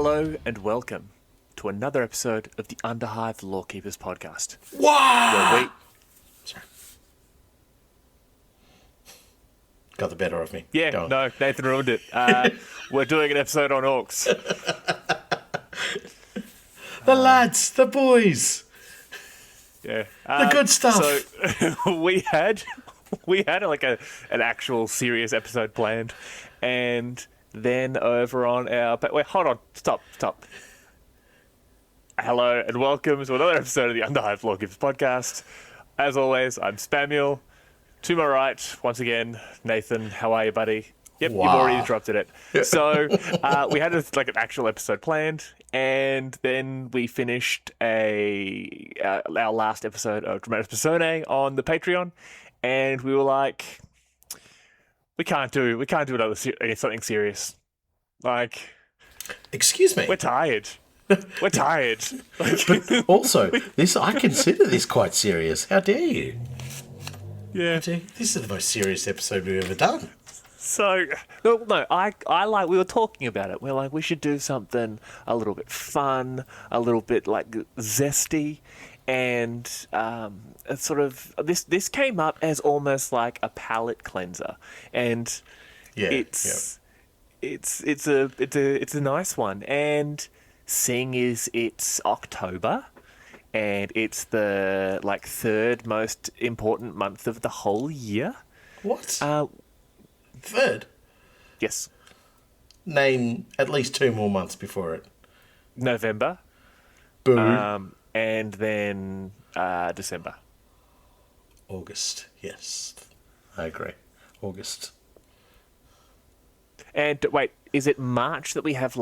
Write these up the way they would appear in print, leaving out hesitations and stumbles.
Hello and welcome to another episode of the Underhive Lorekeepers podcast. Wow! Sorry. Got the better of me. Yeah, no, Nathan ruined it. We're doing an episode on orcs. The lads, the boys. Yeah. The good stuff. So we had like an actual serious episode planned, and then over on our... Wait, hold on. Stop. Hello and welcome to another episode of the Underhive Lorekeepers podcast. As always, I'm Spamuel. To my right, once again, Nathan. How are you, buddy? Yep, Wow. You've already interrupted it. So we had an actual episode planned, and then we finished our last episode of Dramatis Personae on the Patreon, and we were like, we can't do another something serious. Like, excuse me. we're tired. We're tired. But also, I consider this quite serious. How dare you? Yeah. This is the most serious episode we've ever done. So, we were talking about it. We're like, we should do something a little bit fun, a little bit like zesty, and it's sort of this came up as almost like a palate cleanser, and it's a nice one. And seeing as it's October, and it's the third most important month of the whole year. What? Third? Yes. Name at least 2 more months before it. November. Boo. And then December. August. Yes. I agree. August. And wait, is it March that we have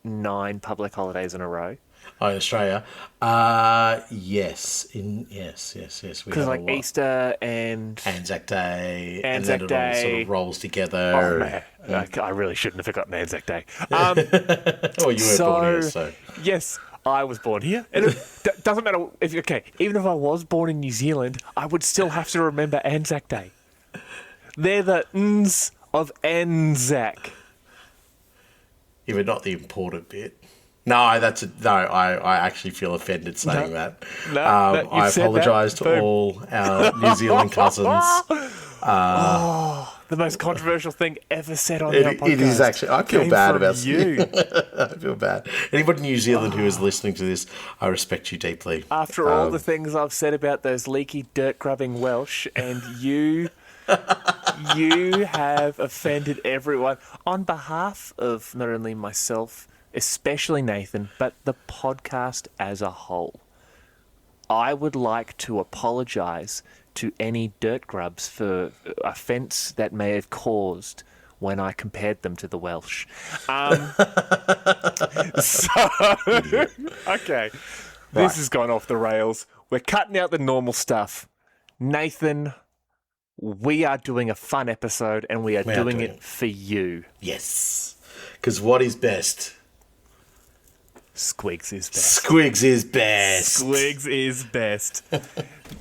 9 public holidays in a row? Oh, in Australia? Yes. Yes. Because Easter and Anzac Day. Anzac and then it all sort Day. of rolls together. Oh, man. I really shouldn't have forgotten Anzac Day. Oh, you were born here, so... Yes, I was born here. And it doesn't matter even if I was born in New Zealand, I would still have to remember Anzac Day. They're the n's of Anzac. Yeah, but not the important bit. No, I actually feel offended saying that. No, I apologise to all our New Zealand cousins. The most controversial thing ever said on our podcast. It is actually. I feel bad about you. I feel bad. Anybody in New Zealand who is listening to this, I respect you deeply. After all the things I've said about those leaky, dirt-grubbing Welsh, and you have offended everyone on behalf of not only myself, especially Nathan, but the podcast as a whole. I would like to apologise to any dirt grubs for offence that may have caused when I compared them to the Welsh. Okay, this has gone off the rails. We're cutting out the normal stuff. Nathan, we are doing a fun episode, and we are doing it for you. Yes, because what is best? Squigs is best. Squigs is best. Squigs is best.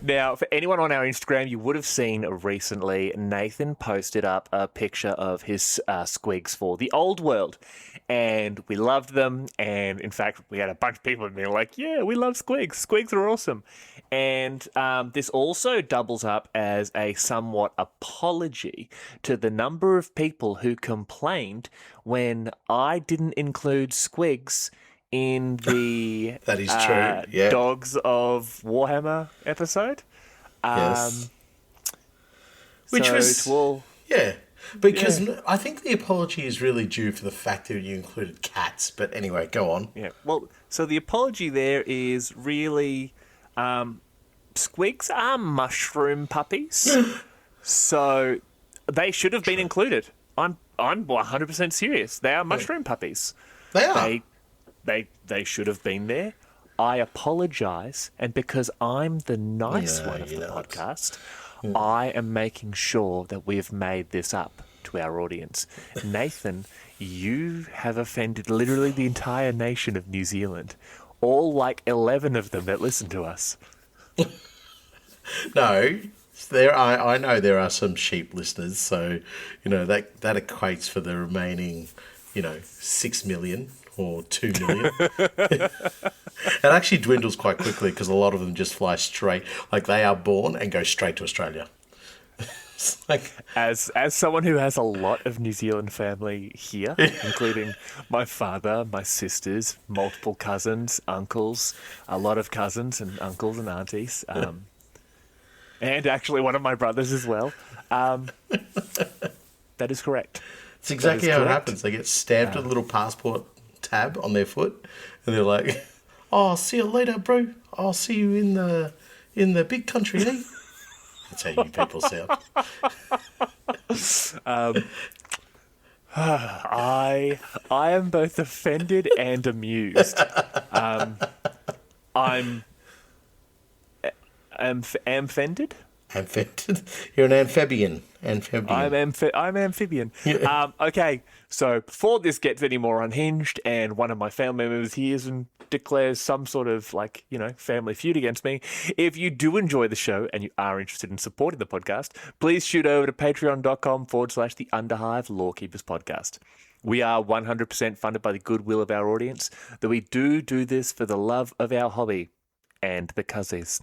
Now, for anyone on our Instagram, you would have seen recently Nathan posted up a picture of his squigs for the old world. And we loved them. And in fact, we had a bunch of people being like, yeah, we love squigs. Squigs are awesome. And this also doubles up as a somewhat apology to the number of people who complained when I didn't include squigs in the that is true. Yeah. Dogs of Warhammer episode. Yes. Which was... Yeah. Because I think the apology is really due for the fact that you included cats. But anyway, go on. Yeah. Well, so the apology there is really... squigs are mushroom puppies. So they should have been included. I'm 100% serious. They are mushroom puppies. They are. They should have been there. I apologise, and because I'm the nice one of the podcast, I am making sure that we've made this up to our audience. Nathan, you have offended literally the entire nation of New Zealand. All 11 of them that listen to us. No, I know there are some sheep listeners, so that equates for the remaining 6 million or 2 million. It actually dwindles quite quickly because a lot of them just fly straight, like they are born and go straight to Australia. It's like, as someone who has a lot of New Zealand family here, including my father, my sisters, multiple cousins, uncles, a lot of cousins and uncles and aunties, and actually one of my brothers as well. That is correct. It's exactly how it happens. They get stamped with a little passport tab on their foot, and they're like, "Oh, I'll see you later, bro. I'll see you in the big country, eh?" That's how you people sound. I am both offended and amused. I'm offended. Amphibian. You're an amphibian. Amphibian. I'm amphibian. Yeah. Okay, so before this gets any more unhinged and one of my family members hears and declares some sort of, family feud against me, if you do enjoy the show and you are interested in supporting the podcast, please shoot over to patreon.com/the Underhive Lorekeepers podcast. We are 100% funded by the goodwill of our audience, though we do this for the love of our hobby. And the cozies.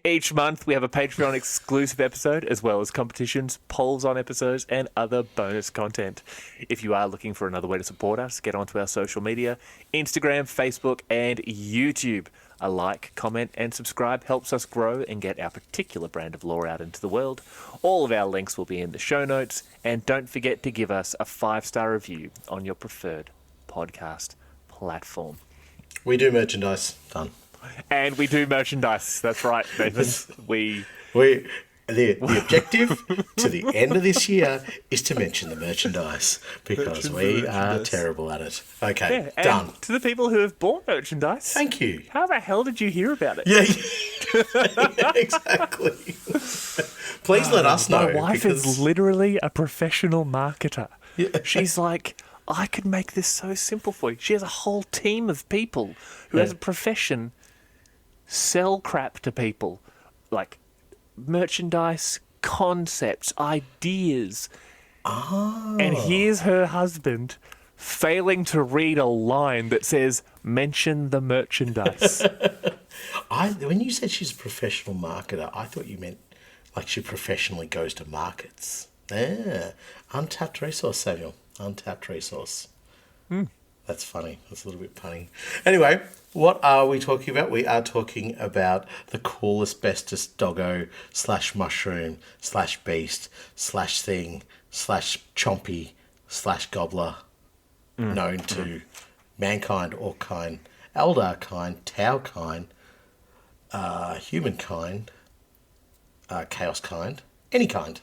Each month, we have a Patreon exclusive episode, as well as competitions, polls on episodes, and other bonus content. If you are looking for another way to support us, get onto our social media, Instagram, Facebook, and YouTube. A like, comment, and subscribe helps us grow and get our particular brand of lore out into the world. All of our links will be in the show notes, and don't forget to give us a 5-star review on your preferred podcast platform. We do merchandise. Done. And we do merchandise. That's right, Nathan. The objective to the end of this year is to mention the merchandise because we are terrible at it. Okay, yeah, done. To the people who have bought merchandise, thank you. How the hell did you hear about it? Yeah, exactly. Please let us know. My wife is literally a professional marketer. Yeah. She's like, I could make this so simple for you. She has a whole team of people who has a profession. Sell crap to people, like merchandise, concepts, ideas. Oh. And here's her husband failing to read a line that says, mention the merchandise. When you said she's a professional marketer, I thought you meant like she professionally goes to markets. Yeah. Untapped resource, Samuel. Untapped resource. That's funny. That's a little bit punny. Anyway, what are we talking about? We are talking about the coolest, bestest doggo / mushroom / beast / thing / chompy / gobbler known to mankind, orkkind, elderkind, taukind, humankind, chaoskind, any kind.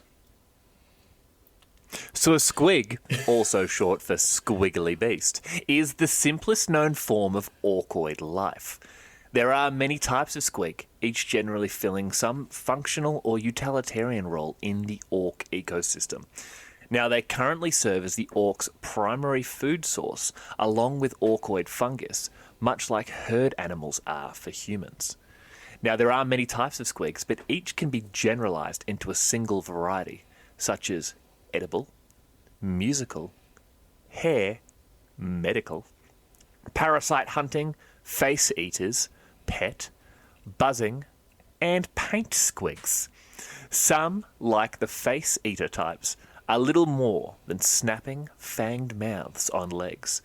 So a squig, also short for squiggly beast, is the simplest known form of orkoid life. There are many types of squig, each generally filling some functional or utilitarian role in the orc ecosystem. Now, they currently serve as the orc's primary food source, along with orkoid fungus, much like herd animals are for humans. Now, there are many types of squigs, but each can be generalized into a single variety, such as edible, musical, hair, medical, parasite hunting, face eaters, pet, buzzing, and paint squigs. Some, like the face eater types, are little more than snapping, fanged mouths on legs.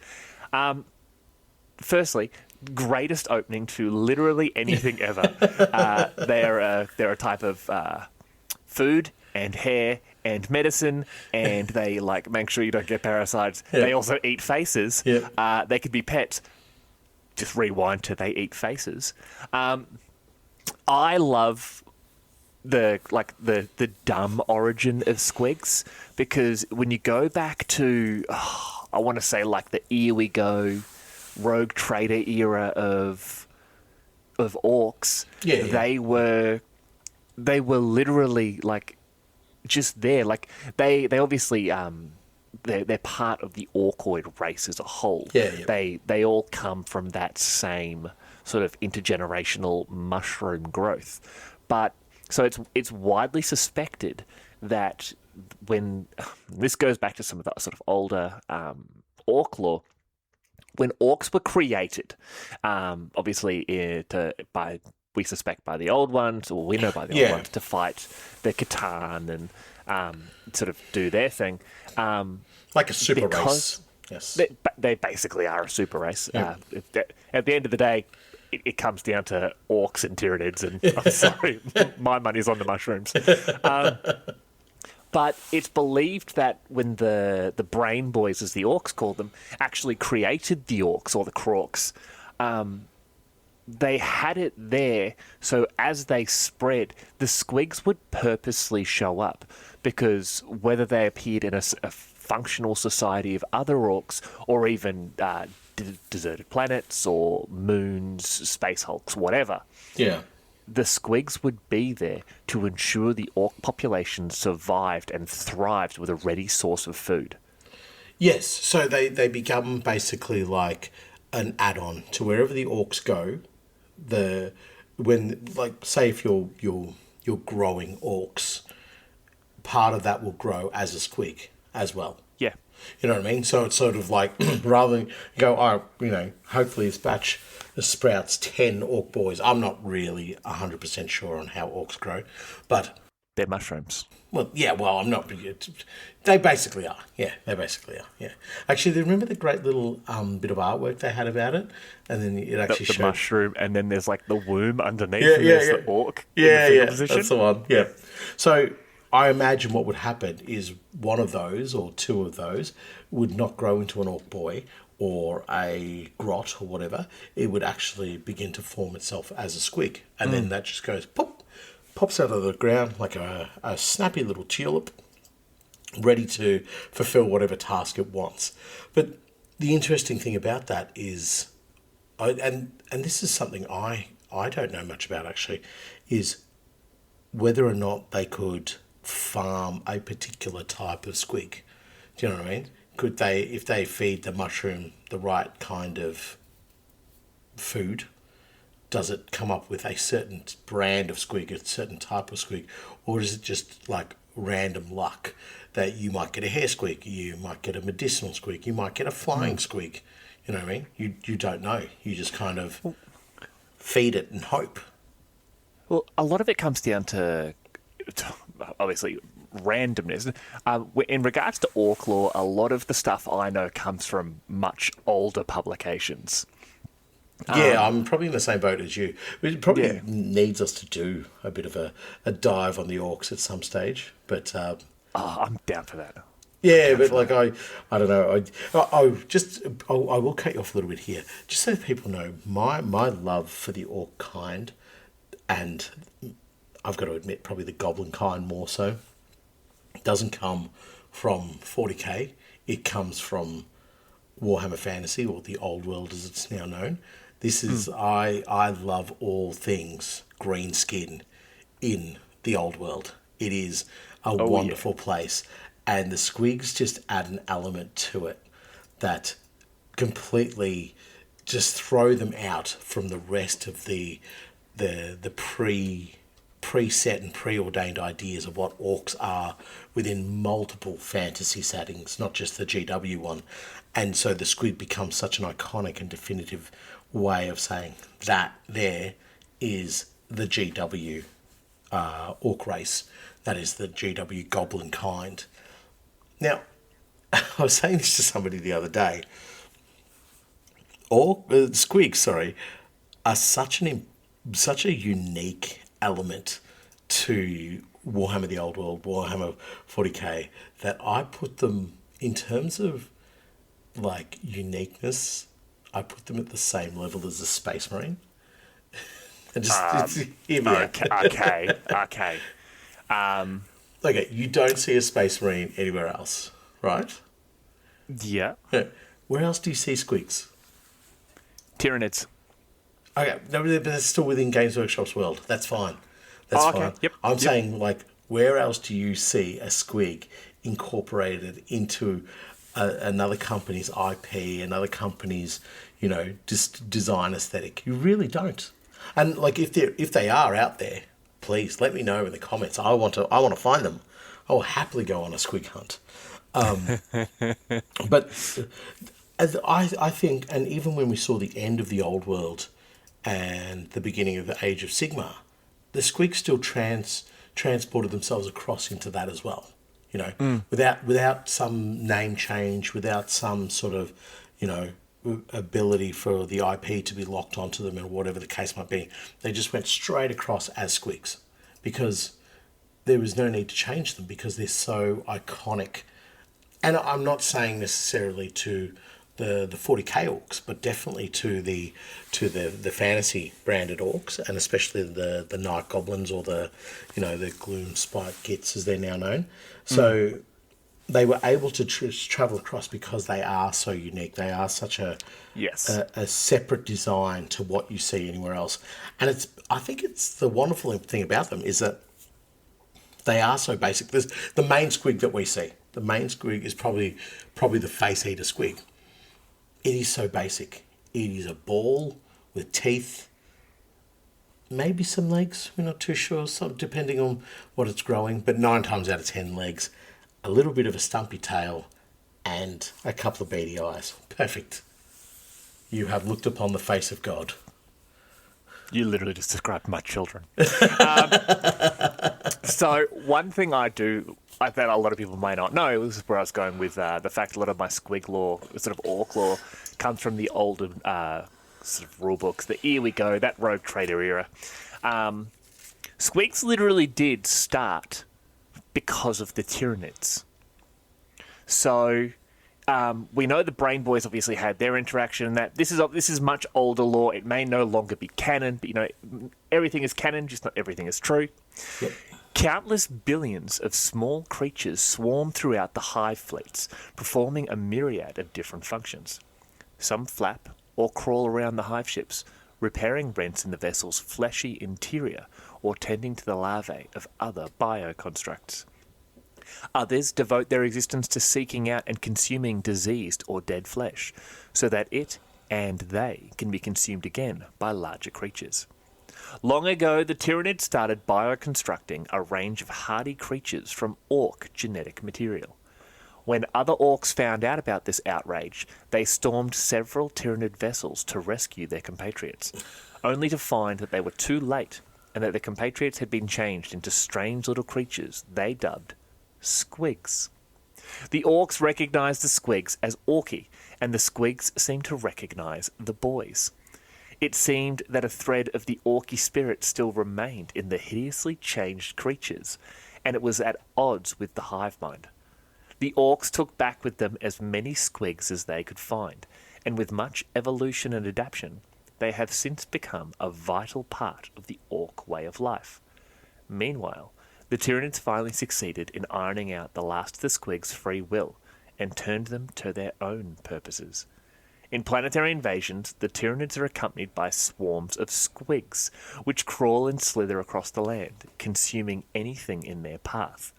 Firstly, greatest opening to literally anything ever. They're a type of food and hair and medicine, and they make sure you don't get parasites. Yeah. They also eat faces. Yeah. They could be pets. Just rewind to they eat faces. I love the dumb origin of squigs, because when you go back to I want to say the Here We Go rogue trader era of orcs, they were literally just there. They obviously they're part of the orkoid race as a whole. They all come from that same sort of intergenerational mushroom growth. But so it's widely suspected that when this goes back to some of the sort of older orc lore, when orcs were created, obviously we suspect by the old ones, or we know by the old ones, to fight the Catan and sort of do their thing. Like a super race. Yes. They basically are a super race. At the end of the day, it comes down to orcs and Tyranids, and I'm sorry, my money's on the mushrooms. But it's believed that when the brain boys, as the orcs called them, actually created the orcs, or the crocs, they had it there, so as they spread, the squigs would purposely show up, because whether they appeared in a functional society of other orcs, or even deserted planets, or moons, space hulks, whatever, the squigs would be there to ensure the orc population survived and thrived with a ready source of food. Yes, so they become basically like an add-on to wherever the orcs go. Say if you're growing orcs, part of that will grow as a squig as well. Yeah. You know what I mean? So it's sort of like, rather than go, hopefully this batch sprouts 10 orc boys. I'm not really 100% sure on how orcs grow, but... They're mushrooms. Well, yeah, I'm not... They basically are. Yeah, they basically are, yeah. Actually, remember the great little bit of artwork they had about it? And then it actually showed... The mushroom, and then there's like the womb underneath, and there's the orc in the fetal position. That's the one, yeah. So... I imagine what would happen is one of those or two of those would not grow into an orc boy or a grot or whatever. It would actually begin to form itself as a squig. And then that just goes, pop, pops out of the ground like a snappy little tulip, ready to fulfill whatever task it wants. But the interesting thing about that is, and this is something I don't know much about actually, is whether or not they could farm a particular type of squig. Do you know what I mean? Could they, if they feed the mushroom the right kind of food, does it come up with a certain brand of squig, a certain type of squig, or is it just like random luck that you might get a hair squig, you might get a medicinal squig, you might get a flying squig? You know what I mean? You don't know. You just kind of feed it and hope. Well, a lot of it comes down to obviously randomness. In regards to orc lore, a lot of the stuff I know comes from much older publications. I'm probably in the same boat as you. It probably needs us to do a bit of a dive on the orcs at some stage. But I'm down for that. Yeah, but like I don't know. I will cut you off a little bit here, just so people know my love for the orc kind, and I've got to admit probably the goblin kind more so, doesn't come from 40k. It comes from Warhammer Fantasy, or the Old World as it's now known. This is I love all things green skin in the Old World. It is a wonderful place, and the squigs just add an element to it that completely just throw them out from the rest of the preset and preordained ideas of what orcs are within multiple fantasy settings, not just the GW one. And so the squig becomes such an iconic and definitive way of saying that there is the GW orc race. That is the GW goblin kind. Now, I was saying this to somebody the other day. Squigs, are such a unique element to Warhammer the Old World, Warhammer 40k, that I put them, in terms of like uniqueness, I put them at the same level as a Space Marine. And just hear me out. Okay. Okay, you don't see a Space Marine anywhere else, right? Yeah. Where else do you see squigs? Tyranids. Okay, no, but it's still within Games Workshop's world. That's fine. That's fine. Yep. I'm saying, like, where else do you see a squig incorporated into another company's IP, another company's, just design aesthetic? You really don't. And like, if they are out there, please let me know in the comments. I want to find them. I will happily go on a squig hunt. But I think, and even when we saw the end of the old world and the beginning of the Age of Sigmar, the Squigs still transported themselves across into that as well. You know, without some name change, without some sort of, you know, ability for the IP to be locked onto them or whatever the case might be. They just went straight across as Squigs because there was no need to change them because they're so iconic. And I'm not saying necessarily to the 40k orcs, but definitely to the fantasy branded orcs, and especially the night goblins or the gloom spike gits as they're now known. So they were able to travel across because they are so unique. They are such a separate design to what you see anywhere else. And I think it's the wonderful thing about them is that they are so basic. There's the main squig that we see. The main squig is probably the face eater squig. It is so basic. It is a ball with teeth, maybe some legs. We're not too sure, depending on what it's growing. But 9 times out of 10 legs, a little bit of a stumpy tail, and a couple of beady eyes. Perfect. You have looked upon the face of God. You literally just described my children. So one thing I do that a lot of people may not know, this is where I was going with the fact a lot of my squig lore, sort of orc lore, comes from the older sort of rule books, the Here We Go, that Rogue Trader era. Squigs literally did start because of the Tyranids. So we know the Brain Boys obviously had their interaction. That this is much older lore. It may no longer be canon, but you know everything is canon, just not everything is true. Yep. Countless billions of small creatures swarm throughout the hive fleets, performing a myriad of different functions. Some flap or crawl around the hive ships, repairing rents in the vessel's fleshy interior or tending to the larvae of other bioconstructs. Others devote their existence to seeking out and consuming diseased or dead flesh, so that it and they can be consumed again by larger creatures. Long ago, the Tyranid started bioconstructing a range of hardy creatures from orc genetic material. When other orcs found out about this outrage, they stormed several Tyranid vessels to rescue their compatriots, only to find that they were too late and that their compatriots had been changed into strange little creatures they dubbed Squigs. The orcs recognised the Squigs as orky, and the Squigs seemed to recognise the boys. It seemed that a thread of the orky spirit still remained in the hideously changed creatures, and it was at odds with the hive mind. The orcs took back with them as many Squigs as they could find, and with much evolution and adaptation, they have since become a vital part of the orc way of life. Meanwhile, the Tyranids finally succeeded in ironing out the last of the Squigs' free will, and turned them to their own purposes. In planetary invasions, the Tyranids are accompanied by swarms of Squigs, which crawl and slither across the land, consuming anything in their path.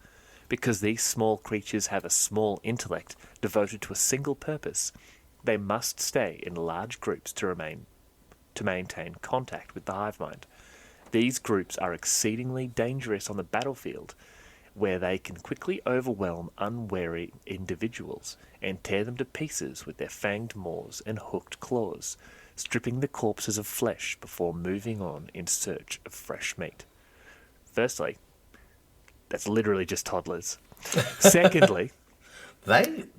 Because these small creatures have a small intellect devoted to a single purpose, they must stay in large groups to maintain contact with the hive mind. These groups are exceedingly dangerous on the battlefield, where they can quickly overwhelm unwary individuals and tear them to pieces with their fanged maws and hooked claws, stripping the corpses of flesh before moving on in search of fresh meat. Firstly, that's literally just toddlers. Secondly,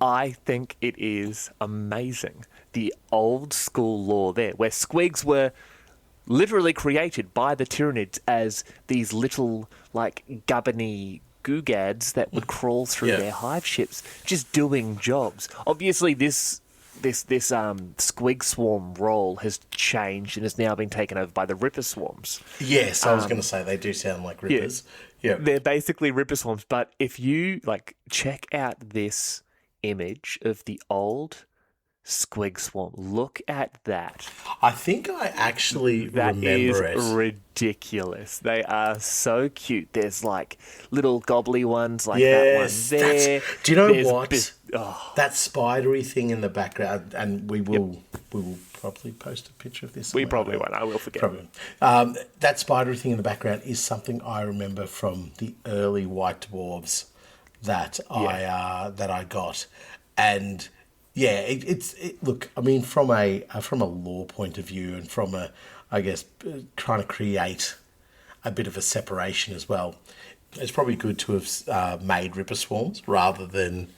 I think it is amazing, the old school lore there, where Squigs were literally created by the Tyranids as these little, like, gubbiny googads that would crawl through their hive ships, just doing jobs. Obviously, this squig swarm role has changed and has now been taken over by the ripper swarms. Yes, I was going to say they do sound like rippers. Yeah, they're basically ripper swarms. But if you check out this image of the old squig swarm, look at that. I think I actually remember it. That is ridiculous. They are so cute. There's little gobbly ones that one there. Do you know what? That spidery thing in the background, and we will probably post a picture of this. We probably won't. I will forget. Probably. That spidery thing in the background is something I remember from the early White Dwarves that I got, and Yeah, look. I mean, from a lore point of view, and from a, I guess, trying to create a bit of a separation as well. It's probably good to have made Ripper Swarms rather than,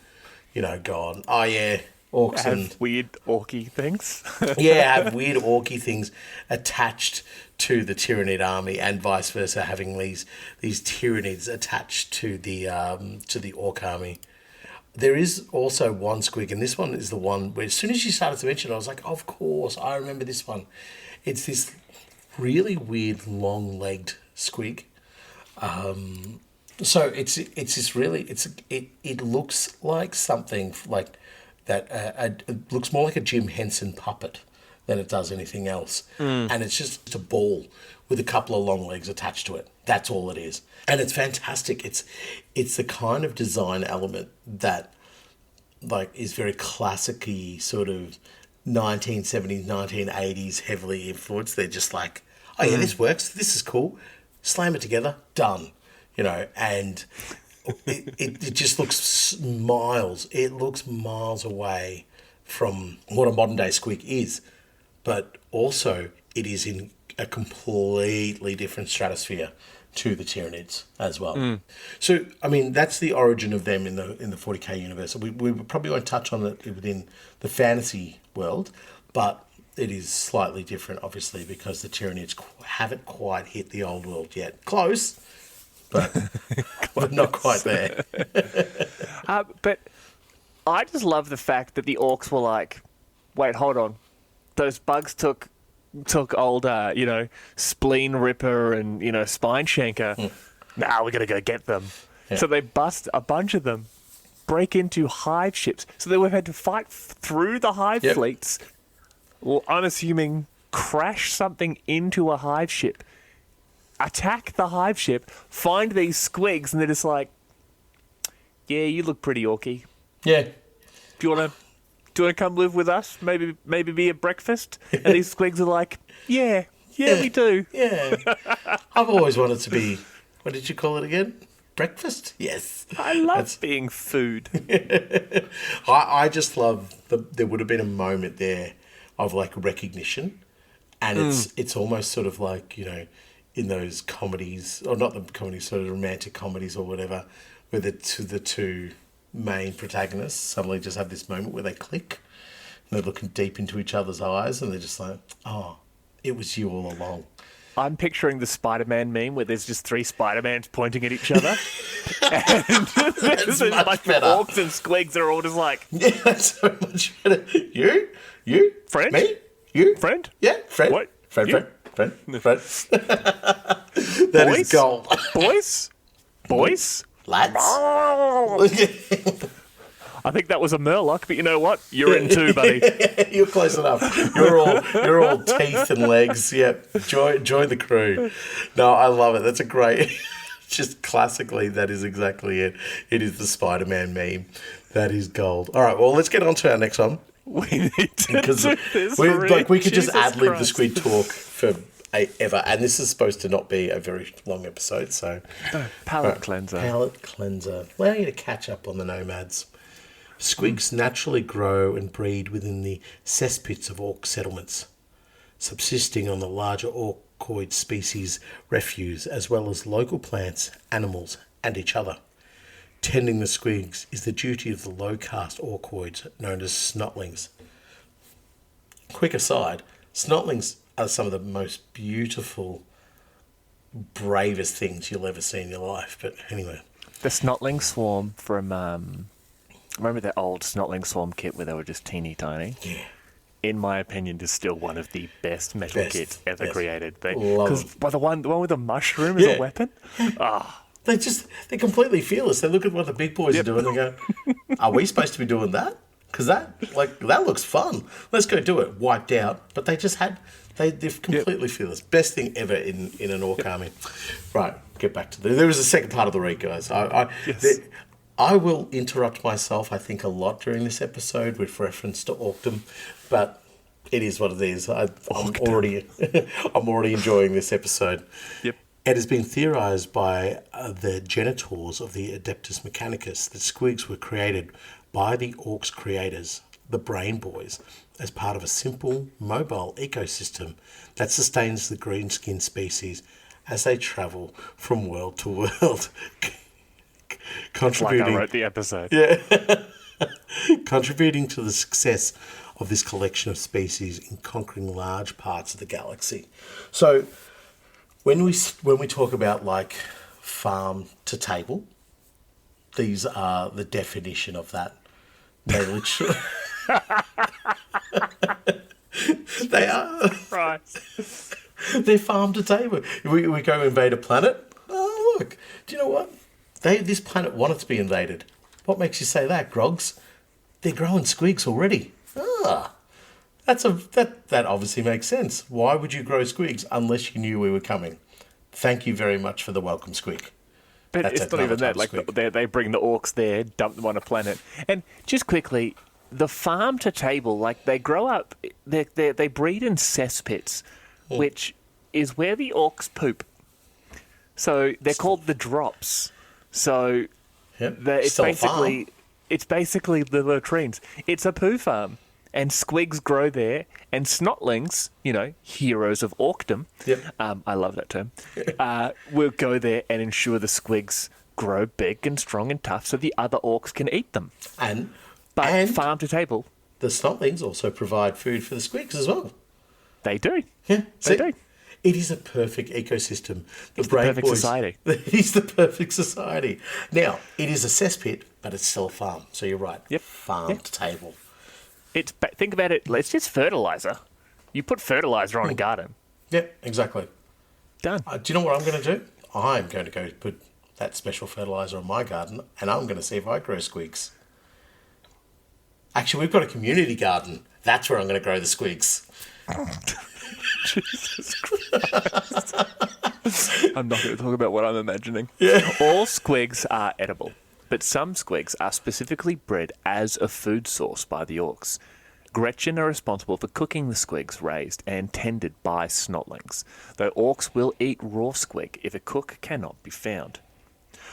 gone. Oh yeah, orcs Have weird orky things. have weird orky things attached to the Tyranid army, and vice versa, having these Tyranids attached to the orc army. There is also one squig, and this one is the one where as soon as you started to mention it, I was like, of course, I remember this one. It's this really weird long-legged squig. So it's this really it looks like something like that. It looks more like a Jim Henson puppet than it does anything else, and it's just a ball with a couple of long legs attached to it. That's all it is, and it's fantastic. It's the kind of design element that is very classic-y, sort of 1970s, 1980s, heavily influenced. They're just like, oh yeah, this works. This is cool. Slam it together, done. And it just looks miles. It looks miles away from what a modern day squig is, but also it is in a completely different stratosphere to the Tyranids as well. So, I mean, that's the origin of them in the 40k universe. We probably won't touch on it within the fantasy world, but it is slightly different, obviously, because the Tyranids haven't quite hit the old world yet. Close, but not quite there. But I just love the fact that the orcs were like, wait, hold on. Those bugs took old, spleen ripper and, spine shanker. Now we're going to go get them. Yeah. So they bust a bunch of them, break into hive ships. So they would have had to fight through the hive fleets. Well, I'm assuming crash something into a hive ship, attack the hive ship, find these squigs, and they're just like, yeah, you look pretty orky. Yeah. Do you want to come live with us? Maybe be a breakfast? And these squigs are like, yeah, we do. Yeah. I've always wanted to be, what did you call it again? Breakfast? Yes. I love being food. I just love there would have been a moment there of recognition, and it's almost sort of like, in those comedies, or not the comedies, sort of romantic comedies or whatever, where the two main protagonists suddenly just have this moment where they click and they're looking deep into each other's eyes and they're just like, oh, it was you all along. I'm picturing the Spider-Man meme where there's just three Spider-Mans pointing at each other. And there's a bunch of orcs and squigs that are all just like... Yeah, that's so much better. You? Friend? Me? You? Friend? Yeah, friend. What? Friend. That Boys? is gold. Boys? Lads? I think that was a Murloc, but you know what? You're in too, buddy. You're close enough. You're all teeth and legs. Yep. Join the crew. No, I love it. That's a great... Just classically, that is exactly it. It is the Spider-Man meme. That is gold. All right, well, let's get on to our next one. We need to do this. We could just ad-lib the squid talk for ever, and this is supposed to not be a very long episode, so... Palate cleanser. Palate cleanser. Allow you to catch up on the nomads. Squigs naturally grow and breed within the cesspits of orc settlements, subsisting on the larger orcoid species refuse, as well as local plants, animals, and each other. Tending the squigs is the duty of the low-caste orcoids known as snotlings. Quick aside, snotlings are some of the most beautiful, bravest things you'll ever see in your life. But anyway. The snotling swarm from... remember that old snotling swarm kit where they were just teeny tiny? Yeah. In my opinion, is still one of the best metal kits ever created. Because the one with the mushroom as a weapon? Ah. They're completely fearless. They look at what the big boys are doing and go, are we supposed to be doing that? Because that looks fun. Let's go do it. Wiped out. But they're completely fearless. Best thing ever in an orc army. Right, get back to there was a second part of the read, guys. I will interrupt myself, I think, a lot during this episode with reference to Orkdom, but it is what it is. I'm already enjoying this episode. Yep. It has been theorised by the genitors of the Adeptus Mechanicus that squigs were created by the orcs' creators the brain boys as part of a simple, mobile ecosystem that sustains the green-skinned species as they travel from world to world. Contributing, like I wrote the episode. Yeah. Contributing to the success of this collection of species in conquering large parts of the galaxy. So when we talk about like farm to table, these are the definition of that. They literally they are right. They're farm to table. We go invade a planet. Oh look, do you know what? This planet wanted to be invaded. What makes you say that, Grogs? They're growing squigs already. That obviously makes sense. Why would you grow squigs unless you knew we were coming? Thank you very much for the welcome squig. But it's not even that. Like they bring the orcs there, dump them on a planet, and just quickly, the farm to table, like they grow up, they breed in cesspits, which is where the orcs poop. So they're called the drops. So it's basically the latrines. It's a poo farm. And squigs grow there, and snotlings, heroes of Orkdom, I love that term, will go there and ensure the squigs grow big and strong and tough so the other orcs can eat them. But farm to table. The snotlings also provide food for the squigs as well. They do. Yeah, they do. It is a perfect ecosystem. It's the perfect society. It is the perfect society. Now, it is a cesspit, but it's still a farm. So you're right. Yep. Farm to table. Think about it. It's just fertilizer. You put fertilizer on a garden. Yep, exactly. Done. Do you know what I'm going to do? I'm going to go put that special fertilizer on my garden, and I'm going to see if I grow squigs. Actually, we've got a community garden. That's where I'm going to grow the squigs. Jesus Christ. I'm not going to talk about what I'm imagining. Yeah. All squigs are edible. But some squigs are specifically bred as a food source by the orcs. Gretchen are responsible for cooking the squigs raised and tended by snotlings, though orcs will eat raw squig if a cook cannot be found.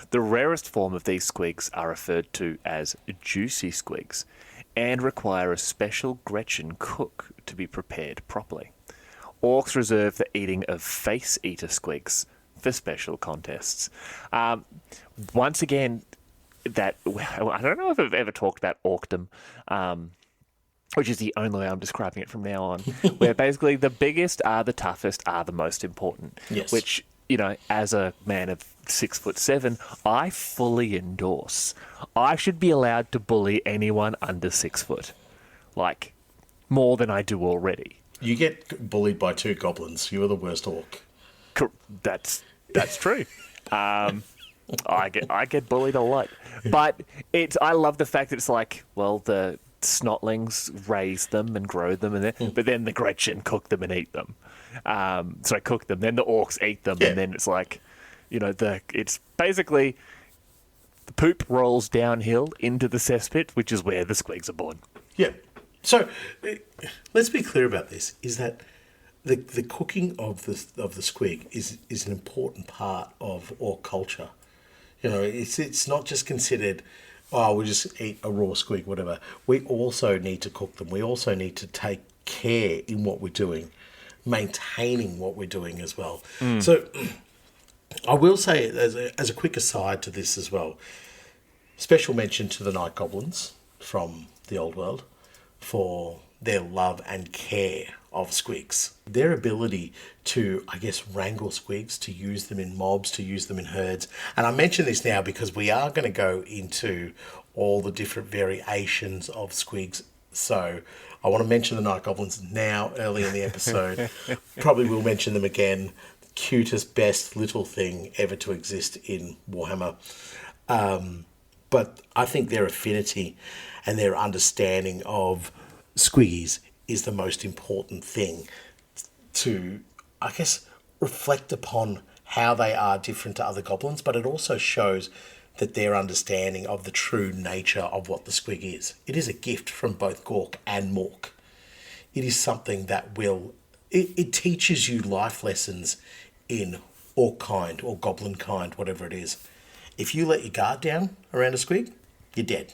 The rarest form of these squigs are referred to as juicy squigs and require a special Gretchen cook to be prepared properly. Orcs reserve the eating of face-eater squigs for special contests. Once again, I don't know if I've ever talked about Orkdom, which is the only way I'm describing it from now on, where basically the biggest are the toughest are the most important. Yes. Which, as a man of 6'7", I fully endorse. I should be allowed to bully anyone under 6 foot, like more than I do already. You get bullied by 2 goblins. You are the worst orc. That's true. I get bullied a lot, but I love the fact that it's like, well, the snotlings raise them and grow them, but then the Gretchen cook them and eat them. So I cook them, then the orcs eat them, and then it's like, it's basically the poop rolls downhill into the cesspit, which is where the squigs are born. Yeah. So let's be clear about this: is that the cooking of the squig is an important part of orc culture. It's not just considered, we'll just eat a raw squig, whatever. We also need to cook them. We also need to take care in what we're doing, maintaining what we're doing as well. So I will say, as a quick aside to this as well, special mention to the night goblins from the old world for their love and care of squigs. Their ability to, wrangle squigs, to use them in mobs, to use them in herds. And I mention this now because we are going to go into all the different variations of squigs. So I want to mention the night goblins now, early in the episode. Probably will mention them again. Cutest, best little thing ever to exist in Warhammer. But I think their affinity and their understanding of squiggies is the most important thing to, reflect upon how they are different to other goblins, but it also shows that their understanding of the true nature of what the squig is. It is a gift from both Gork and Mork. It is something that it teaches you life lessons in orc kind or goblin kind, whatever it is. If you let your guard down around a squig, you're dead.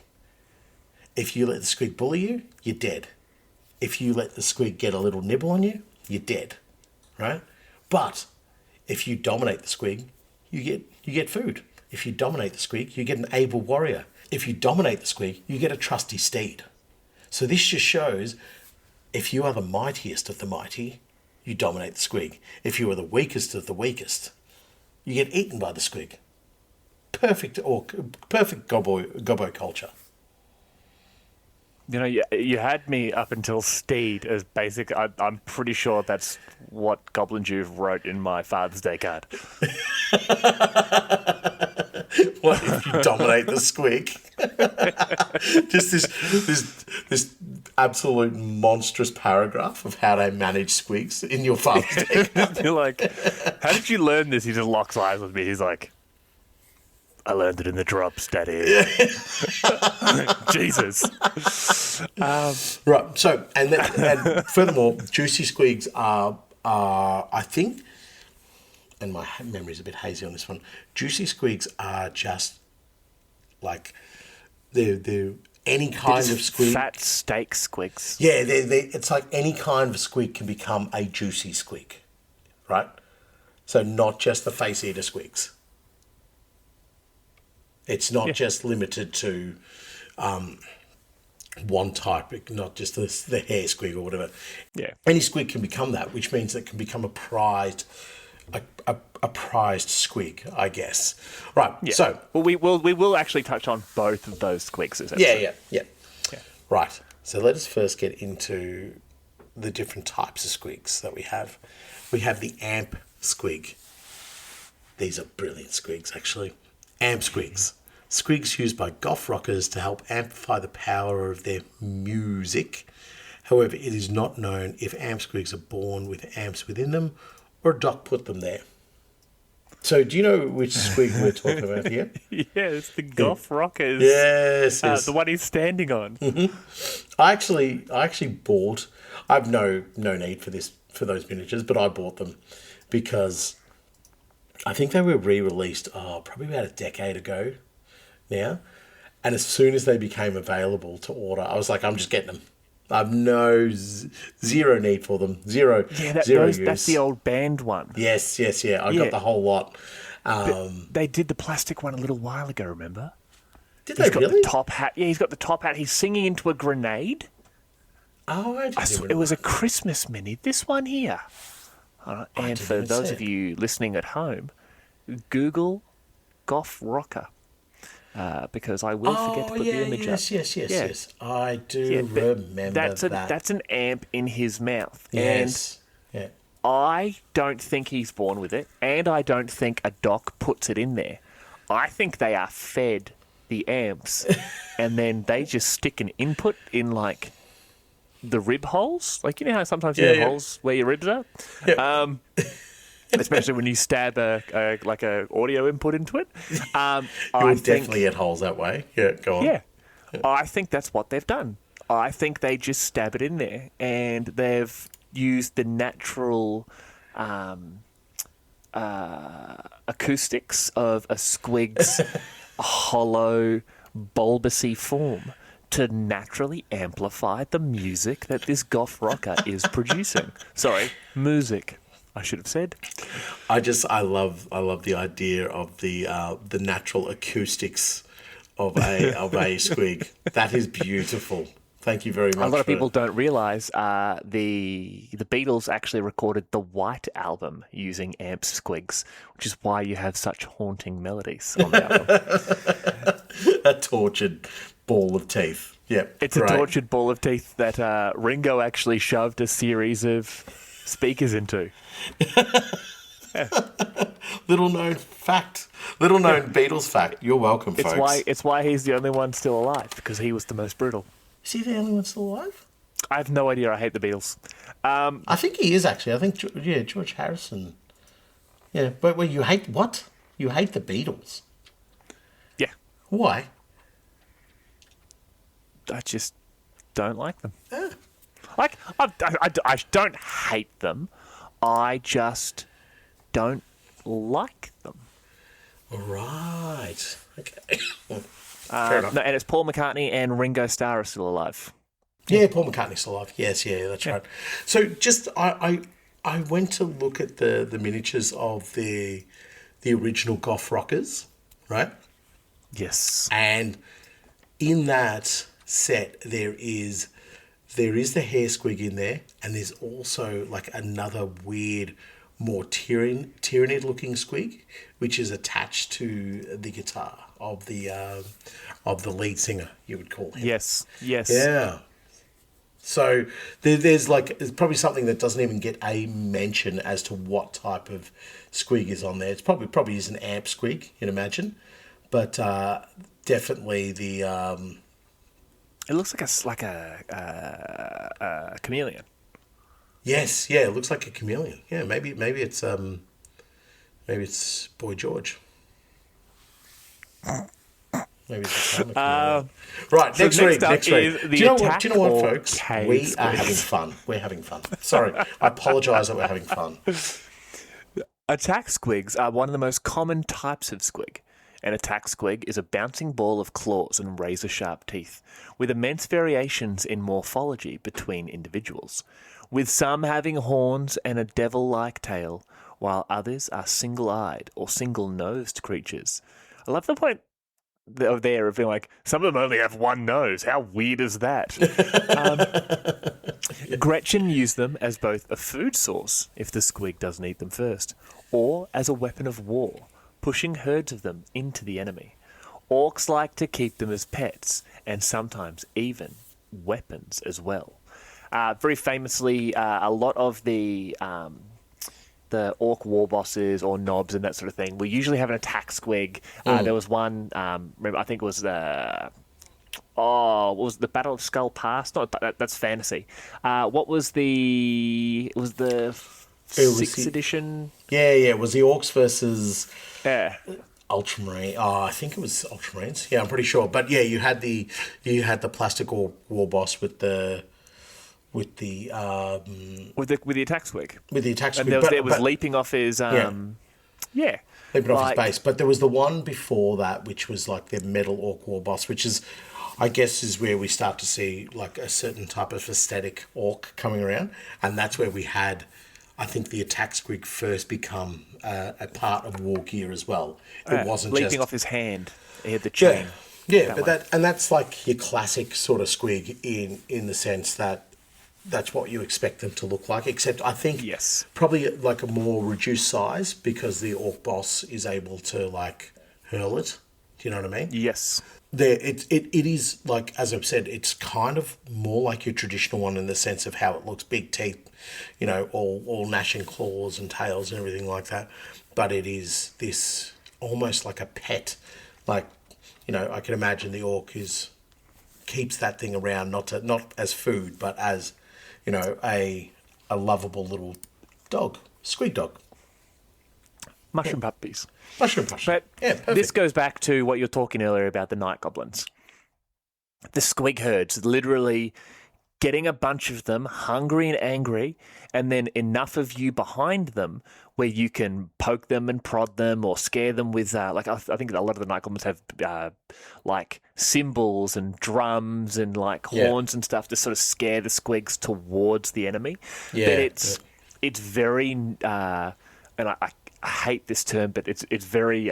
If you let the squig bully you, you're dead. If you let the squig get a little nibble on you, you're dead, right? But if you dominate the squig, you get food. If you dominate the squig, you get an able warrior. If you dominate the squig, you get a trusty steed. So this just shows if you are the mightiest of the mighty, you dominate the squig. If you are the weakest of the weakest, you get eaten by the squig. Perfect gobbo culture. You know, you had me up until steed as basic. I'm pretty sure that's what Goblin Jew wrote in my Father's Day card. What if you dominate the squig? Just this absolute monstrous paragraph of how to manage squigs in your Father's Day card. You're like, how did you learn this? He just locks eyes with me. He's like, I learned it in the drops, Daddy. Jesus. Right. So, and furthermore, juicy squigs are I think, and my memory's a bit hazy on this one. Juicy squigs are just like they're any kind of squig. Fat steak squigs. Yeah, it's like any kind of squig can become a juicy squig, right? So not just the face eater squigs. It's not just limited to one type, not just the hair squig or whatever. Yeah. Any squig can become that, which means it can become a prized squig, I guess. Right. Yeah. So well, we will actually touch on both of those squigs. Yeah. Right. So let us first get into the different types of squigs that we have. We have the amp squig. These are brilliant squigs, actually. Amp squigs. Squigs used by goth rockers to help amplify the power of their music. However, it is not known if amp squigs are born with amps within them or Doc put them there. So do you know which squig we're talking about here? Yeah, it's the goth rockers. Yes. The one he's standing on. Mm-hmm. I actually bought. I've no need for those miniatures, but I bought them because I think they were re-released probably about a decade ago now. And as soon as they became available to order, I was like, I'm just getting them. I've zero need for them. Zero use. That's the old band one. Yes. I got the whole lot. They did the plastic one a little while ago, remember? Did He's they got really? the top hat. Yeah, he's got the top hat. He's singing into a grenade. Oh, It was a Christmas mini. This one here. And for those of you listening at home, Google goth rocker. Because I will forget to put the image up. Yes. I do remember that. That's an amp in his mouth. Yes. And I don't think he's born with it, and I don't think a doc puts it in there. I think they are fed the amps, and then they just stick an input in, like, the rib holes. Like, you know how sometimes you have holes where your ribs are? Yeah. Especially when you stab a audio input into it. You would definitely get holes that way. Yeah, go on. Yeah. I think that's what they've done. I think they just stab it in there, and they've used the natural acoustics of a squig's hollow, bulbousy form to naturally amplify the music that this goth rocker is producing. Sorry, music. I should have said. I love the idea of the natural acoustics of a squig. That is beautiful. Thank you very much. A lot of people don't realise the Beatles actually recorded the White Album using amp squigs, which is why you have such haunting melodies on the album. A tortured ball of teeth. Yep, it's a tortured ball of teeth that Ringo actually shoved a series of speakers into. Yeah. Little known Beatles fact. You're welcome, folks. It's why he's the only one still alive, because he was the most brutal. Is he the only one still alive? I have no idea. I hate the Beatles. I think he is, actually. I think, George Harrison. Yeah, but you hate what? You hate the Beatles? Yeah. Why? I just don't like them. Like, I don't hate them. I just don't like them. Right. Okay. Fair enough. No, and it's Paul McCartney and Ringo Starr are still alive. Yeah, Paul McCartney's still alive. Yes, yeah, that's right. So just I went to look at the miniatures of the original Goth Rockers, right? Yes. And in that set there is the hair squig in there, and there's also like another weird, more Tyranid looking squig, which is attached to the guitar of the lead singer, you would call him. Yes. Yes. Yeah. So there's probably something that doesn't even get a mention as to what type of squig is on there. It's probably is an amp squig, you'd imagine, but definitely the. It looks like a chameleon. Yes, yeah, it looks like a chameleon. Yeah, maybe it's Boy George. Maybe it's a chameleon. Right, So next week. the Do you know attack what, or folks? cave We are squig? having fun. We're having fun. Sorry, I apologise that we're having fun. Attack squigs are one of the most common types of squig. An attack squig is a bouncing ball of claws and razor-sharp teeth, with immense variations in morphology between individuals, with some having horns and a devil-like tail, while others are single-eyed or single-nosed creatures. I love the point there of being like, some of them only have one nose. How weird is that? Gretchen used them as both a food source, if the squig doesn't eat them first, or as a weapon of war, pushing herds of them into the enemy. Orcs like to keep them as pets, and sometimes even weapons as well. Very famously, a lot of the orc war bosses or knobs and that sort of thing will usually have an attack squig. There was one, remember, I think it was what was the Battle of Skull Pass? No, that's fantasy. What was the? It was the sixth edition. Yeah, it was the Orcs versus Yeah. Ultramarine. Oh, I think it was Ultramarines. Yeah, I'm pretty sure. But yeah, you had the plastic war boss with the With the attack squig. with the attack squig. And there was leaping off his leaping off his base. But there was the one before that, which was like the metal orc war boss, which is, I guess, is where we start to see like a certain type of aesthetic orc coming around, and that's where we had, I think, the attack squig first become a part of war gear as well. It wasn't leaping just off his hand. He had the chain. Yeah, but that's like your classic sort of squig in the sense that that's what you expect them to look like, except I think probably like a more reduced size, because the orc boss is able to like hurl it. Do you know what I mean? Yes. It is like, as I've said, it's kind of more like your traditional one in the sense of how it looks, big teeth, all gnashing claws and tails and everything like that. But it is this almost like a pet, like, I can imagine the orc keeps that thing around, not as food, but as, a lovable little dog, squig dog. Mushroom puppies. Mushroom puppies. But yeah, perfect. this goes back to what you were talking earlier about the night goblins. The squig herds, literally getting a bunch of them hungry and angry, and then enough of you behind them where you can poke them and prod them or scare them with, I think a lot of the night goblins have like cymbals and drums and like horns and stuff to sort of scare the squigs towards the enemy. Yeah. But it's very, and I hate this term, but it's very.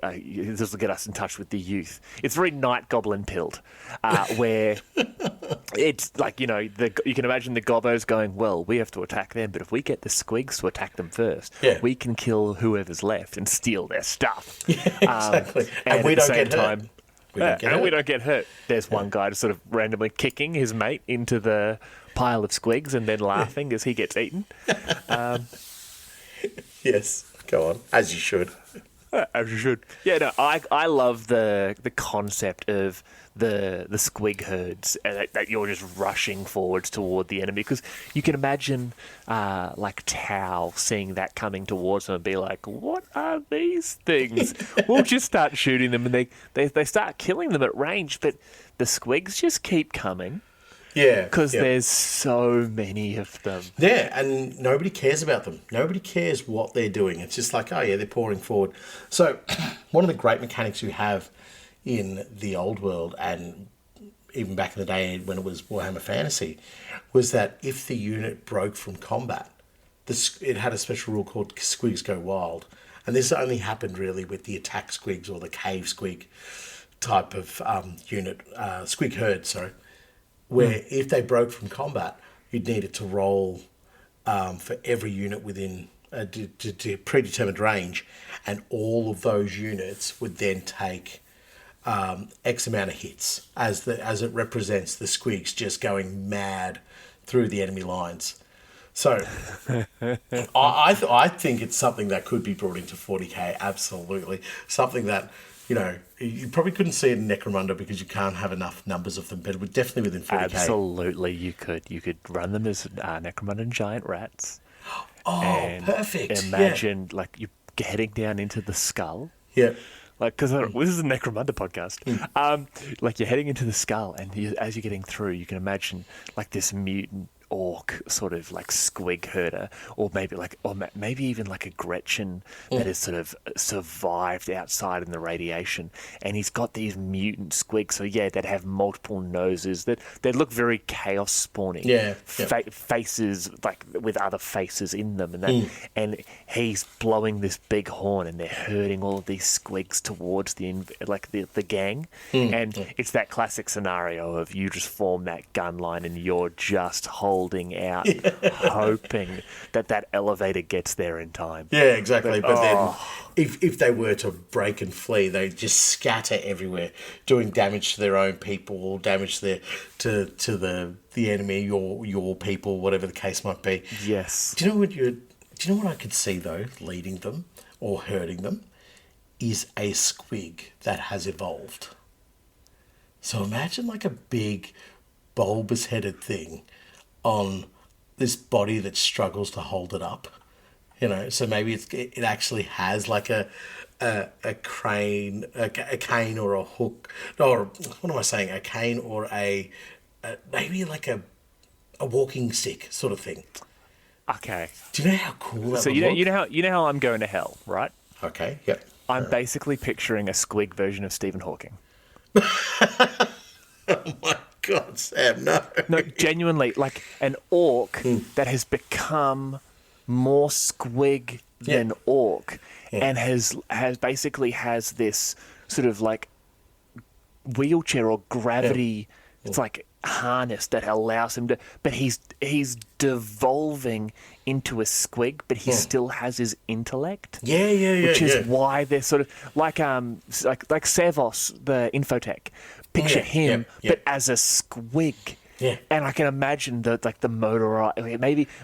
This will get us in touch with the youth. It's very night goblin pilled, where it's like, you can imagine the gobos going, well, we have to attack them, but if we get the squigs to attack them first, we can kill whoever's left and steal their stuff. Yeah, exactly. And we don't get hurt. We don't get hurt. There's one guy just sort of randomly kicking his mate into the pile of squigs and then laughing as he gets eaten. Yes, go on, as you should. As you should. Yeah, no, I love the concept of the squig herds that you're just rushing forwards toward the enemy, because you can imagine like Tau seeing that coming towards them and be like, what are these things? We'll just start shooting them, and they start killing them at range, but the squigs just keep coming. Yeah. Because there's so many of them. Yeah, and nobody cares about them. Nobody cares what they're doing. It's just like, oh yeah, they're pouring forward. So one of the great mechanics you have in the old world, and even back in the day when it was Warhammer Fantasy, was that if the unit broke from combat, it had a special rule called Squigs Go Wild. And this only happened really with the attack squigs or the cave squig type of unit, squig herd, sorry, where if they broke from combat, you'd needed to roll for every unit within a predetermined range, and all of those units would then take X amount of hits as it represents the squigs just going mad through the enemy lines. So I think it's something that could be brought into 40k, absolutely. Something that, you probably couldn't see it in Necromunda because you can't have enough numbers of them, but it would definitely within 40k. Absolutely, you could. You could run them as Necromunda giant rats. Oh, perfect. Imagine, you're heading down into the skull. Yeah. Because this is a Necromunda podcast. You're heading into the skull, and as you're getting through, you can imagine, this mutant orc sort of squig herder, or maybe even a Gretchen that has sort of survived outside in the radiation, and he's got these mutant squigs, so that have multiple noses that look very chaos spawning, faces with other faces in them, and he's blowing this big horn, and they're herding all of these squigs towards the gang, and it's that classic scenario of you just form that gun line and you're just holding out, hoping that elevator gets there in time. Yeah, exactly. But then, if they were to break and flee, they just scatter everywhere, doing damage to their own people, or damage to the enemy, your people, whatever the case might be. Yes. Do you know what I could see though, leading them or herding them, is a squig that has evolved. So imagine a big bulbous-headed thing on this body that struggles to hold it up, So maybe it actually has a crane, a cane or a hook, or what am I saying? A cane or maybe a walking stick sort of thing. Okay. Do you know how cool that would look? you know how I'm going to hell, right? Okay. Yep. I'm basically picturing a squig version of Stephen Hawking. Oh my God, Sam, no. No, genuinely, an orc that has become more squig than orc, and has basically has this sort of wheelchair or gravity. It's harness that allows him to, but he's devolving into a squig, but he still has his intellect. Which is why they're sort of like Servos, the infotech. Picture him, but as a squig. Yeah. And I can imagine the motor.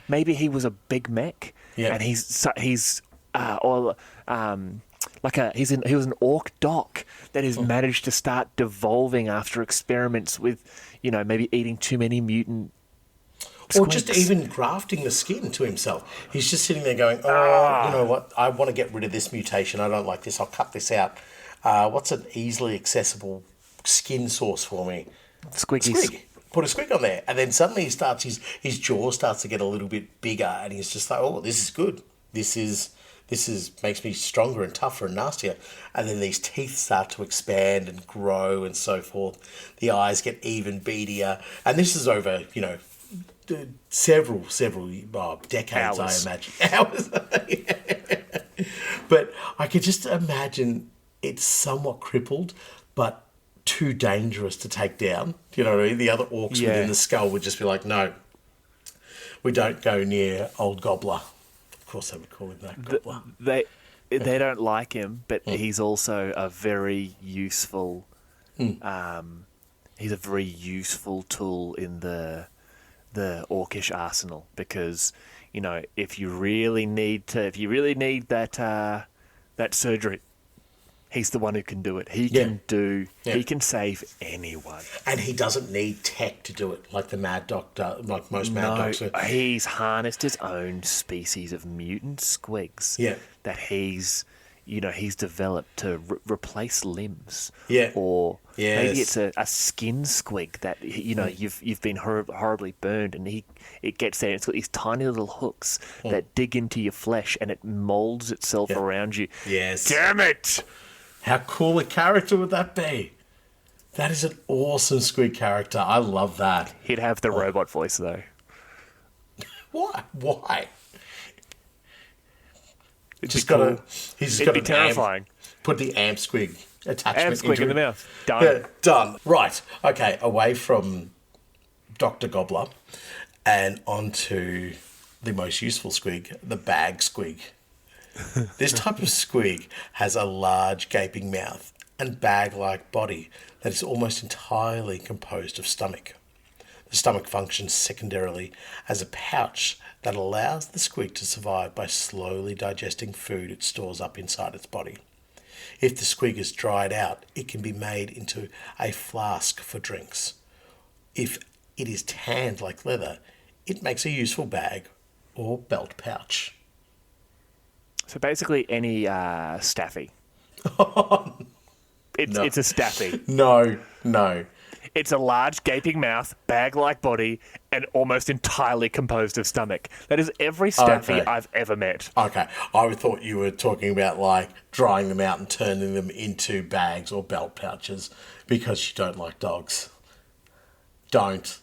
Maybe he was a big mech, and he was an orc doc that has managed to start devolving after experiments with, maybe eating too many mutant squigs. Or just even grafting the skin to himself. He's just sitting there going, you know what, I want to get rid of this mutation. I don't like this. I'll cut this out. What's an easily accessible skin source for me? Squiggies. Put a squig on there. And then suddenly his jaw starts to get a little bit bigger, and he's just like, oh, this is good. This makes me stronger and tougher and nastier. And then these teeth start to expand and grow and so forth. The eyes get even beadier. And this is over, several decades, Hours. I imagine. Hours. But I could just imagine it's somewhat crippled, but too dangerous to take down. You know what I mean? The other orcs within the skull would just be like, no, we don't go near old Gobbler. Of course they would call him that, Gobbler. They don't like him, but he's also a very useful he's a very useful tool in the orcish arsenal, because if you really need that surgery, he's the one who can do it. He can save anyone. And he doesn't need tech to do it like the Mad Doctor, like most Mad Docs. He's harnessed his own species of mutant squigs that he's developed to replace limbs. Yeah. Or maybe it's a skin squig that, you've been horribly burned, and it gets there. It's got these tiny little hooks that dig into your flesh, and it molds itself around you. Yes. Damn it! How cool a character would that be? That is an awesome Squig character. I love that. He'd have the robot voice, though. Why? Why? He's got to be terrifying. Put the amp Squig attachment Amp Squig into in the it. mouth. Done. Yeah, done. Right. Okay, away from Dr. Gobbler and onto the most useful Squig, the bag Squig. This type of Squig has a large gaping mouth and bag-like body that is almost entirely composed of stomach. The stomach functions secondarily as a pouch that allows the squig to survive by slowly digesting food it stores up inside its body. If the squig is dried out, it can be made into a flask for drinks. If it is tanned like leather, it makes a useful bag or belt pouch. So basically any staffy. It's a staffy. No. It's a large gaping mouth, bag-like body, and almost entirely composed of stomach. That is every staffy I've ever met. Okay, I thought you were talking about like drying them out and turning them into bags or belt pouches because you don't like dogs. Don't.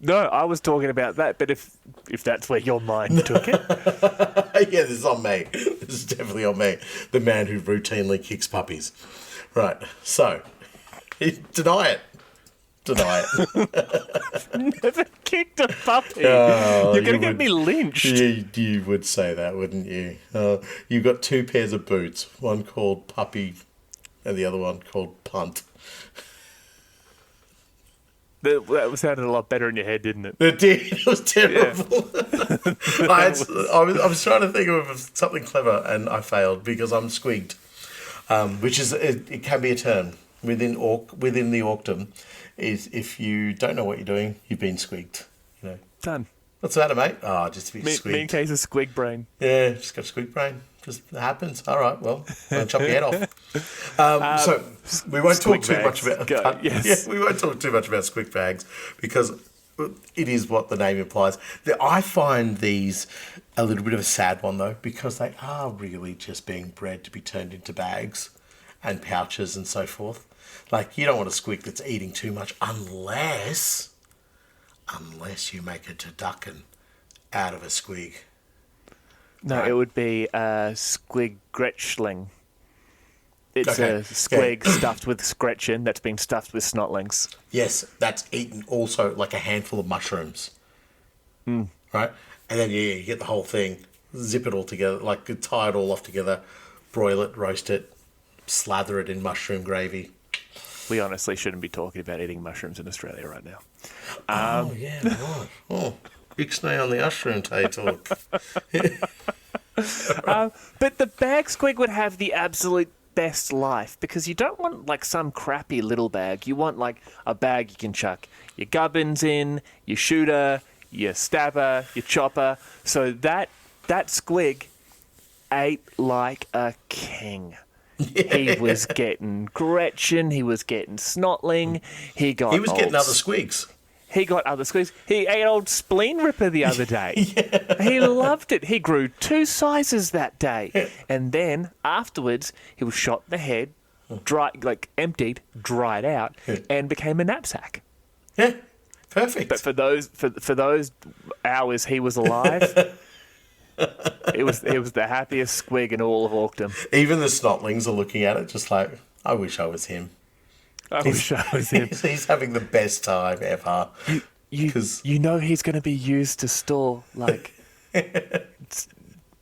No, I was talking about that, but if that's where your mind took it. Yeah, this is on me. This is definitely on me. The man who routinely kicks puppies. Right, so, deny it. Never kicked a puppy. Oh, You're going to get me lynched. You would say that, wouldn't you? You've got two pairs of boots, one called Puppy and the other one called Punt. That sounded a lot better in your head, didn't it? It did. It was terrible. Yeah. I was trying to think of something clever and I failed because I'm squigged, which is it can be a term within the Orkdom. Is if you don't know what you're doing, you've been squigged. You know. Done. What's the matter, mate? Oh, just a bit squigged. Mean case of squig brain. Yeah, just got squig brain. Just happens. All right, well, I'll chop your head off. So we won't talk too much about. Yes. Yeah, we won't talk too much about squig bags because it is what the name implies. I find these a little bit of a sad one though because they are really just being bred to be turned into bags and pouches and so forth. Like, you don't want a squig that's eating too much unless you make a turducken out of a squig. No, right. It would be a squig-gretchling. It's a squig stuffed with scretchen that's been stuffed with snotlings. Yes, that's eaten also like a handful of mushrooms. Right? And then you get the whole thing, zip it all together, like tie it all off together, broil it, roast it, slather it in mushroom gravy. We honestly shouldn't be talking about eating mushrooms in Australia right now. Yeah, right. Oh, ixnay on the mushroom talk. But the bag squig would have the absolute best life because you don't want like some crappy little bag. You want like a bag you can chuck your gubbins in, your shooter, your stabber, your chopper. So that squig ate like a king. Yeah. He was getting Gretchen. He was getting Snotling. He was getting other squigs. He got other squigs. He ate old Spleen Ripper the other day. Yeah. He loved it. He grew 2 sizes that day. Yeah. And then afterwards, he was shot in the head, emptied, dried out, and became a knapsack. Yeah, perfect. But for those hours he was alive. It was the happiest squig in all of Orkdom. Even the snotlings are looking at it just like, I wish I was him. I wish I was him. He's having the best time ever. You know he's going to be used to store, like,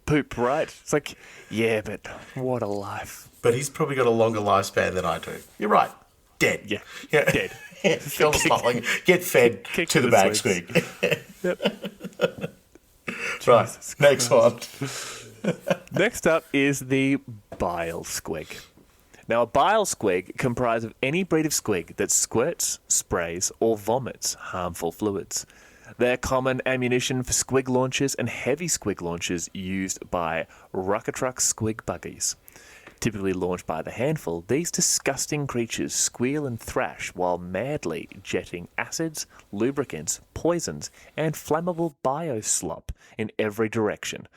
poop, right? It's like, yeah, but what a life. But he's probably got a longer lifespan than I do. You're right. Dead. Yeah. Dead. Kill the snotling. Get fed to the bag squig. Yep. Right, next one. Next up is the bile squig. Now, a bile squig comprises of any breed of squig that squirts, sprays, or vomits harmful fluids. They're common ammunition for squig launchers and heavy squig launchers used by ruckatruck squig buggies. Typically launched by the handful, these disgusting creatures squeal and thrash while madly jetting acids, lubricants, poisons, and flammable bioslop in every direction.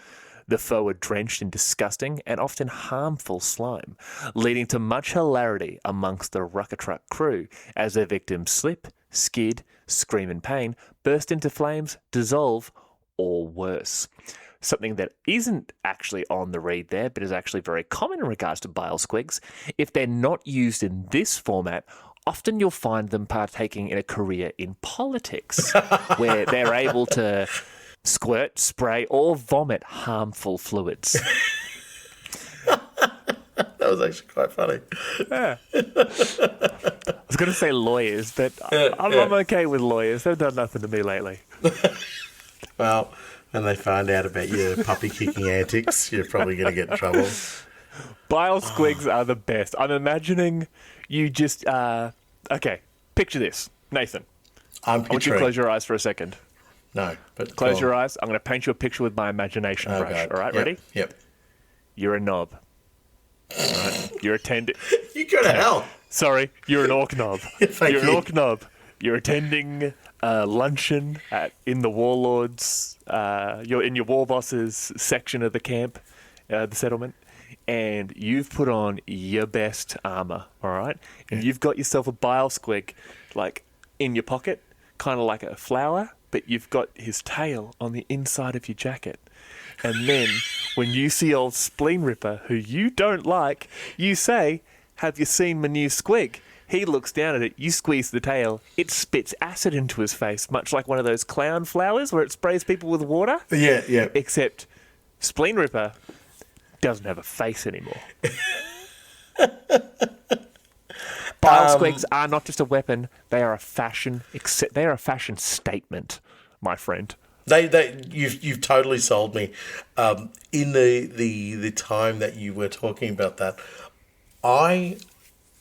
The foe are drenched in disgusting and often harmful slime, leading to much hilarity amongst the Rucker Truck crew as their victims slip, skid, scream in pain, burst into flames, dissolve, or worse. Something that isn't actually on the read there, but is actually very common in regards to bile squigs. If they're not used in this format, often you'll find them partaking in a career in politics, where they're able to squirt, spray, or vomit harmful fluids. That was actually quite funny. Yeah. I was going to say lawyers, but I'm okay with lawyers. They've done nothing to me lately. Well, when they find out about your puppy kicking antics, you're probably going to get in trouble. Bile squigs are the best. I'm imagining you just... okay, picture this. Nathan, I want you to close your eyes for a second. No, but... Close your eyes. I'm going to paint you a picture with my imagination brush. God. All right, Yep. ready? Yep. You're a knob. All right? You're attending... You go to hell. Sorry, you're an orc knob. Thank You're you. an orc knob. You're attending luncheon in the warlords. You're in your war bosses section of the camp, the settlement, and you've put on your best armour. All right, and you've got yourself a bile squig, like in your pocket, kind of like a flower, but you've got his tail on the inside of your jacket. And then when you see old Spleen Ripper, who you don't like, you say, "Have you seen my new squig?" He looks down at it, you squeeze the tail, it spits acid into his face, much like one of those clown flowers where it sprays people with water. Yeah, yeah. Except Spleen Ripper doesn't have a face anymore. Bile squigs are not just a weapon, they are a fashion statement, my friend. You've totally sold me. In the time that you were talking about that,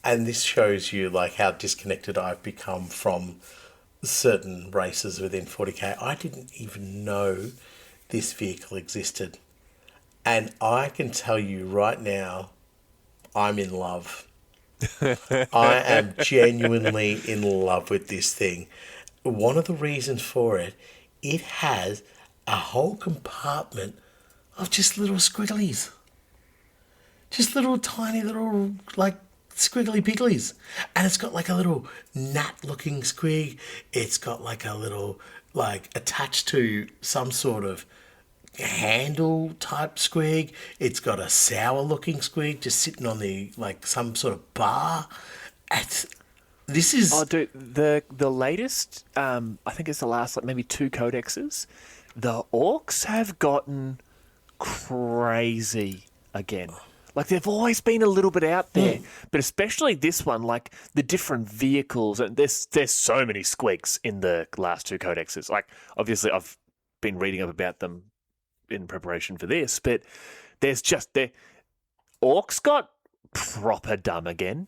and this shows you like how disconnected I've become from certain races within 40k. I didn't even know this vehicle existed. And I can tell you right now, I'm in love. I am genuinely in love with this thing. One of the reasons for it, it has a whole compartment of just little squigglies. Just little tiny little, like, squiggly pigglies. And it's got like a little gnat-looking squig. It's got like a little, like, attached to some sort of handle type squig. It's got a sour-looking squig just sitting on the, like, some sort of bar. This is... Oh, dude, the latest, I think it's the last, like, maybe 2 codexes, the orcs have gotten crazy again. Like, they've always been a little bit out there, but especially this one, like, the different vehicles, and there's so many squigs in the last 2 codexes. Like, obviously, I've been reading up about them in preparation for this, but there's just... Orcs got proper dumb again,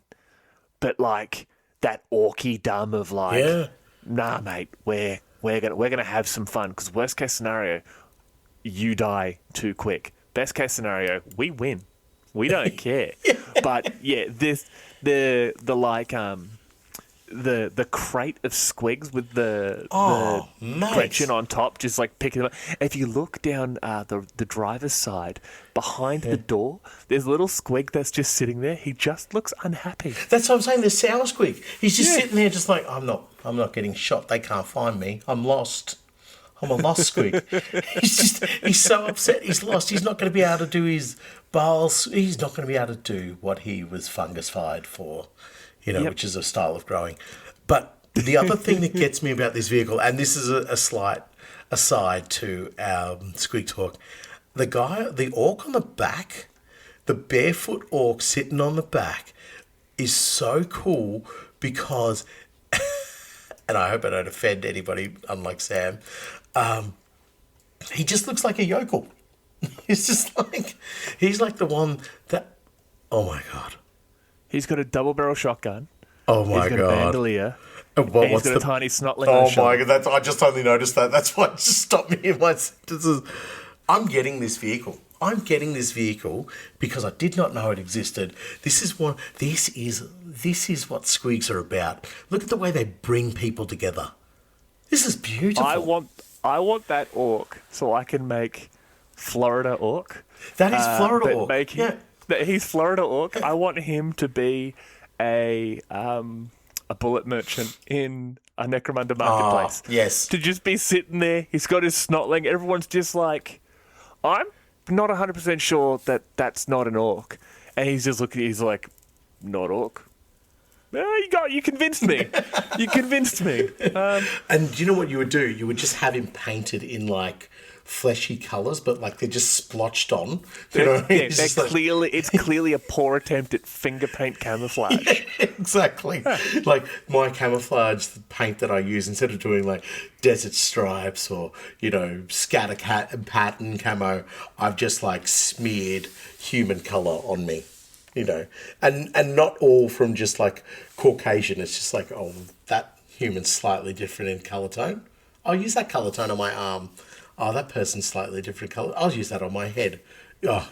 but, like, that orky dumb of, like, nah, mate, we're gonna have some fun, because worst case scenario, you die too quick. Best case scenario, we win. We don't care. But yeah, the crate of squigs with the Gretchen on top, just like picking them up. If you look down the driver's side behind the door, there's a little squig that's just sitting there. He just looks unhappy. That's what I'm saying. There's sour squig. He's just sitting there, just like, I'm not getting shot. They can't find me. I'm lost. I'm a lost squig. He's so upset. He's lost. He's not going to be able to do his bowels. He's not going to be able to do what he was fungus-fied for, which is a style of growing. But the other thing that gets me about this vehicle, and this is a slight aside to our squig talk, the orc on the back, the barefoot orc sitting on the back is so cool because, and I hope I don't offend anybody, unlike Sam, he just looks like a yokel. He's like the one that, oh my God. He's got a double barrel shotgun. Oh my God. He's got a bandolier. And he's got a tiny snotling on his shoulder. Oh my God, I just only noticed that. That's why it just stopped me in my sentences. I'm getting this vehicle. Because I did not know it existed. This is what squigs are about. Look at the way they bring people together. This is beautiful. I want that orc so I can make Florida orc. That is Florida orc. That he's Florida orc. I want him to be a bullet merchant in a Necromunda marketplace. Yes. To just be sitting there. He's got his snotling. Everyone's just like, I'm not 100% sure that that's not an orc. And he's just looking, he's like, not orc. You convinced me. You convinced me. And do you know what you would do? You would just have him painted in like fleshy colours, but like they're just splotched on. You know what I mean? It's clearly a poor attempt at finger paint camouflage. Yeah, exactly. Like my camouflage paint that I use, instead of doing like desert stripes or, scatter pattern camo, I've just like smeared human colour on me. And not all from just like Caucasian. It's just like, that human's slightly different in colour tone. I'll use that colour tone on my arm. Oh, that person's slightly different colour. I'll use that on my head. Oh,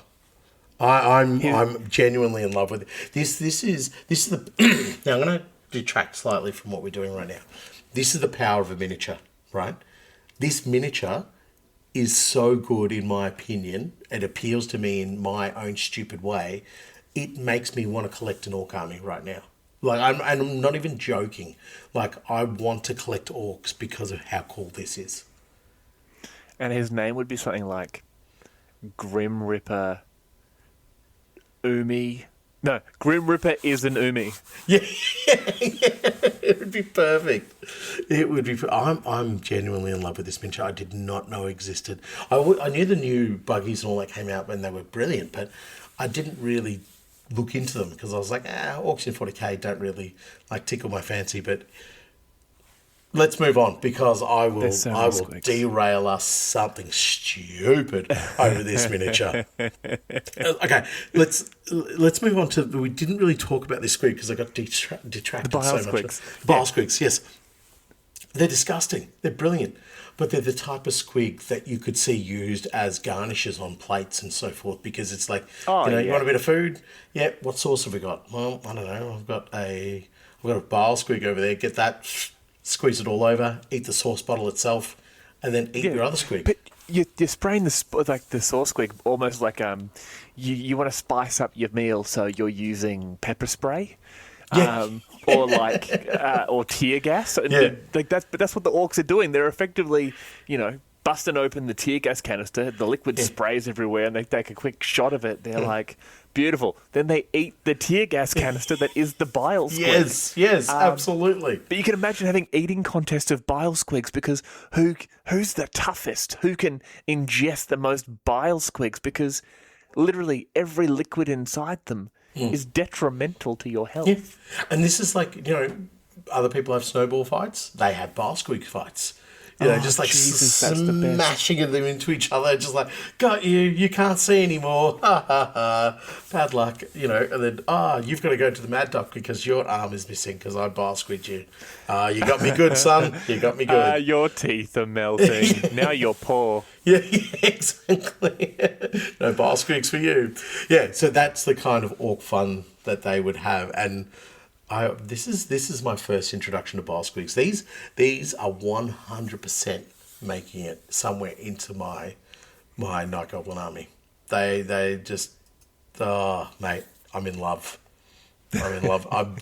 I'm genuinely in love with it. This is the now I'm going to detract slightly from what we're doing right now. This is the power of a miniature, right? This miniature is so good in my opinion. It appeals to me in my own stupid way. It makes me want to collect an orc army right now. Like I'm not even joking. Like I want to collect orcs because of how cool this is. And his name would be something like Grim Reaper Umi. No, Grim Reaper is an Umi. Yeah, it would be perfect. It would be. I'm genuinely in love with this miniature. I did not know existed. I knew the new buggies and all that came out when they were brilliant, but I didn't really look into them because I was like, orcs in 40k don't really like tickle my fancy. But let's move on because I will derail us something stupid over this miniature. Okay, let's move on to. We didn't really talk about this squig because I got detracted so much. Bile squigs, yes, they're disgusting. They're brilliant. But they're the type of squig that you could see used as garnishes on plates and so forth because it's like, you want a bit of food? Yeah, what sauce have we got? Well, I don't know. I've got a bile squig over there. Get that, squeeze it all over, eat the sauce bottle itself, and then eat your other squig. But you're spraying the sauce squig almost like you want to spice up your meal, so you're using pepper spray. Yeah. Or tear gas. That's what the orcs are doing. They're effectively, busting open the tear gas canister. The liquid sprays everywhere, and they take a quick shot of it. They're like, beautiful. Then they eat the tear gas canister that is the bile squig. Yes, absolutely. But you can imagine having eating contests of bile squigs because who's the toughest? Who can ingest the most bile squigs? Because literally every liquid inside them is detrimental to your health. Yeah. And this is like, other people have snowball fights. They have bile squig fights. Just like smashing them into each other. Just like, got you. You can't see anymore. Ha, ha, ha. Bad luck. And then, you've got to go to the mad doc because your arm is missing because I bile squigged you. You got me good, son. You got me good. Your teeth are melting. Now you're poor. Yeah, exactly. No bile squigs for you. Yeah, so that's the kind of orc fun that they would have. And this is my first introduction to bile squigs. These are 100% making it somewhere into my Night Goblin army. They just, mate, I'm in love. I'm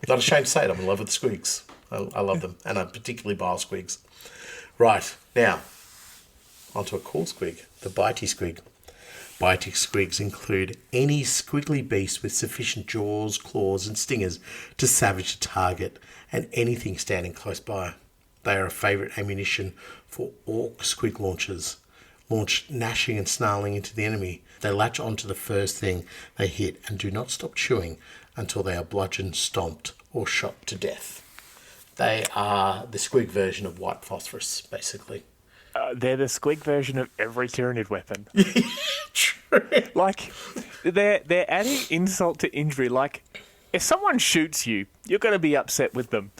not ashamed to say it. I'm in love with the squigs. I love them, and I'm particularly bile squigs. Right, now, onto a cool squig, the bitey squig. Bitey squigs include any squiggly beast with sufficient jaws, claws, and stingers to savage a target and anything standing close by. They are a favourite ammunition for orc squig launchers. Launch gnashing and snarling into the enemy. They latch onto the first thing they hit and do not stop chewing until they are bludgeoned, stomped, or shot to death. They are the squig version of white phosphorus, basically. They're the squig version of every Tyranid weapon. True. Like, they're adding insult to injury. Like, if someone shoots you, you're going to be upset with them.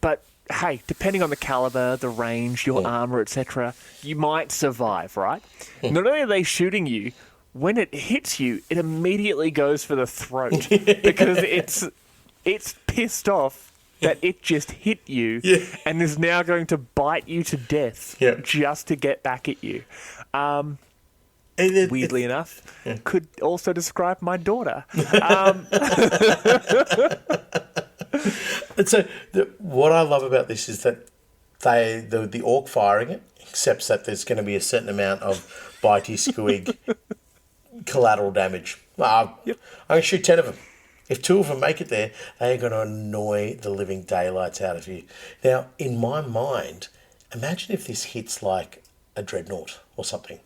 But, hey, depending on the caliber, the range, your armour, etc., you might survive, right? Not only are they shooting you, when it hits you, it immediately goes for the throat. Because it's pissed off that it just hit you and is now going to bite you to death just to get back at you. weirdly enough, could also describe my daughter. And so what I love about this is that the orc firing it accepts that there's going to be a certain amount of bitey squig collateral damage. I'm going to shoot 10 of them. If 2 of them make it there, they are going to annoy the living daylights out of you. Now, in my mind, imagine if this hits like a dreadnought or something.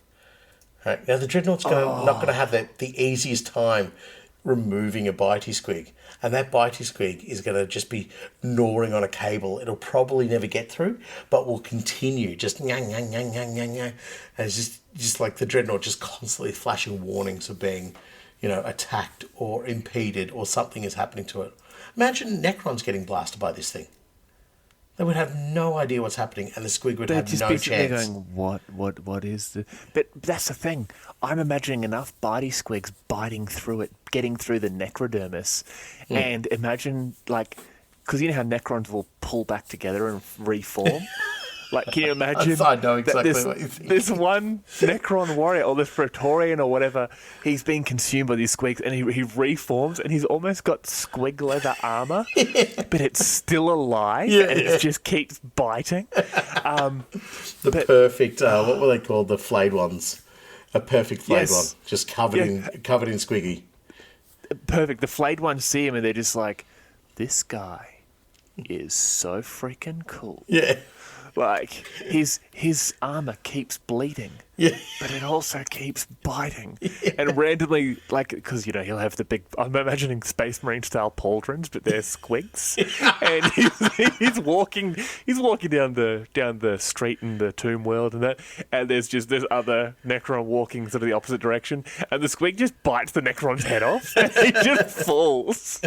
Right? Now, the dreadnought's not going to have the easiest time removing a bitey squig. And that bitey squig is going to just be gnawing on a cable. It'll probably never get through, but will continue just ngang, ngang, ngang, ngang, ngang, ngang. And it's just like the dreadnought just constantly flashing warnings of being, attacked or impeded or something is happening to it. Imagine Necrons getting blasted by this thing. They would have no idea what's happening, and the squig would have no chance. Going, what is the... But that's the thing. I'm imagining enough bitey squigs biting through it, getting through the necrodermis, and imagine, because you know how Necrons will pull back together and reform? Can you imagine? I know exactly what you think. This one Necron warrior, or this Praetorian or whatever, he's being consumed by these squigs, and he reforms, and he's almost got squig leather armour, but it's still alive, and it just keeps biting. Perfect, what were they called? The flayed ones. A perfect flayed one, just covered in squiggy. Perfect. The flayed ones see him, and they're just like, this guy is so freaking cool. Yeah. His armor keeps bleeding, but it also keeps biting, Yeah. and randomly, because he'll have the big. I'm imagining Space Marine style pauldrons, but they're squigs, and he's walking down the street in the Tomb World, and there's other Necron walking sort of the opposite direction, and the squig just bites the Necron's head off, and he just falls,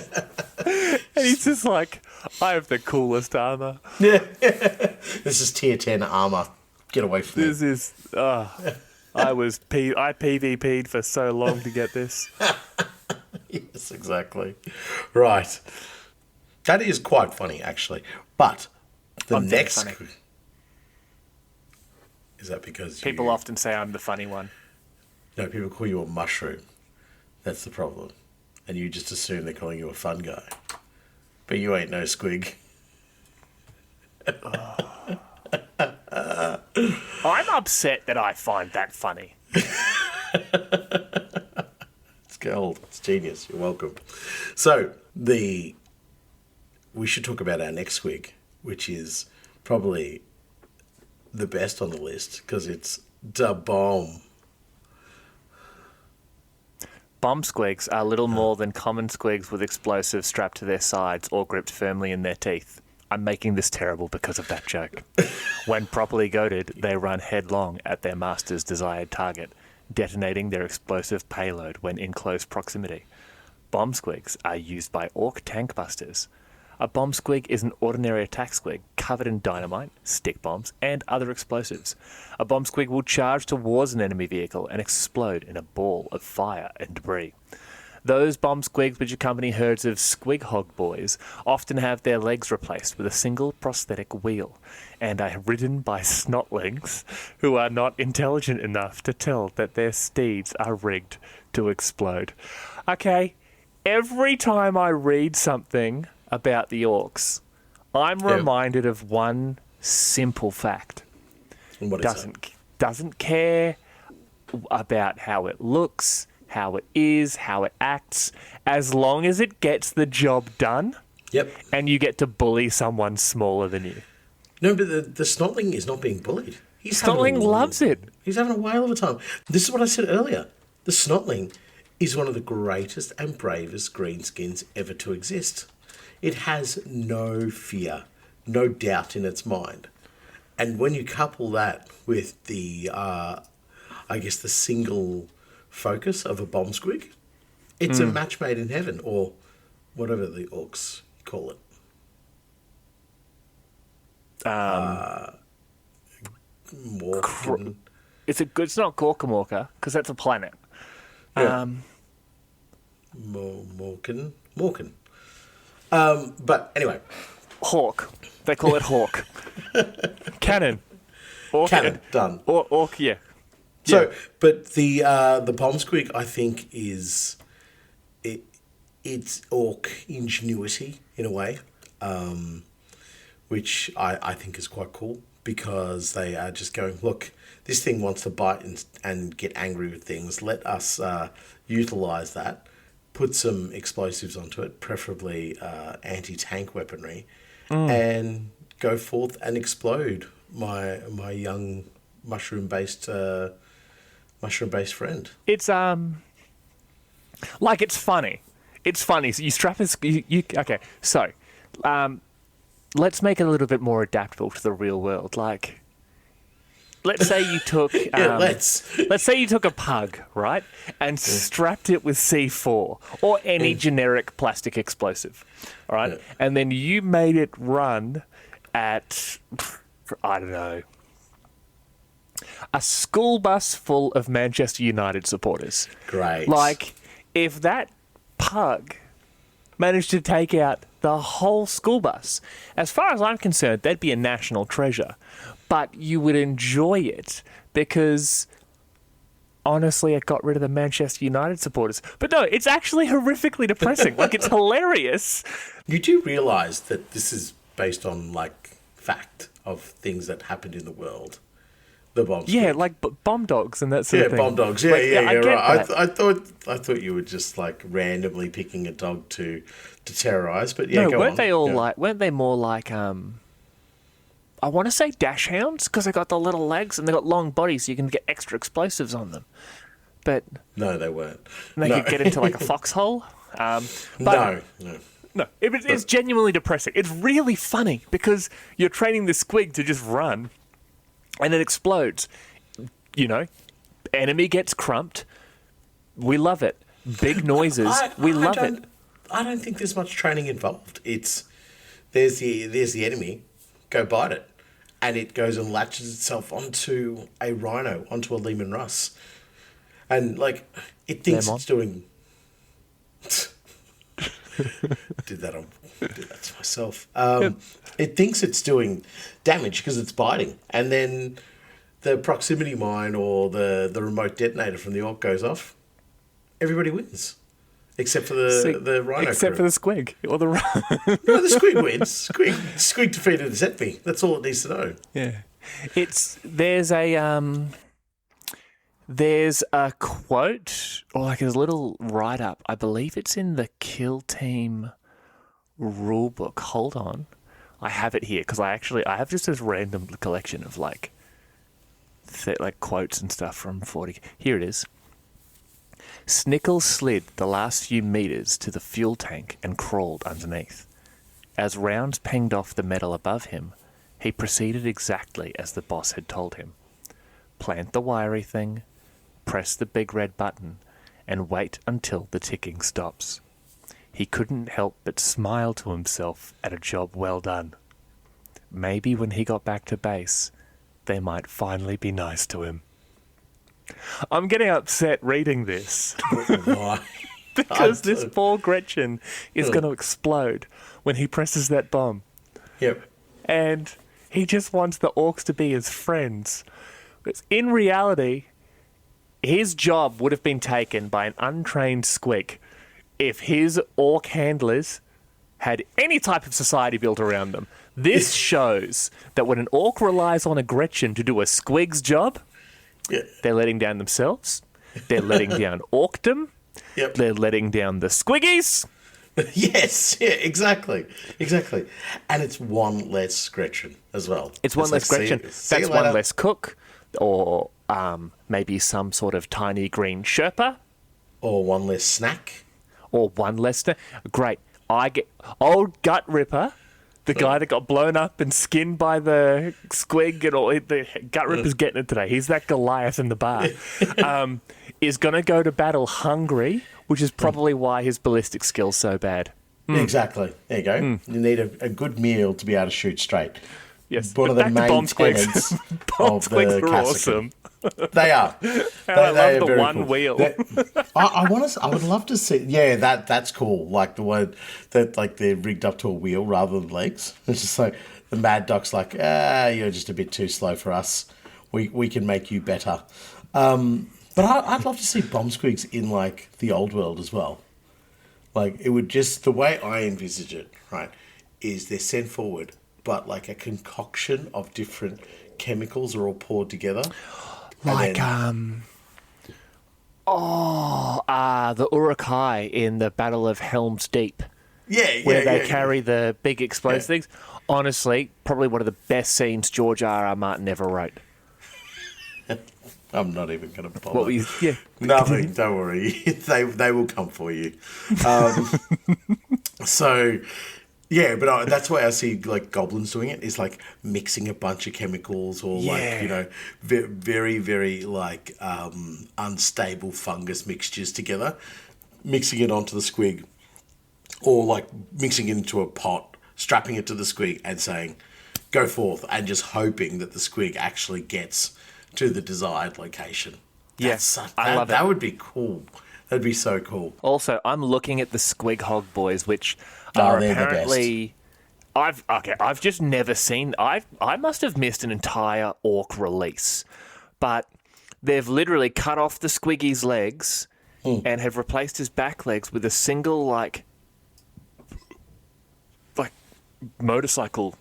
and he's just like, I have the coolest armor. Yeah. This is tier 10 armor. Get away from me. This is... I PvP'd for so long to get this. Yes, exactly. Right. That is quite funny, actually. But the next... Funny. Is that because people often say I'm the funny one? No, people call you a mushroom. That's the problem. And you just assume they're calling you a fun guy. But you ain't no squig. I'm upset that I find that funny. It's gold. It's genius. You're welcome. So, we should talk about our next squig, which is probably the best on the list because it's the bomb. Bomb squigs are little more than common squigs with explosives strapped to their sides or gripped firmly in their teeth. I'm making this terrible because of that joke. When properly goaded, they run headlong at their master's desired target, detonating their explosive payload when in close proximity. Bomb squigs are used by orc tank busters. A bomb squig is an ordinary attack squig covered in dynamite, stick bombs, and other explosives. A bomb squig will charge towards an enemy vehicle and explode in a ball of fire and debris. Those bomb squigs which accompany herds of squig hog boys often have their legs replaced with a single prosthetic wheel and are ridden by snotlings who are not intelligent enough to tell that their steeds are rigged to explode. Okay, every time I read something about the orcs, I'm reminded of one simple fact. And what is that? Doesn't care about how it looks, how it is, how it acts, as long as it gets the job done. Yep. And you get to bully someone smaller than you. No, but the snotling is not being bullied. Snotling loves it. He's having a whale of a time. This is what I said earlier. The snotling is one of the greatest and bravest greenskins ever to exist. It has no fear, no doubt in its mind. And when you couple that with the, the single focus of a bomb squig, it's a match made in heaven, or whatever the orcs call it. Morkin. It's not Gorkamorka, because that's a planet. Yeah. Morkin. But anyway. Hawk. They call it Hawk. Cannon. Cannon. Done. Orc, yeah. So, but the bomb squig, I think, is it's orc ingenuity in a way, which I think is quite cool because they are just going, look, this thing wants to bite and get angry with things. Let us utilize that, put some explosives onto it, preferably anti-tank weaponry, and go forth and explode my young mushroom-based friend. It's like it's funny. It's funny. So you strap his. Okay. So, let's make it a little bit more adaptable to the real world. Like, let's say you took. Let's say you took a pug, right, and strapped it with C4 or any generic plastic explosive, all right, and then you made it run at, I don't know, a school bus full of Manchester United supporters. Great. Like, if that pug managed to take out the whole school bus, as far as I'm concerned, that'd be a national treasure. But you would enjoy it because, honestly, it got rid of the Manchester United supporters. But no, it's actually horrifically depressing. Like, it's hilarious. You do realise that this is based on, like, fact of things that happened in the world. The bomb. Yeah, like bomb dogs and that sort of thing. Yeah, bomb dogs. Yeah, like, yeah, right. I thought you were just like randomly picking a dog to terrorize, but yeah, no, go weren't on. they all like? Weren't they more like? I want to say dash hounds because they got the little legs and they got long bodies, so you can get extra explosives on them. But no, they weren't. They could get into like a foxhole. No. No, it's genuinely depressing. It's really funny because you're training the squig to just run, and it explodes. You know, enemy gets crumped. We love it. Big noises. We love it. I don't think there's much training involved. It's there's the enemy, go bite it, and it goes and latches itself onto a rhino, onto a Lehman Russ, and like it thinks it's doing. Did that to myself. It thinks it's doing damage because it's biting, and then the proximity mine or the remote detonator from the orc goes off. Everybody wins, except for the rhino. Except for the squig or the rhino. No, the squig wins. Squig defeated his enemy. That's all it needs to know. Yeah, there's a quote or like a little write up. I believe it's in the Kill Team rulebook. Hold on, I have it here because I have just this random collection of like quotes and stuff from 40. Here it is. Snickle slid the last few meters to the fuel tank and crawled underneath. As rounds pinged off the metal above him, he proceeded exactly as the boss had told him. Plant the wiry thing, press the big red button, and wait until the ticking stops. He couldn't help but smile to himself at a job well done. Maybe when he got back to base, they might finally be nice to him. I'm getting upset reading this. Why? Because this poor Gretchen is going to explode when he presses that bomb. Yep. And he just wants the orcs to be his friends. But in reality, his job would have been taken by an untrained squig if his orc handlers had any type of society built around them. This shows that when an orc relies on a Gretchen to do a squig's job, they're letting down themselves, they're letting down Orkdom, they're letting down the squiggies. Yes, yeah, exactly. And it's one less Gretchen as well. It's one less Gretchen. That's one less cook, or maybe some sort of tiny green Sherpa. Or one less snack. Or one less... Great. I get... Old Gut Ripper, the guy that got blown up and skinned by the squig and all... The Gut Ripper's getting it today. He's that Goliath in the bar. Is going to go to battle hungry, which is probably why his ballistic skill's so bad. Exactly. There you go. You need a good meal to be able to shoot straight. Yes, one of the main tenets bomb squigs are awesome. They are. I love the one cool. wheel. I would love to see. Yeah, that's cool. Like the one that like they're rigged up to a wheel rather than legs. It's just like the Mad Doc's like, you're just a bit too slow for us. We can make you better. But I'd love to see bomb squigs in like the old world as well. Like it would just the way I envisage it, right, is they're sent forward, but like a concoction of different chemicals are all poured together. Like the Uruk-hai in the Battle of Helm's Deep, where they carry the big explosive things. Honestly, probably one of the best scenes George R.R. Martin ever wrote. I'm not even going to bother. What were you? Yeah, nothing. Don't worry. They will come for you. So, yeah, but that's why I see like goblins doing it. Is like mixing a bunch of chemicals or like very very like unstable fungus mixtures together, mixing it onto the squig, or like mixing it into a pot, strapping it to the squig, and saying, "Go forth," and just hoping that the squig actually gets to the desired location. Yes, I love it. That would be cool. That'd be so cool. Also, I'm looking at the Squig Hog boys, which are apparently I've just never seen. I must have missed an entire orc release, but they've literally cut off the Squiggy's legs and have replaced his back legs with a single like motorcycle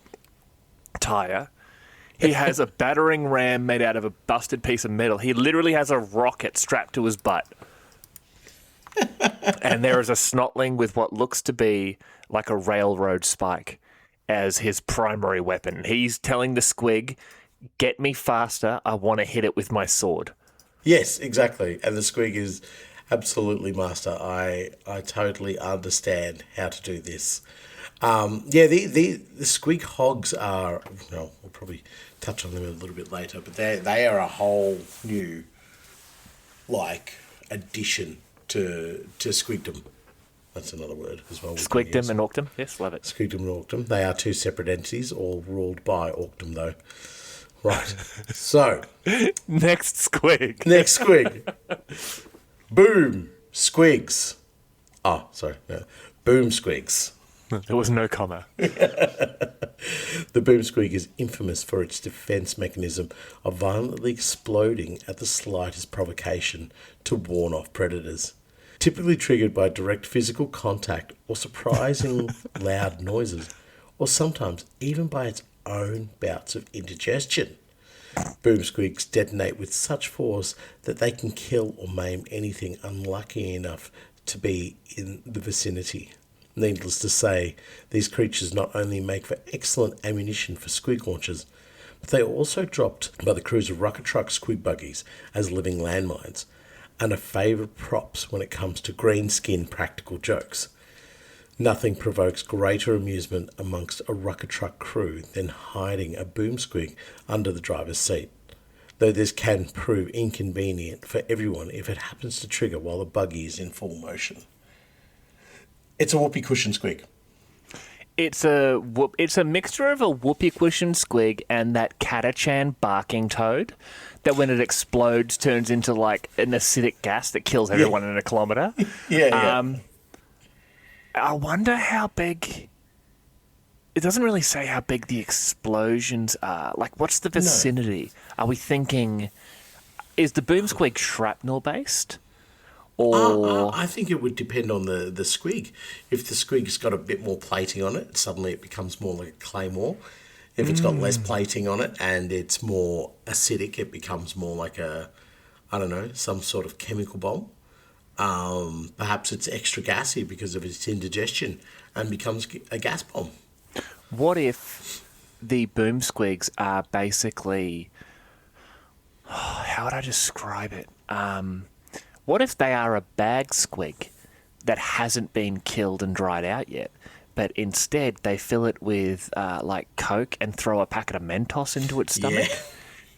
tire. He has a battering ram made out of a busted piece of metal. He literally has a rocket strapped to his butt. And there is a snotling with what looks to be like a railroad spike as his primary weapon. He's telling the squig, "Get me faster. I want to hit it with my sword." Yes, exactly. And the squig is absolutely master. I totally understand how to do this. The squig hogs are, we'll probably touch on them a little bit later, but they are a whole new, like, addition to Squigdom. That's another word as well. Squigdom and Orkdom, yes, love it. Squigdom and Orkdom. They are two separate entities, all ruled by Orkdom, though. Right. So. Next squig. Next squig. Boom. Squigs. Oh, sorry. No. Boom squigs. There was no comma. The boom squig is infamous for its defense mechanism of violently exploding at the slightest provocation to warn off predators. Typically triggered by direct physical contact or surprising loud noises, or sometimes even by its own bouts of indigestion. Boom squigs detonate with such force that they can kill or maim anything unlucky enough to be in the vicinity. Needless to say, these creatures not only make for excellent ammunition for squig launchers, but they are also dropped by the crews of rocket truck squig buggies as living landmines, and are favourite props when it comes to green skin practical jokes. Nothing provokes greater amusement amongst a rocket truck crew than hiding a boom squig under the driver's seat, though this can prove inconvenient for everyone if it happens to trigger while the buggy is in full motion. It's a whoopee cushion squig. It's a mixture of a whoopee cushion squig and that Catachan barking toad that when it explodes turns into like an acidic gas that kills everyone in a kilometre. I wonder how big... It doesn't really say how big the explosions are. Like, what's the vicinity? No. Are we thinking... Is the boom squig shrapnel based? Or... I think it would depend on the squig. If the squig's got a bit more plating on it, suddenly it becomes more like a claymore. If it's got less plating on it and it's more acidic, it becomes more like some sort of chemical bomb. Perhaps it's extra gassy because of its indigestion and becomes a gas bomb. What if the boom squigs are basically... how would I describe it? What if they are a bag squig that hasn't been killed and dried out yet, but instead they fill it with like Coke and throw a packet of Mentos into its stomach?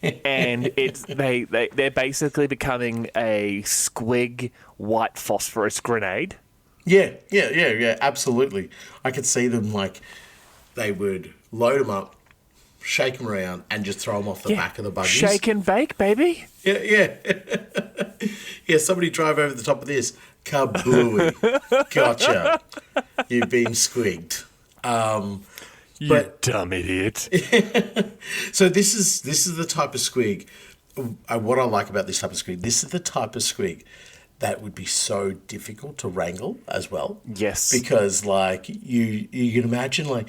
Yeah. And they're basically becoming a squig white phosphorus grenade. Yeah, absolutely. I could see them like they would load them up, shake them around, and just throw them off the back of the buggies. Shake and bake, baby. Yeah. Yeah, somebody drive over the top of this. Kablooey. Gotcha. You've been squigged. You dumb idiot. So this is the type of squig what I like about this type of squig, this is the type of squig that would be so difficult to wrangle as well. Yes. Because, like, you can imagine, like,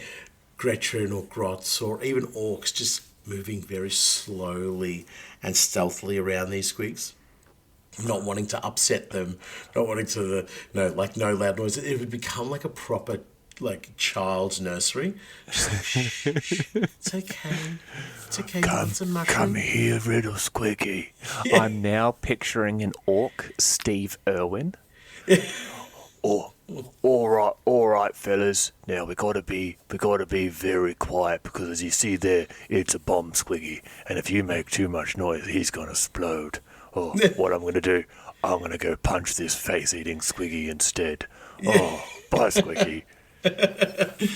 Gretchen or Grotz or even orcs just moving very slowly and stealthily around these squigs, not wanting to upset them, not wanting to, no loud noise. It would become like a proper, like, child's nursery. Just like, shh, it's okay. It's okay. Come here, little Squiggy. Yeah. I'm now picturing an orc, Steve Irwin. All right, fellas. Now we gotta be very quiet because, as you see there, it's a bomb Squiggy, and if you make too much noise, he's gonna explode. Oh, what I'm gonna do? I'm gonna go punch this face-eating Squiggy instead. Oh, bye, Squiggy.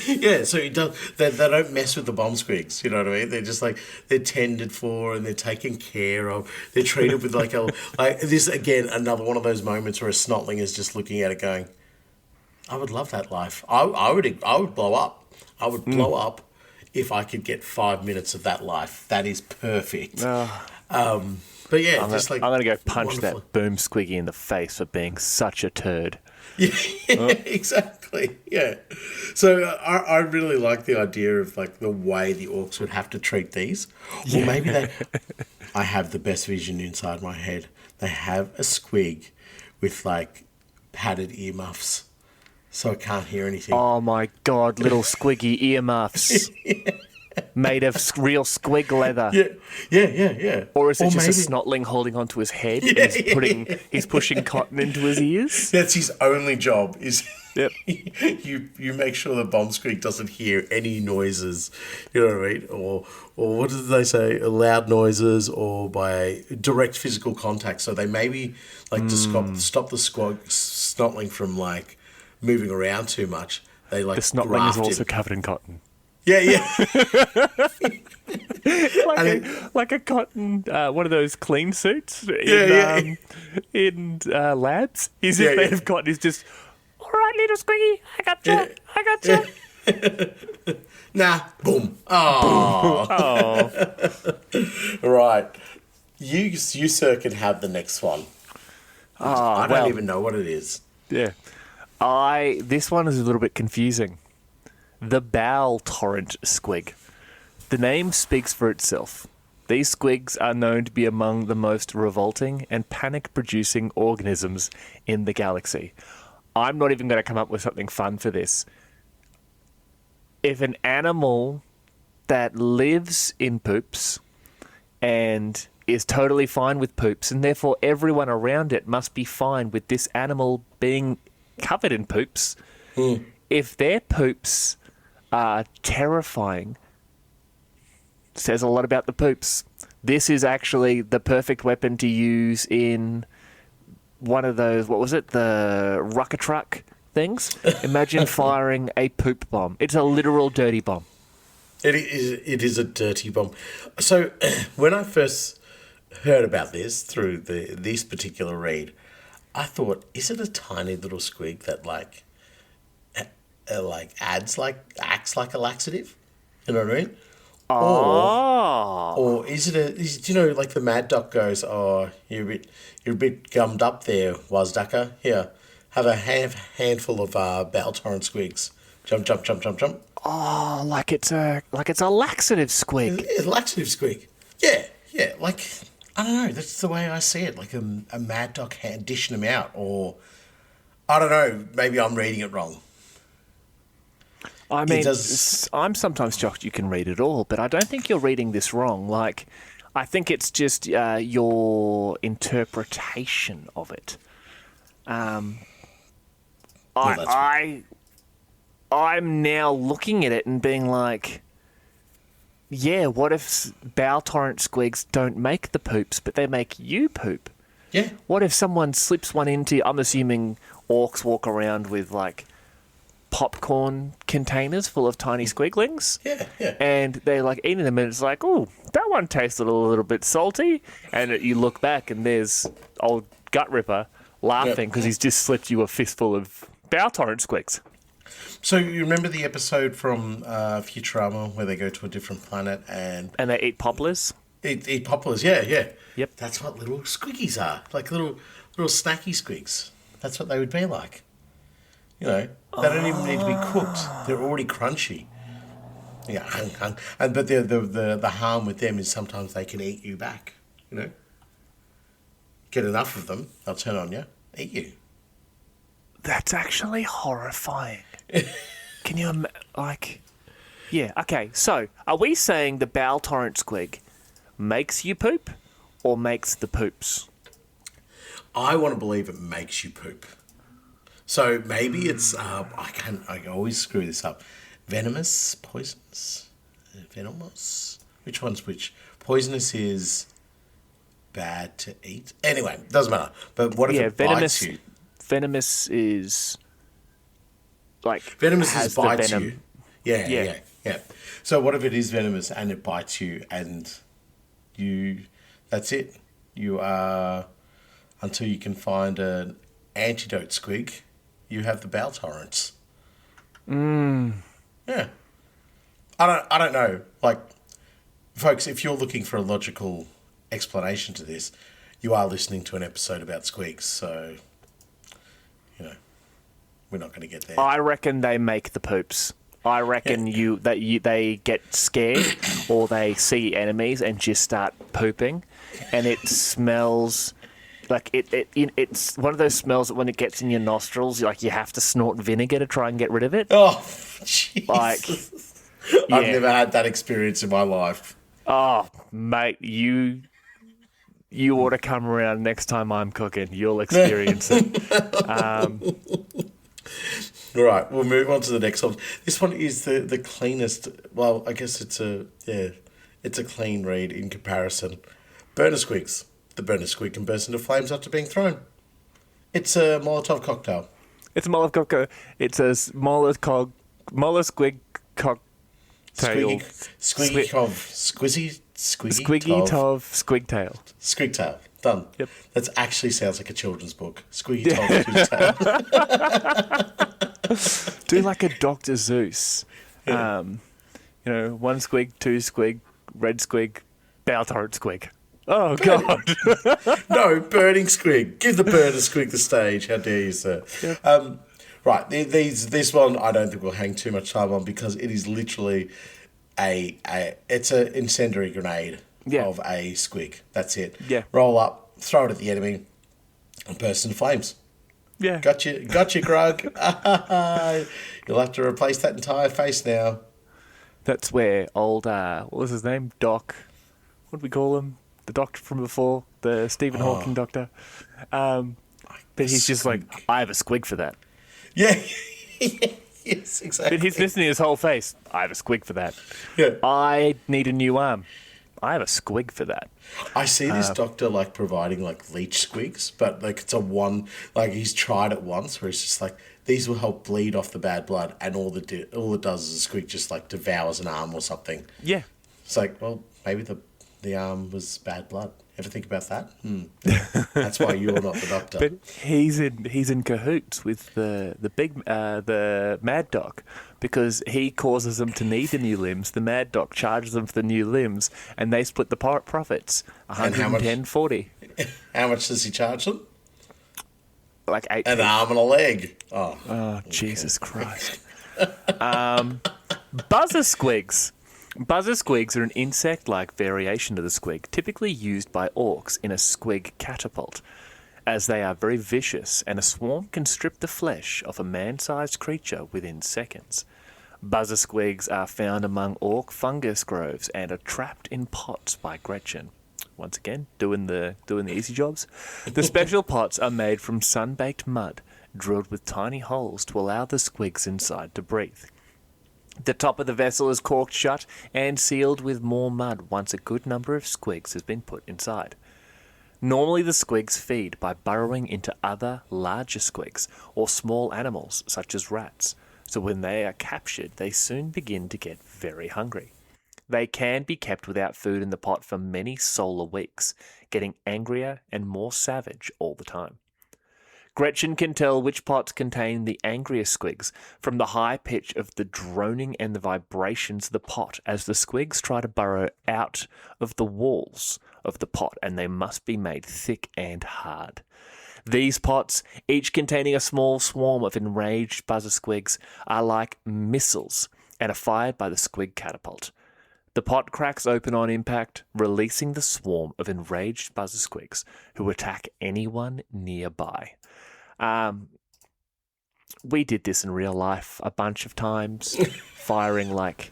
Yeah, so he does. They don't mess with the bomb squigs. You know what I mean? They're just like, they're tended for and they're taken care of. They're treated with like this again, another one of those moments where a snotling is just looking at it going, I would love that life. I would blow up. I would blow up if I could get 5 minutes of that life. That is perfect. But yeah, I'm gonna go punch that boom Squiggy in the face for being such a turd. Yeah, exactly. Yeah. So I really like the idea of like the way the orcs would have to treat these. Or maybe I have the best vision inside my head. They have a squig with like padded earmuffs, so I can't hear anything. Oh my God, little Squiggy earmuffs. Made of real squig leather. Yeah. Or is it just a snotling holding onto his head? And he's pushing cotton into his ears? That's his only job. Is yep. you make sure the bomb squig doesn't hear any noises. You know what I mean? Or what did they say? Loud noises or by direct physical contact. So they maybe like to stop the snotling from like moving around too much. They like the snotling is also covered in cotton. Yeah. like a cotton, one of those clean suits in labs. He's just made of cotton. He's just, all right, little Squiggy, I got you. Nah, boom. Oh. Right. You sir can have the next one. I don't even know what it is. Yeah. This one is a little bit confusing. The Bowel Torrent Squig. The name speaks for itself. These squigs are known to be among the most revolting and panic-producing organisms in the galaxy. I'm not even going to come up with something fun for this. If an animal that lives in poops and is totally fine with poops, and therefore everyone around it must be fine with this animal being covered in poops, if their poops are terrifying, says a lot about the poops. This is actually the perfect weapon to use in one of those, what was it, the rucker truck things? Imagine firing a poop bomb. It's a literal dirty bomb. It is a dirty bomb. So when I first heard about this through this particular read, I thought, is it a tiny little squig that acts like a laxative? You know what I mean? Or is it like the Mad Doc goes, oh, you're a bit gummed up there, Wazducker. Here, have a handful of Bowel Torrent squigs. Jump. Oh, like it's a laxative squig. It's a laxative squig. Yeah. Like, I don't know. That's the way I see it. Like a Mad Doc dishing them out, or I don't know. Maybe I'm reading it wrong. I mean, I'm sometimes shocked you can read it all, but I don't think you're reading this wrong. Like, I think it's just your interpretation of it. I'm now looking at it and being like, yeah, what if Bowel Torrent squigs don't make the poops, but they make you poop? Yeah. What if someone slips one into, I'm assuming orcs walk around with, like, popcorn containers full of tiny squiglings. Yeah. And they're like eating them and it's like, oh, that one tasted a little bit salty. And you look back and there's old Gut Ripper laughing because he's just slipped you a fistful of Bowel Torrent squigs. So you remember the episode from Futurama where they go to a different planet and they eat poplars? Eat poplars, yeah. Yep. That's what little squiggies are. Like little snacky squigs. That's what they would be like. You know, they don't even need to be cooked. They're already crunchy. Yeah, hung. But the harm with them is sometimes they can eat you back. You know, get enough of them, they'll turn on you, eat you. That's actually horrifying. Can you Yeah. Okay. So, are we saying the bowel torrent squig makes you poop, or makes the poops? I want to believe it makes you poop. So maybe it's I always screw this up. Venomous, poisonous, venomous. Which one's which? Poisonous is bad to eat. Anyway, doesn't matter. But what if it bites you? Venomous is like venomous has is bites venom. you. Yeah. So what if it is venomous and it bites you and you? That's it. You are until you can find an antidote squig. You have the bowel torrents. Yeah. I don't know. Like, folks, if you're looking for a logical explanation to this, you are listening to an episode about squigs, so, you know, we're not going to get there. I reckon they make the poops. I reckon they get scared or they see enemies and just start pooping, and it smells like it's one of those smells that when it gets in your nostrils, like you have to snort vinegar to try and get rid of it. Oh, jeez. Like, I've never had that experience in my life. Oh, mate, you ought to come around next time I'm cooking. You'll experience it. All right, we'll move on to the next one. This one is the cleanest. Well, I guess it's a clean read in comparison. Burner squigs. The burner squig can burst into flames after being thrown. It's a Molotov cocktail. It's a Molotov cocktail. It's a Molotov squig cocktail. Squiggy tov squigtail. Squigtail. Done. Yep. That actually sounds like a children's book. Squiggy tov squigtail. Do like a Dr. Zeus. Yeah. You know, one squig, two squig, red squig, bowel torrent squig. Oh, God. No, burning squig. Give the burner squig the stage. How dare you, sir? Yep. Right, this one I don't think we'll hang too much time on because it is literally it's an incendiary grenade of a squig. That's it. Yeah. Roll up, throw it at the enemy, and burst into flames. Yeah. Gotcha, Grug. You'll have to replace that entire face now. That's where old, what was his name? Doc. What do we call him? The doctor from before, the Stephen Hawking doctor. But he's just like, I have a squig for that. Yeah. Yes, exactly. But he's missing his whole face. I have a squig for that. Yeah. I need a new arm. I have a squig for that. I see this doctor like providing like leech squigs, but like it's a one, like he's tried it once where it's just like, these will help bleed off the bad blood, and all it does is a squig just like devours an arm or something. Yeah. It's like, well, maybe the arm was bad blood. Ever think about that? That's why you're not the doctor. But he's in cahoots with the Mad Doc, because he causes them to need the new limbs. The Mad Doc charges them for the new limbs, and they split the profits. 110-40. How much does he charge them? Like 8. An arm and a leg. Oh, okay. Jesus Christ. Buzzer squigs. Buzzer squigs are an insect-like variation of the squig, typically used by orcs in a squig catapult, as they are very vicious, and a swarm can strip the flesh off a man-sized creature within seconds. Buzzer squigs are found among orc fungus groves and are trapped in pots by Gretchen. Once again, doing the easy jobs. The special pots are made from sun-baked mud, drilled with tiny holes to allow the squigs inside to breathe. The top of the vessel is corked shut and sealed with more mud once a good number of squigs has been put inside. Normally the squigs feed by burrowing into other larger squigs or small animals such as rats, so when they are captured they soon begin to get very hungry. They can be kept without food in the pot for many solar weeks, getting angrier and more savage all the time. Gretchen can tell which pots contain the angriest squigs from the high pitch of the droning and the vibrations of the pot as the squigs try to burrow out of the walls of the pot, and they must be made thick and hard. These pots, each containing a small swarm of enraged buzzer squigs, are like missiles and are fired by the squig catapult. The pot cracks open on impact, releasing the swarm of enraged buzzer squigs who attack anyone nearby. We did this in real life a bunch of times, firing like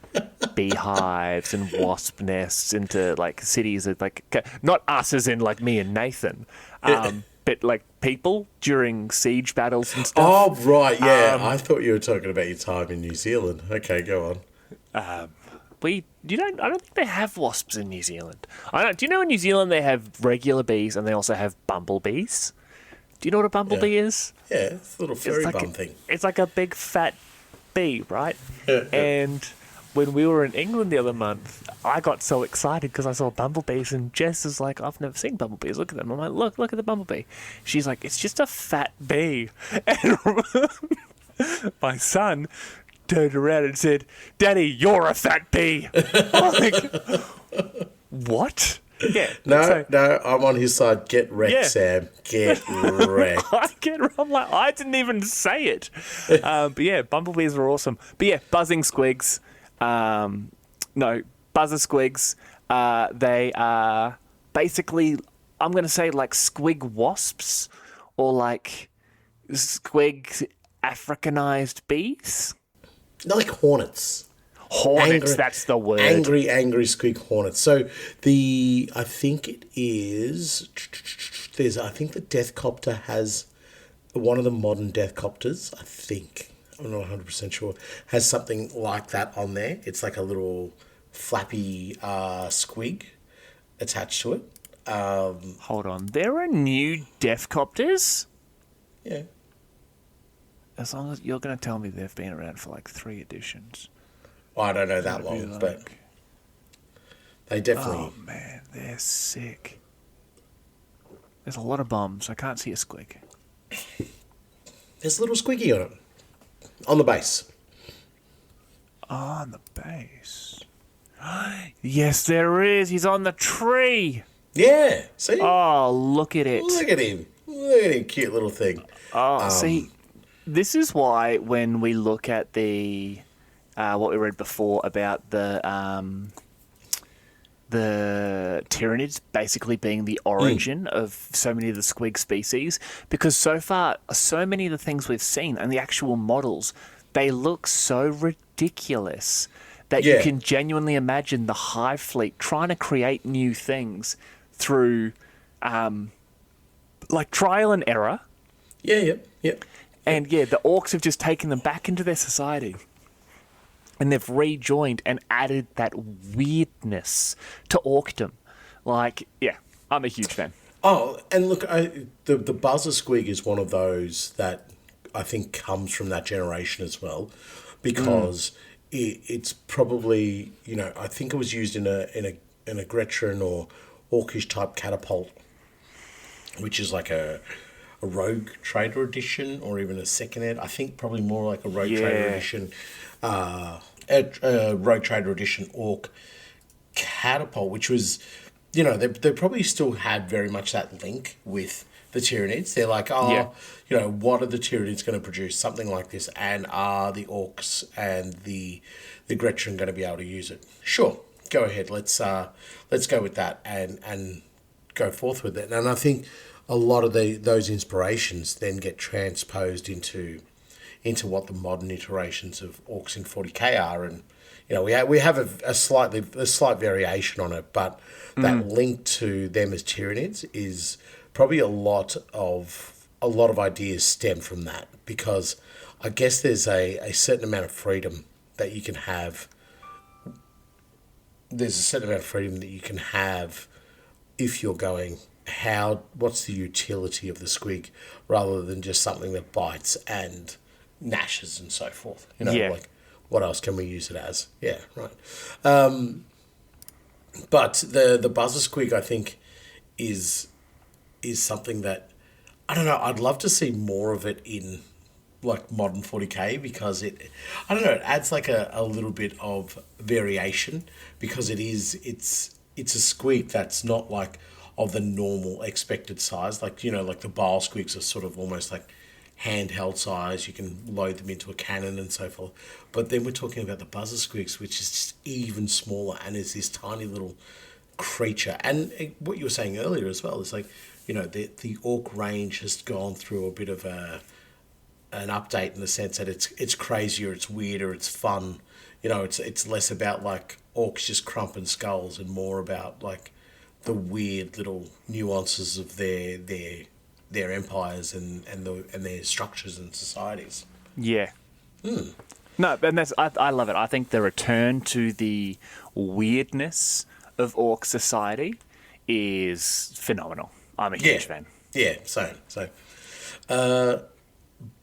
beehives and wasp nests into like cities. Like not us as in like me and Nathan, but like people during siege battles and stuff. Oh, right, yeah. I thought you were talking about your time in New Zealand. Okay, go on. I don't think they have wasps in New Zealand. Do you know in New Zealand they have regular bees and they also have bumblebees? Do you know what a bumblebee is? Yeah, it's a little furry bum thing. It's like a big fat bee, right? And when we were in England the other month, I got so excited because I saw bumblebees, and Jess is like, I've never seen bumblebees. Look at them. I'm like, look at the bumblebee. She's like, it's just a fat bee. And my son turned around and said, Daddy, you're a fat bee. I'm like, what? Yeah. No, I'm on his side. Get wrecked, Yeah. Sam. Get wrecked. I'm like, I didn't even say it. But yeah, bumblebees are awesome. But yeah, buzzing squigs. Buzzer squigs. They are basically, I'm going to say like squig wasps or like squig Africanized bees. They're like hornets. Hornets, that's the word. Angry squig hornets. So I think it is. I think the Deathcopter has one of the modern Deathcopters. I think I'm not 100% sure. Has something like that on there. It's like a little flappy squig attached to it. Hold on, there are new Deathcopters? Yeah. As long as you're going to tell me they've been around for like 3 editions. I don't know that long, but they definitely. Oh man, they're sick. There's a lot of bombs. I can't see a squig. There's a little squiggy on it. On the base. On the base. Yes, there is. He's on the tree. Yeah. See? Oh, look at it. Look at him. Look at him. Cute little thing. Oh, see, this is why when we look at the what we read before about the Tyranids basically being the origin of so many of the squig species, because so far, so many of the things we've seen and the actual models, they look so ridiculous that you can genuinely imagine the hive fleet trying to create new things through like trial and error. Yeah. And the orcs have just taken them back into their society. And they've rejoined and added that weirdness to Orkdom. Like, yeah, I'm a huge fan. Oh, and look, the buzzer squig is one of those that I think comes from that generation as well, because it's probably, I think it was used in a Gretchen or Orcish type catapult, which is like a Rogue Trader edition or even a second ed. I think probably more like a Rogue Trader edition. Rogue Trader edition Orc catapult, which was, they probably still had very much that link with the Tyranids. They're like, what are the Tyranids going to produce? Something like this, and are the Orcs and the Gretchen going to be able to use it? Sure, go ahead. Let's go with that and go forth with it. And I think a lot of those inspirations then get transposed into what the modern iterations of Orcs in 40k are, and we have a slight variation on it, but that link to them as Tyranids is probably a lot of ideas stem from that, because I guess there's a certain amount of freedom that you can have. There's a certain amount of freedom that you can have if you're going, what's the utility of the squig, rather than just something that bites and gnashes and so forth. Like, what else can we use it as? Yeah, right. But the buzzer squig, I think, is something that I don't know. I'd love to see more of it in like modern 40k because I don't know, it adds like a little bit of variation because it's a squig that's not like of the normal expected size. Like, like the bile squigs are sort of almost like handheld size. You can load them into a cannon and so forth. But then we're talking about the buzzer squigs, which is just even smaller and is this tiny little creature. And what you were saying earlier as well is like, the orc range has gone through a bit of an update in the sense that it's crazier, it's weirder, it's fun. It's less about like orcs just crumping skulls and more about like the weird little nuances of their empires and their structures and societies. Yeah. No, and I love it. I think the return to the weirdness of orc society is phenomenal. I'm a huge fan. Yeah, same.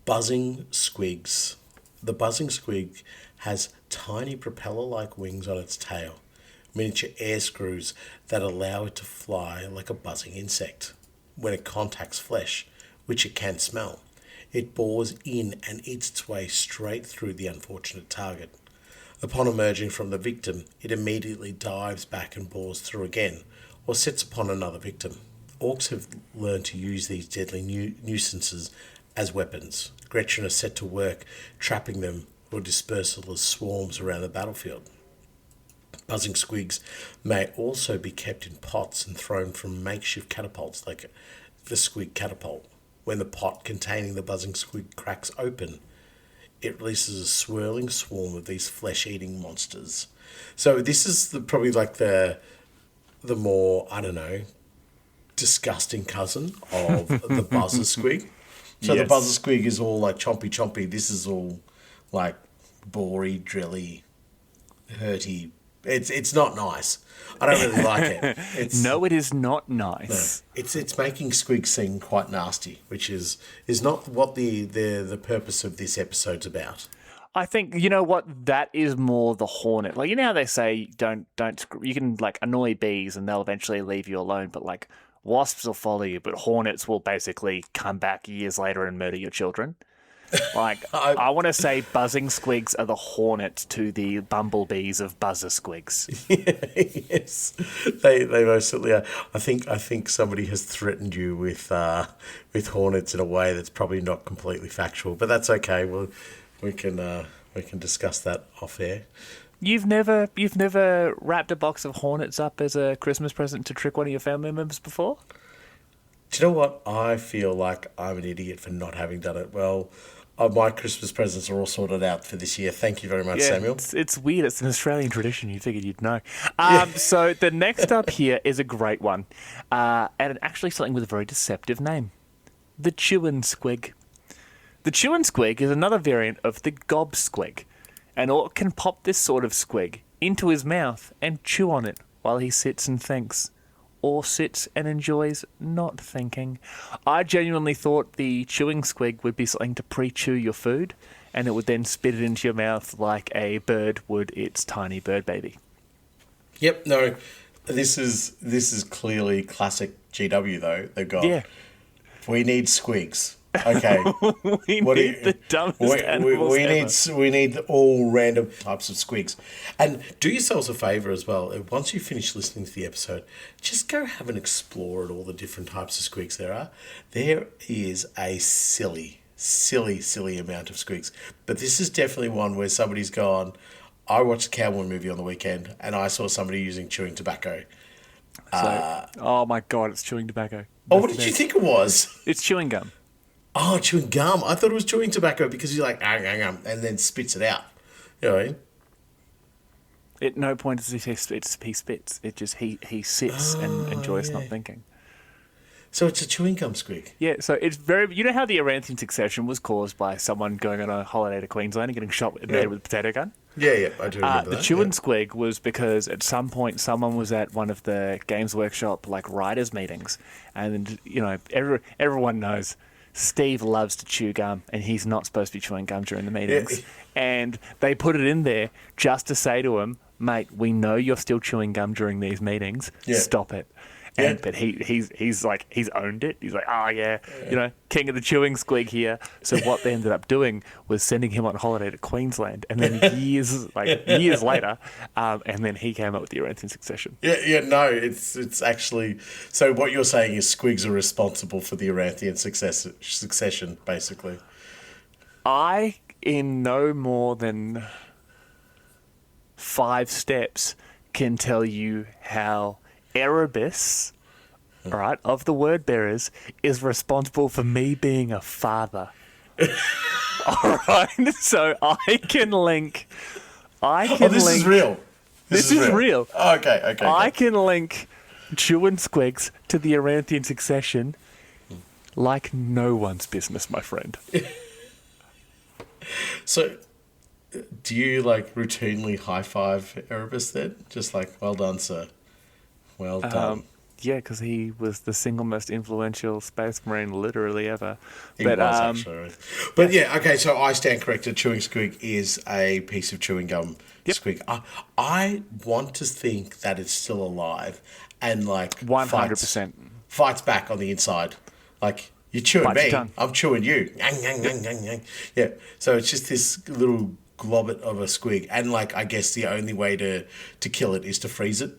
Buzzing squigs. The buzzing squig has tiny propeller-like wings on its tail, miniature air screws that allow it to fly like a buzzing insect. When it contacts flesh, which it can smell, it bores in and eats its way straight through the unfortunate target. Upon emerging from the victim, it immediately dives back and bores through again, or sits upon another victim. Orcs have learned to use these deadly nuisances as weapons. Gretchen is set to work trapping them for dispersal as swarms around the battlefield. Buzzing squigs may also be kept in pots and thrown from makeshift catapults like the squig catapult. When the pot containing the buzzing squig cracks open, it releases a swirling swarm of these flesh-eating monsters. So this is probably like the more, I don't know, disgusting cousin of the buzzer squig. So yes. The buzzer squig is all like chompy. This is all like bory, drilly, hurty. It's not nice. I don't really like it. No, it is not nice. No, it's making squigs seem quite nasty, which is not what the purpose of this episode's about. I think, you know what, that is more the hornet. Like, you know how they say don't you can like annoy bees and they'll eventually leave you alone, but like wasps will follow you, but hornets will basically come back years later and murder your children. Like, I want to say buzzing squigs are the hornets to the bumblebees of buzzer squigs. Yes, they most certainly are. I think somebody has threatened you with hornets in a way that's probably not completely factual, but that's okay. We can discuss that off air. You've never wrapped a box of hornets up as a Christmas present to trick one of your family members before? Do you know what? I feel like I'm an idiot for not having done it. Well, my Christmas presents are all sorted out for this year. Thank you very much, Samuel. It's weird. It's an Australian tradition. You figured you'd know. So the next up here is a great one, and actually something with a very deceptive name. The chewin' squig. The chewin' squig is another variant of the gob squig. An orc can pop this sort of squig into his mouth and chew on it while he sits and thinks. Or sits and enjoys not thinking. I genuinely thought the chewing squig would be something to pre-chew your food, and it would then spit it into your mouth like a bird would its tiny bird baby. Yep, no, this is clearly classic GW though. They've got, we need squigs. Okay, we need the dumbest animals ever. We need all random types of squigs. And do yourselves a favour as well. Once you finish listening to the episode, just go have an explore at all the different types of squigs there are. There is a silly amount of squigs. But this is definitely one where somebody's gone, I watched a cowboy movie on the weekend and I saw somebody using chewing tobacco. Oh my God, it's chewing tobacco. What did you think it was? It's chewing gum. Oh, chewing gum. I thought it was chewing tobacco because you're like, and then spits it out. You know what I mean? At no point does he spits. It just, he sits and enjoys not thinking. So it's a chewing gum squig. Yeah, so it's very... You know how the Aranthian succession was caused by someone going on a holiday to Queensland and getting shot in the head with a potato gun? Yeah, I do remember that. The chewing squig was because at some point someone was at one of the Games Workshop writers meetings, and everyone knows Steve loves to chew gum, and he's not supposed to be chewing gum during the meetings. Yeah. And they put it in there just to say to him, mate, we know you're still chewing gum during these meetings. Yeah. Stop it. And Yeah. but he's like he's owned it. He's like, oh yeah, you know, king of the chewing squig here. So what they ended up doing was sending him on holiday to Queensland, and then years later, and then he came up with the Aranthian succession. Yeah, no, it's actually... So what you're saying is Squigs are responsible for the Aranthian succession, basically. I, in no more than 5 steps, can tell you how Erebus, all right, of the word bearers, is responsible for me being a father. All right, so I can link. This is real. This is real. Oh, okay. I can link chewing squigs to the Aranthian succession like no one's business, my friend. So, do you like routinely high five Erebus then? Just like, well done, sir. Well done. Yeah, because he was the single most influential space marine literally ever. He was actually. But yeah, okay, so I stand corrected. Chewing squig is a piece of chewing gum squig. I want to think that it's still alive and like 100%. Fights back on the inside. Like, you're chewing Bites your me, tongue. I'm chewing you. Yeah, so it's just this little globbit of a squig. And like, I guess the only way to kill it is to freeze it.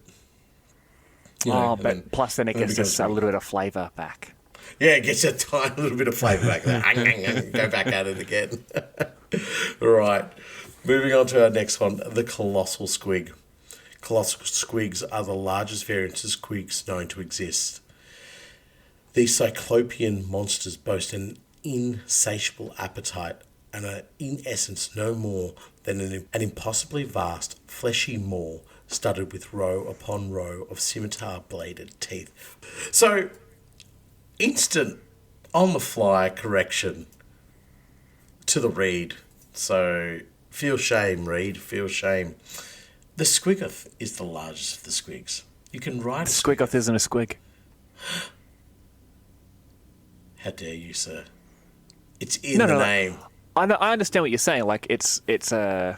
You know, but plus then it gets just a little bit of flavour back. Yeah, it gets a tiny little bit of flavour back there. Go back at it again. Right. Moving on to our next one, the colossal squig. Colossal squigs are the largest variants of squigs known to exist. These cyclopean monsters boast an insatiable appetite and are in essence no more than an impossibly vast fleshy maw studded with row upon row of scimitar-bladed teeth. So, instant, on-the-fly correction to the read. So, feel shame, Reed, feel shame. The squigoth is the largest of the squigs. You can ride a Squigoth isn't a squig. How dare you, sir? It's in the name. I understand what you're saying. Like, it's a...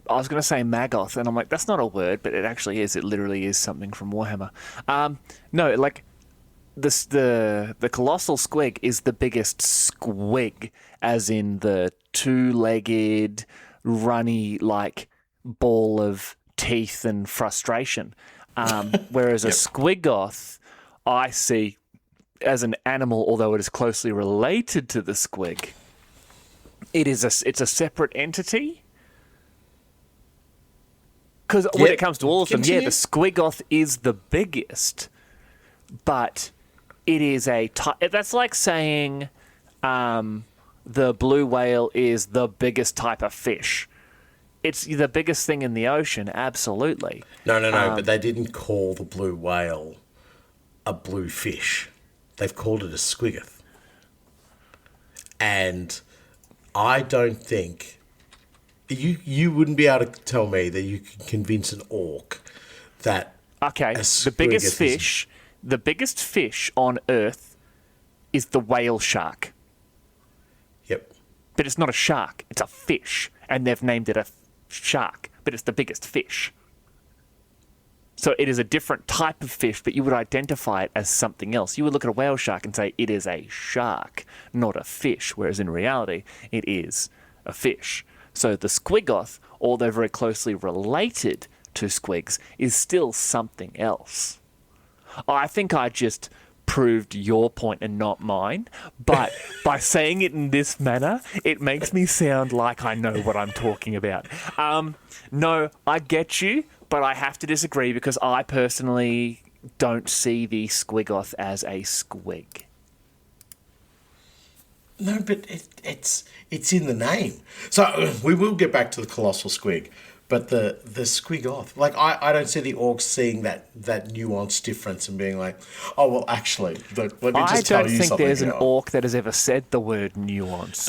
I was going to say Magoth, and I'm like, that's not a word, but it actually is. It literally is something from Warhammer. No, like, the colossal squig is the biggest squig, as in the 2-legged, runny, like, ball of teeth and frustration. Whereas a squigoth, I see as an animal, although it is closely related to the squig. It's a separate entity. Because when it comes to all of them, the squigoth is the biggest, but it is that's like saying the blue whale is the biggest type of fish. It's the biggest thing in the ocean, absolutely. No, but they didn't call the blue whale a blue fish. They've called it a squigoth. And I don't think... You wouldn't be able to tell me that you could convince an orc that the biggest fish on Earth is the whale shark. Yep. But it's not a shark, it's a fish, and they've named it a shark, but it's the biggest fish. So it is a different type of fish, but you would identify it as something else. You would look at a whale shark and say it is a shark, not a fish, whereas in reality it is a fish. So the squigoth, although very closely related to squigs, is still something else. I think I just proved your point and not mine, but by saying it in this manner, it makes me sound like I know what I'm talking about. No, I get you, but I have to disagree because I personally don't see the squigoth as a squig. No, but it's in the name. So we will get back to the colossal squig, but the squigoth, like I don't see the orcs seeing that nuanced difference and being like, oh well, actually, let me just tell you something. I don't think there's an orc that has ever said the word nuance.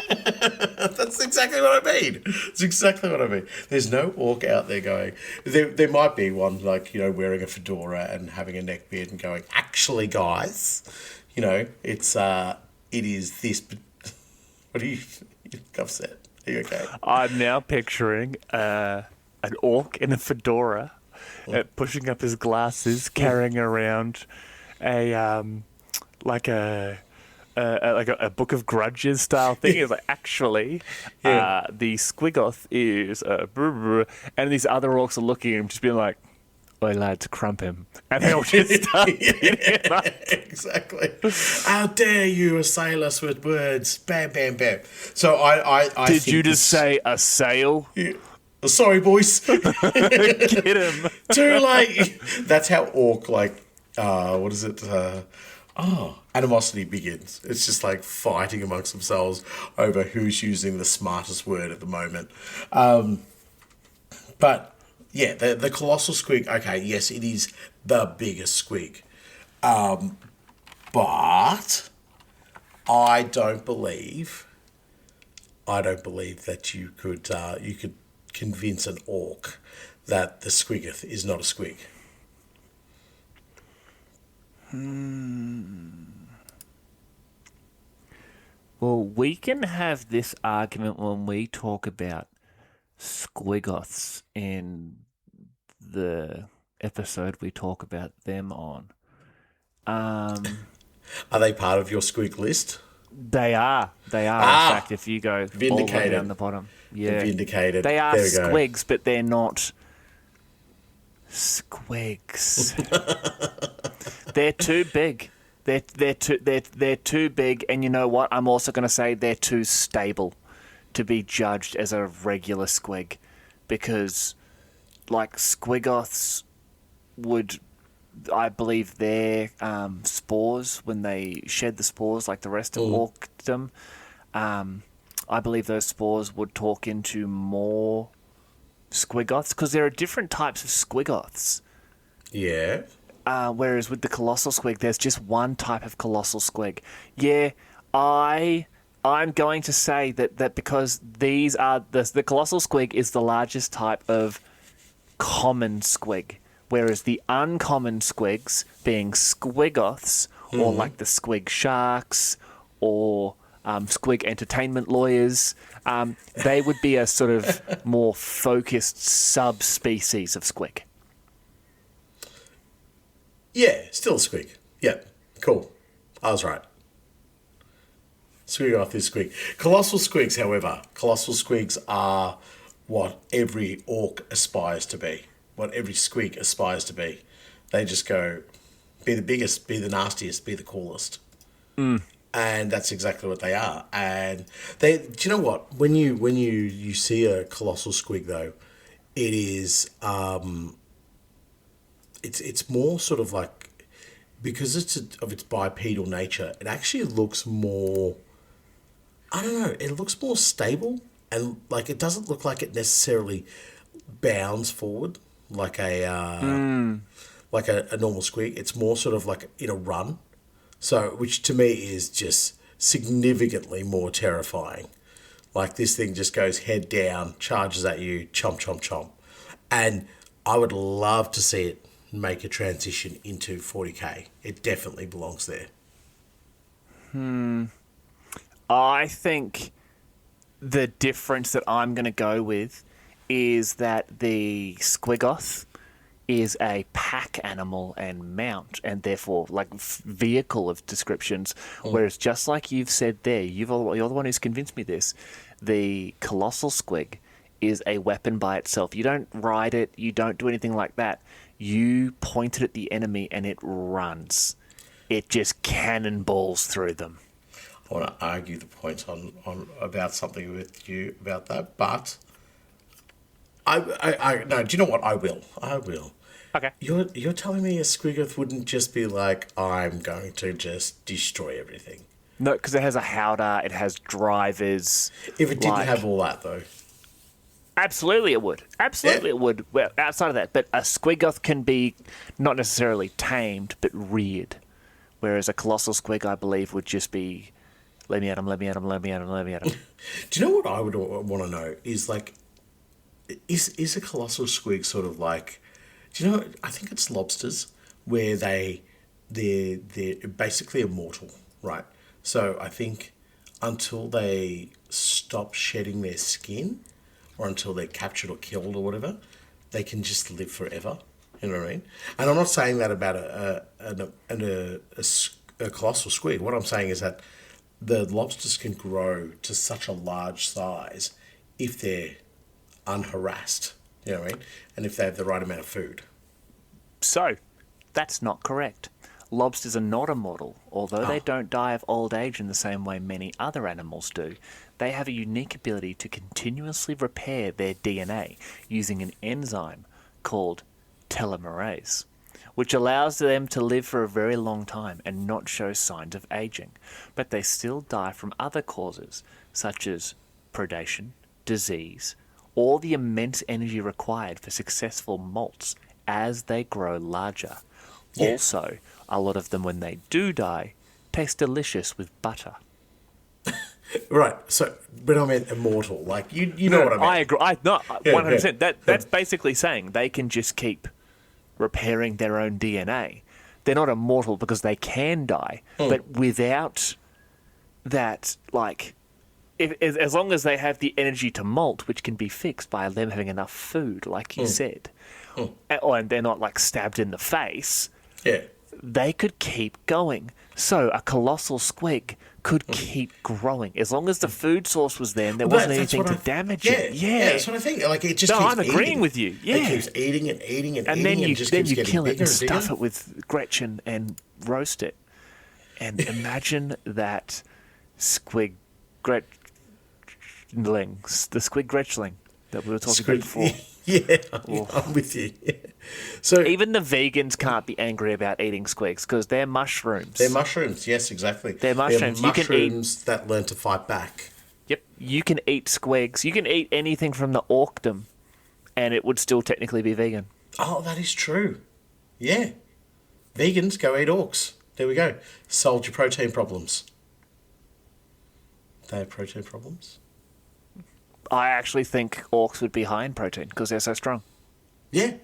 That's exactly what I mean. It's exactly what I mean. There's no orc out there going. There might be one like wearing a fedora and having a neck beard and going, actually, guys, it's it is this. What are you upset? Are you okay? I'm now picturing an orc in a fedora pushing up his glasses, carrying around a like a Book of Grudges style thing. It's like, actually, the Squiggoth is and these other orcs are looking at him, just being like, "Oi, lads, crump him," and they'll just start beating him up. Exactly. How dare you assail us with words? Bam, bam, bam. So I Did think you just say assail? Yeah. Sorry, boys. Get him. Too late. That's how orc, like, what is it? Animosity begins. It's just like fighting amongst themselves over who's using the smartest word at the moment. But yeah, the colossal squig. Okay, yes, it is the biggest squig, but I don't believe that you could convince an orc that the squiggeth is not a squig. Well, we can have this argument when we talk about squiggoths in the episode we talk about them on. Are they part of your squig list? They are. In fact, if you go all the way Vindicated. down the bottom. Yeah. Vindicated. They are There we go. squigs, but they're not squigs. They're too big. They're too big, and you know what? I'm also going to say they're too stable to be judged as a regular squig, because like squiggoths would, I believe, their spores, when they shed the spores like the rest of Orkdom, I believe those spores would talk into more squiggoths, because there are different types of squiggoths. Yeah. Whereas with the colossal squig, there's just one type of colossal squig. Yeah, I'm going to say that because these are the colossal squig is the largest type of common squig, whereas the uncommon squigs, being squiggoths, or like the squig sharks, or squig entertainment lawyers, they would be a sort of more focused subspecies of squig. Yeah, still a squig. Yeah, cool. I was right. Squiggoth is squig. Colossal squigs, however, are what every orc aspires to be, what every squig aspires to be. They just go, be the biggest, be the nastiest, be the coolest. And that's exactly what they are. And do you know what? When you see a colossal squig, though, it is it's more sort of like, because of its bipedal nature, it actually looks more, I don't know, it looks more stable, and like it doesn't look like it necessarily bounds forward like a normal squig. It's more sort of like in a run. So, which to me is just significantly more terrifying. Like this thing just goes head down, charges at you, chomp, chomp, chomp. And I would love to see it make a transition into 40k. It definitely belongs there. I think the difference that I'm going to go with is that the squiggoth is a pack animal and mount, and therefore like vehicle of descriptions. Whereas, just like you've said there, you're the one who's convinced me this. The colossal squig is a weapon by itself. You don't ride it. You don't do anything like that. You point it at the enemy and it runs. It just cannonballs through them. I want to argue the point on about something with you about that, but I no. Do you know what? I will. Okay. You're telling me a squiggoth wouldn't just be like, I'm going to just destroy everything? No, because it has a howdah. It has drivers. If it didn't have all that, though. Absolutely it would. It would. Well, outside of that. But a squiggoth can be not necessarily tamed, but reared. Whereas a colossal squig, I believe, would just be, let me at him. Do you know what I would want to know? Is like, is a colossal squig sort of like, do you know, I think it's lobsters, where they're basically immortal, right? So I think until they stop shedding their skin, or until they're captured or killed or whatever, they can just live forever. You know what I mean? And I'm not saying that about a colossal squid. What I'm saying is that the lobsters can grow to such a large size if they're unharassed. You know what I mean? And if they have the right amount of food. So, that's not correct. Lobsters are not immortal. Although they don't die of old age in the same way many other animals do, they have a unique ability to continuously repair their DNA using an enzyme called telomerase, which allows them to live for a very long time and not show signs of aging. But they still die from other causes, such as predation, disease, or the immense energy required for successful molts as they grow larger. Yeah. Also, a lot of them, when they do die, taste delicious with butter. Right. So, but I meant immortal. Like you know what I mean. I agree. 100%. Yeah. That's basically saying they can just keep repairing their own DNA. They're not immortal because they can die, but without that, like, as long as they have the energy to molt, which can be fixed by them having enough food, like you said, and they're not like stabbed in the face. Yeah. They could keep going. So a colossal squig could keep growing as long as the food source was there and there wasn't anything to damage it. Yeah, that's what I think. Like it just keeps I'm agreeing with you. Yeah, it keeps eating and eating and then eating, you just then keeps you kill it and bigger. stuff it with Gretchen and roast it. And imagine that squig gretchlings, the squig gretchling that we were talking about before. Yeah, I'm with you. Yeah. So even the vegans can't be angry about eating squigs because they're mushrooms. They're mushrooms, yes, exactly. They're mushrooms. They're mushrooms that learn to fight back. Yep, you can eat squigs. You can eat anything from the Orkdom, and it would still technically be vegan. Oh, that is true. Yeah. Vegans, go eat orcs. There we go. Solved your protein problems. They have protein problems? I actually think orcs would be high in protein because they're so strong. Yeah.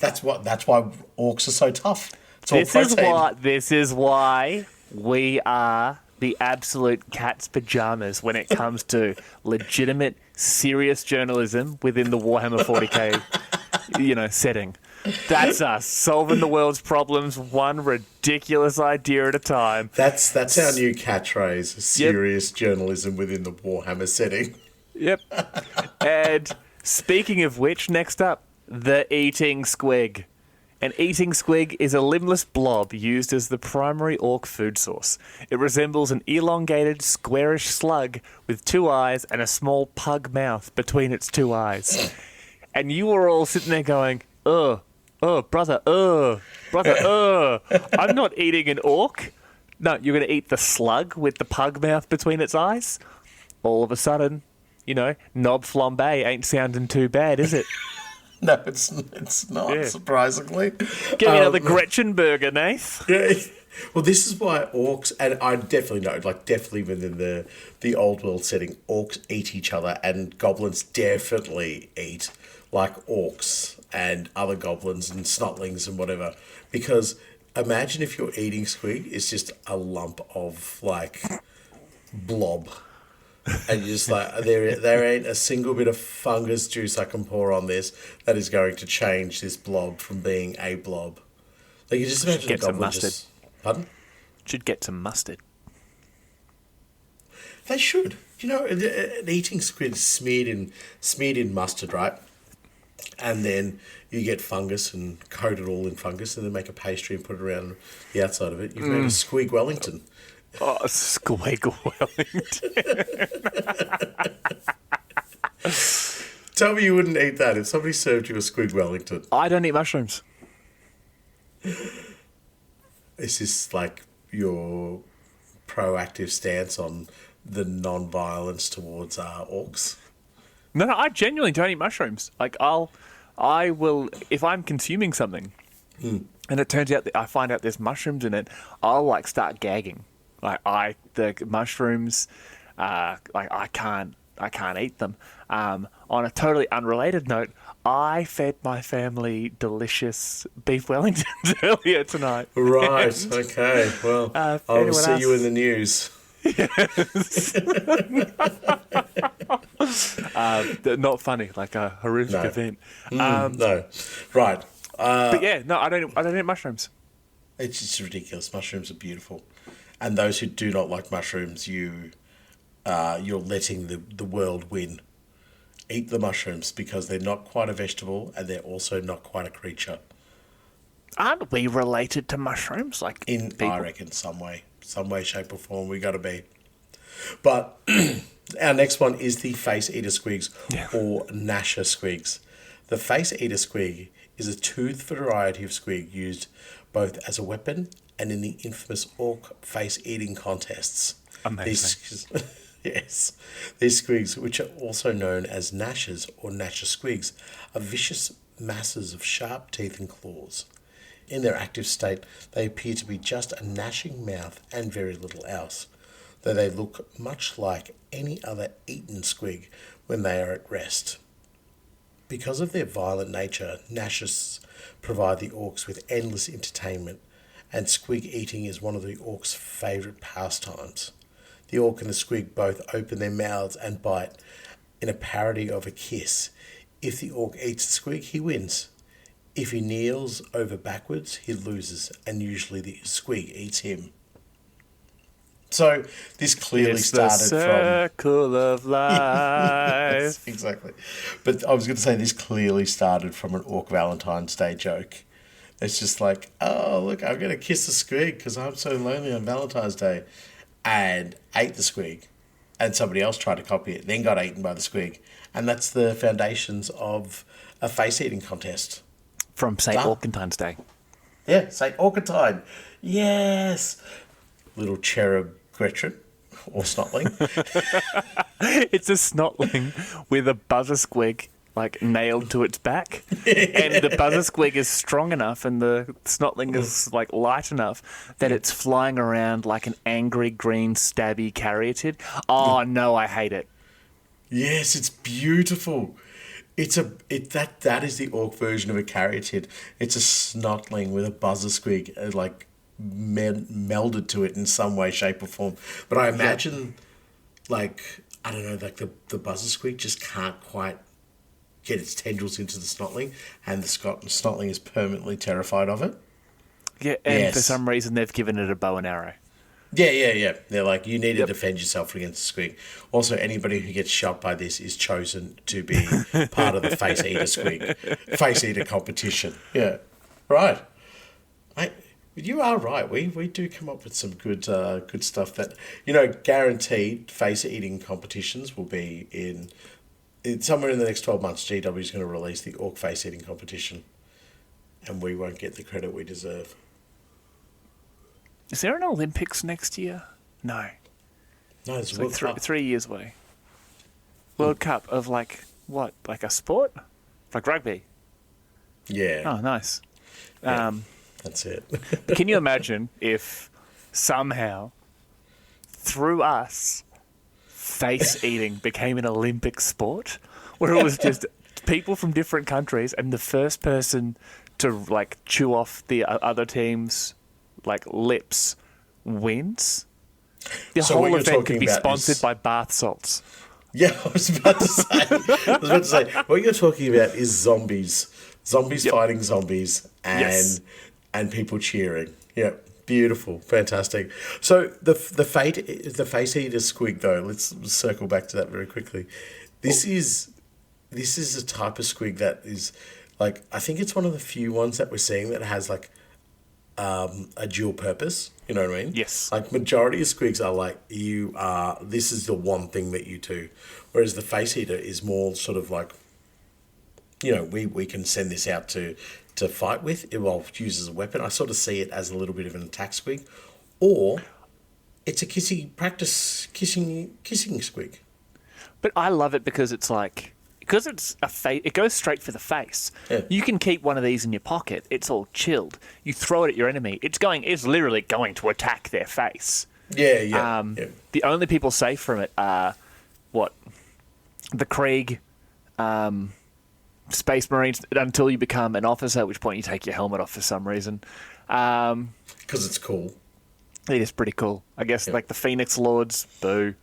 That's why orcs are so tough. It's all protein. This is why we are the absolute cat's pajamas when it comes to legitimate, serious journalism within the Warhammer 40k, setting. That's us solving the world's problems one ridiculous idea at a time. That's our new catchphrase: serious journalism within the Warhammer setting. Yep. And speaking of which, next up, the eating squig. An eating squig is a limbless blob used as the primary orc food source. It resembles an elongated, squarish slug with 2 eyes and a small pug mouth between its 2 eyes. And you were all sitting there going, brother, I'm not eating an orc. No, you're going to eat the slug with the pug mouth between its eyes? All of a sudden, knob flambe ain't sounding too bad, is it? No, it's not, surprisingly. Give me another Gretchen burger, Nath. Yeah. Well, this is why orcs, and I definitely know, definitely within the old world setting, orcs eat each other, and goblins definitely eat like orcs and other goblins and snotlings and whatever. Because imagine if your eating squig is just a lump of, blob. And you're just like, there ain't a single bit of fungus juice I can pour on this that is going to change this blob from being a blob. Like, you just imagine a goblin just... Pardon? Should get some mustard. They should. An eating squid smeared in mustard, right? And then you get fungus and coat it all in fungus and then make a pastry and put it around the outside of it. You've made a squig Wellington. Oh, Squig Wellington. Tell me you wouldn't eat that if somebody served you a Squig Wellington. I don't eat mushrooms. Is this like your proactive stance on the non-violence towards orcs? No, I genuinely don't eat mushrooms. I will, if I'm consuming something and it turns out that I find out there's mushrooms in it, I'll start gagging. The mushrooms, I can't eat them. On a totally unrelated note, I fed my family delicious beef Wellingtons earlier tonight. Right. Okay. Well, I'll see you in the news. Yes. Not funny, like a horrific event. No. Right. But yeah, no, I don't eat mushrooms. It's just ridiculous. Mushrooms are beautiful, and those who do not like mushrooms, you're letting the world win. Eat the mushrooms because they're not quite a vegetable and they're also not quite a creature. Aren't we related to mushrooms? Like In people? I reckon some way, shape or form, we got to be. But our next one is the face eater squigs, or gnasher squigs. The face eater squig is a toothed variety of squig used both as a weapon and in the infamous orc face eating contests. Amazing. Yes. These squigs, which are also known as gnashers or gnasher squigs, are vicious masses of sharp teeth and claws. In their active state, they appear to be just a gnashing mouth and very little else, though they look much like any other eaten squig when they are at rest. Because of their violent nature, gnashers provide the orcs with endless entertainment, and squig eating is one of the orcs' favourite pastimes. The orc and the squig both open their mouths and bite in a parody of a kiss. If the orc eats the squig, he wins. If he kneels over backwards, he loses, and usually the squig eats him. So this clearly started the circle of life. Yes, exactly. But I was going to say this clearly started from an Orc Valentine's Day joke. It's just like, oh, look, I'm going to kiss the squig because I'm so lonely on Valentine's Day. And ate the squig. And somebody else tried to copy it, then got eaten by the squig. And that's the foundations of a face-eating contest. From St. Orkentine's Day. Yeah, St. Orkentine. Yes. Little cherub Gretchen, or snotling. It's a snotling with a buzzer squig like nailed to its back, and the buzzer squig is strong enough and the snotling is like light enough that it's flying around like an angry green stabby caryatid. Oh no, I hate it. Yes, it's beautiful. That is the orc version of a caryatid. It's a snotling with a buzzer squig like melded to it in some way, shape, or form. But I imagine, like, I don't know, like the buzzer squig just can't quite get its tendrils into the snotling, and the snotling is permanently terrified of it. Yeah, and for some reason they've given it a bow and arrow. Yeah. They're like, you need to defend yourself against the squig. Also, anybody who gets shot by this is chosen to be part of the face eater squig, face eater competition. Yeah, right. You are right. We do come up with some good stuff that, guaranteed face eating competitions will be in somewhere in the next 12 months. GW is going to release the orc face eating competition, and we won't get the credit we deserve. Is there an Olympics next year? No. No, it's like 3 years away. World Cup of like what? Like a sport? Like rugby? Yeah. Oh, nice. Yeah, that's it. Can you imagine if somehow, through us, face eating became an Olympic sport, where it was just people from different countries, and the first person to like chew off the other team's like lips wins? The whole event could be sponsored by bath salts. Yeah, I was about to say. What you're talking about is zombies fighting zombies, and people cheering. Yeah, beautiful, fantastic. So the face eater squig, though. Let's circle back to that very quickly. This is a type of squig that is like, I think it's one of the few ones that we're seeing that has like a dual purpose. You know what I mean? Yes. Like, majority of squigs are like, this is the one thing that you do, whereas the face eater is more sort of like, we can send this out to fight with. It will use as a weapon. I sort of see it as a little bit of an attack squig, or it's a kissing squig. But I love it because it's like, because it's it goes straight for the face. Yeah. You can keep one of these in your pocket. It's all chilled. You throw it at your enemy. It's literally going to attack their face. Yeah. The only people safe from it are the Krieg, Space Marines, until you become an officer, at which point you take your helmet off for some reason. Because it's cool. It is pretty cool. I guess like the Phoenix Lords, boo.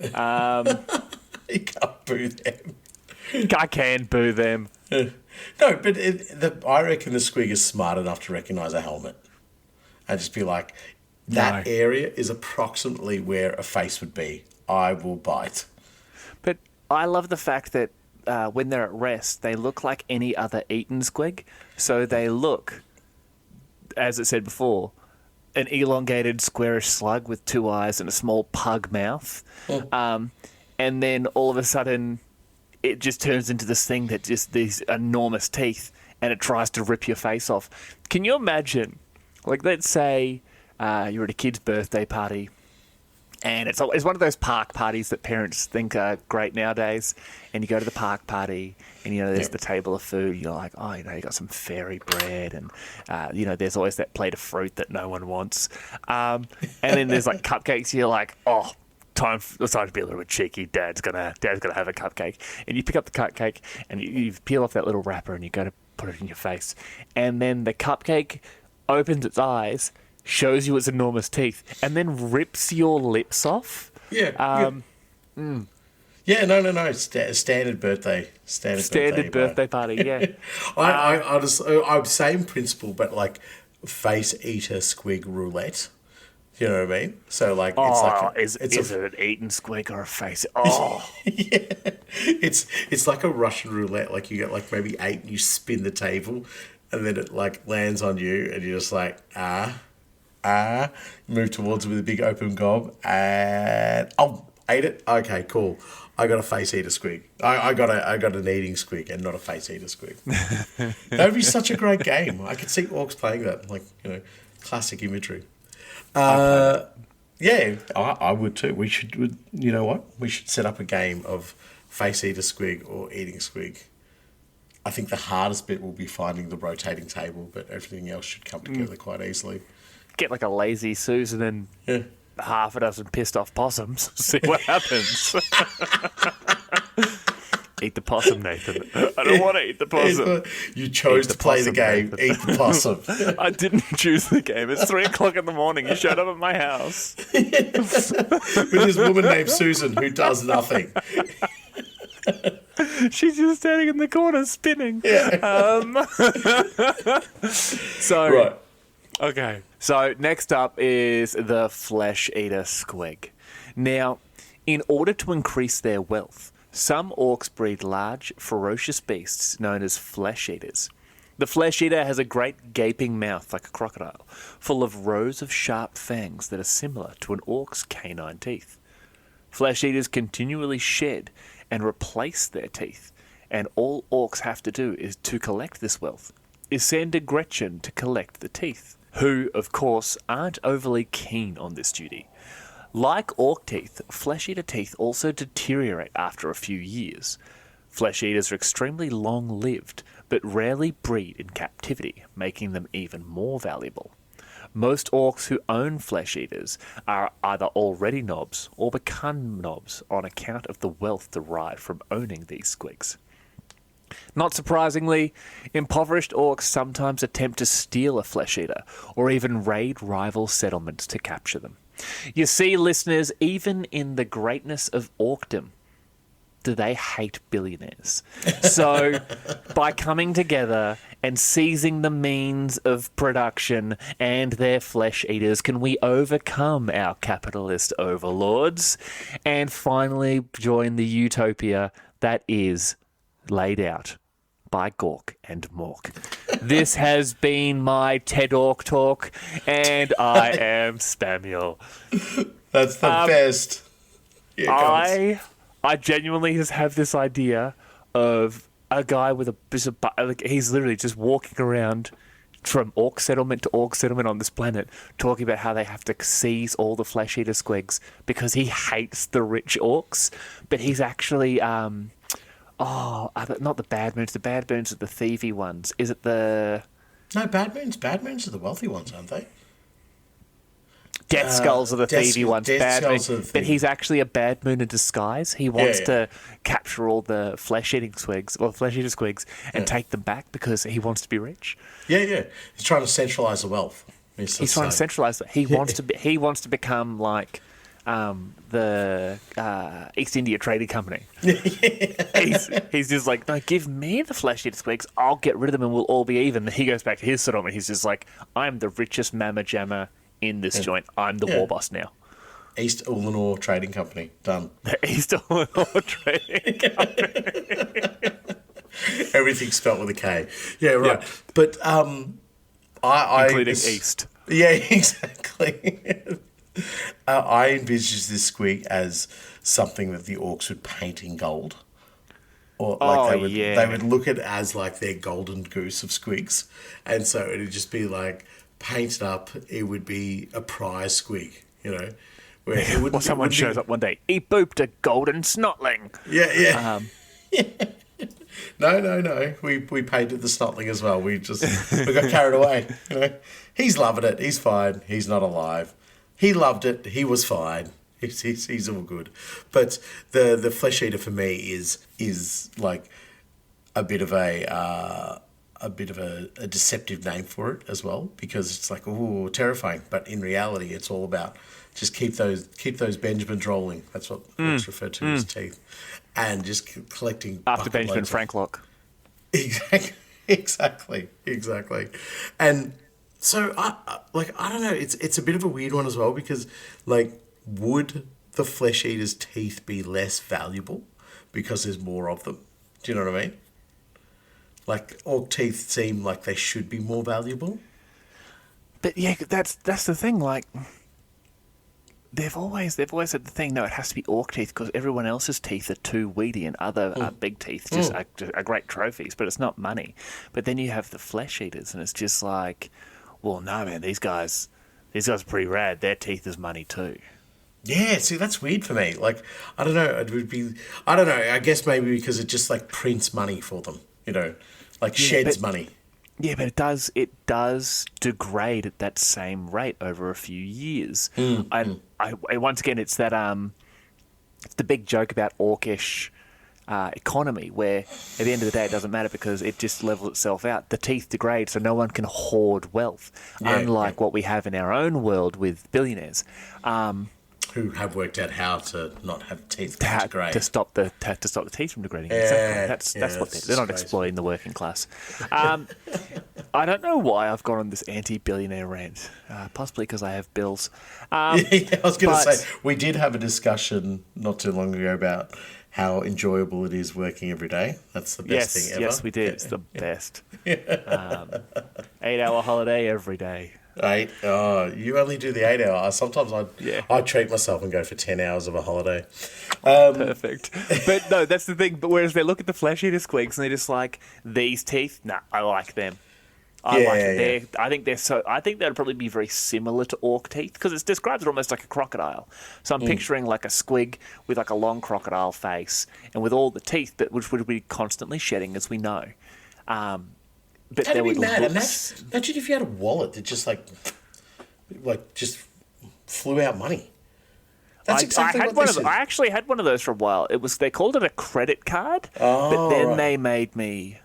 You can't boo them. I can boo them. No, but I reckon the squig is smart enough to recognise a helmet and just be like, that area is approximately where a face would be. I will bite. But I love the fact that when they're at rest, they look like any other eaten squig. So they look, as it said before, an elongated squarish slug with 2 eyes and a small pug mouth. And then all of a sudden, it just turns into this thing that just these enormous teeth, and it tries to rip your face off. Can you imagine, like, let's say you're at a kid's birthday party, and it's one of those park parties that parents think are great nowadays, and you go to the park party, and, there's the table of food, you're like, oh, you got some fairy bread, and, there's always that plate of fruit that no one wants. And then there's, like, cupcakes, you're like, oh, it's time to be a little bit cheeky. Dad's gonna have a cupcake, and you pick up the cupcake and you peel off that little wrapper and you go to put it in your face, and then the cupcake opens its eyes, shows you its enormous teeth, and then rips your lips off. Yeah. Yeah. No. Standard birthday party. Yeah. I'm same principle, but like face eater squig roulette. You know what I mean? So like, it's like is it an eaten squig or a face? Oh, yeah. It's like a Russian roulette. Like you get like maybe 8, and you spin the table, and then it like lands on you, and you're just like move towards it with a big open gob, and ate it. Okay, cool. I got a face eater squig. I got an eating squig and not a face eater squig. That would be such a great game. I could see orcs playing that, like classic imagery. Yeah, I would too. We should, you know what? We should set up a game of face eater squig or eating squig. I think the hardest bit will be finding the rotating table, but everything else should come together quite easily. Get like a lazy Susan and half a dozen pissed off possums. See what happens. Eat the possum, Nathan. I don't want to eat the possum. You chose to play the game. Nathan. Eat the possum. I didn't choose the game. It's 3:00 in the morning. You showed up at my house. With this woman named Susan who does nothing. She's just standing in the corner spinning. Yeah. Right. Okay. So next up is the flesh eater squig. Now, in order to increase their wealth, some orcs breed large, ferocious beasts known as flesh eaters. The flesh eater has a great gaping mouth like a crocodile, full of rows of sharp fangs that are similar to an orc's canine teeth. Flesh eaters continually shed and replace their teeth, and all orcs have to do to collect this wealth is send a Gretchen to collect the teeth, who, of course, aren't overly keen on this duty. Like orc teeth, flesh eater teeth also deteriorate after a few years. Flesh eaters are extremely long-lived, but rarely breed in captivity, making them even more valuable. Most orcs who own flesh eaters are either already knobs or become knobs on account of the wealth derived from owning these squigs. Not surprisingly, impoverished orcs sometimes attempt to steal a flesh eater, or even raid rival settlements to capture them. You see, listeners, even in the greatness of Orkdom, do they hate billionaires? So, by coming together and seizing the means of production and their flesh eaters, can we overcome our capitalist overlords and finally join the utopia that is laid out by Gork and Mork. This has been my TED Orc talk, and I am Spamuel. That's the best. I genuinely just have this idea of a guy with he's literally just walking around from orc settlement to orc settlement on this planet, talking about how they have to seize all the flesh eater squigs because he hates the rich orcs, but he's actually not the bad moons. The bad moons are the thievy ones. Is it the... No, bad moons. Bad moons are the wealthy ones, aren't they? Death Skulls are the thievy ones. Death Skulls are the but he's actually a bad moon in disguise. He wants to capture all the flesh-eating squigs, or flesh-eater squigs, and take them back because he wants to be rich. Yeah. He's trying to centralise the wealth. He's trying to centralise it. He wants to become like the East India Trading Company. He's just like, no, give me the flesh-eater squigs. I'll get rid of them and we'll all be even. He goes back to his settlement. He's just like, I'm the richest mamma jammer in this joint. I'm the war boss now. East Ullanor Trading Company. Done. The East Ullanor Trading Company. Everything's spelt with a K. Yeah, right. Yeah. But including East. Yeah, exactly. I envisage this squig as something that the orcs would paint in gold. Or like they would look at it as like their golden goose of squigs. And so it would just be like painted up. It would be a prize squig, you know. Where it would, or someone shows up one day. He booped a golden snotling. Yeah. No. We painted the snotling as well. We got carried away. You know, he's loving it. He's fine. He's not alive. He loved it. He was fine. He's all good. But the flesh eater for me is like a bit of a deceptive name for it as well, because it's like, ooh, terrifying. But in reality, it's all about just keep those Benjamins rolling. That's what it's referred to as teeth, and just collecting after Benjamin Franklock. Exactly. And so I don't know. It's a bit of a weird one as well, because like, would the flesh eater's teeth be less valuable because there's more of them? Do you know what I mean? Like, orc teeth seem like they should be more valuable. But yeah, that's the thing. Like, they've always said the thing. No, it has to be orc teeth because everyone else's teeth are too weedy, and other big teeth just are great trophies. But it's not money. But then you have the flesh eaters, and it's just like, well, no, man, these guys are pretty rad. Their teeth is money too. Yeah, see, that's weird for me. Like, I don't know. I don't know. I guess maybe because it just like prints money for them. You know, like sheds money. Yeah, but it does degrade at that same rate over a few years. And I once again, it's that it's the big joke about orcish economy, where at the end of the day it doesn't matter because it just levels itself out. The teeth degrade, so no one can hoard wealth, unlike what we have in our own world with billionaires. Who have worked out how to not have teeth degrade. To stop the teeth from degrading. Exactly. That's what they're not exploiting the working class. I don't know why I've gone on this anti-billionaire rant. Possibly because I have bills. I was going to say, we did have a discussion not too long ago about how enjoyable it is working every day. That's the best thing ever. Yes, we did. It's the best. 8-hour holiday every day. 8? Oh, you only do the 8 hour. Sometimes I treat myself and go for 10 hours of a holiday. Perfect. But no, that's the thing. But whereas they look at the flesh eater squigs and they're just like, these teeth, nah, I like them. I like them. I think they'd probably be very similar to orc teeth because it describes it almost like a crocodile. So I'm picturing like a squig with like a long crocodile face and with all the teeth, which would be constantly shedding, as we know. But that'd be mad. Imagine if you had a wallet that just like just flew out money. That's exactly what this is. I actually had one of those for a while. They called it a credit card, but then they made me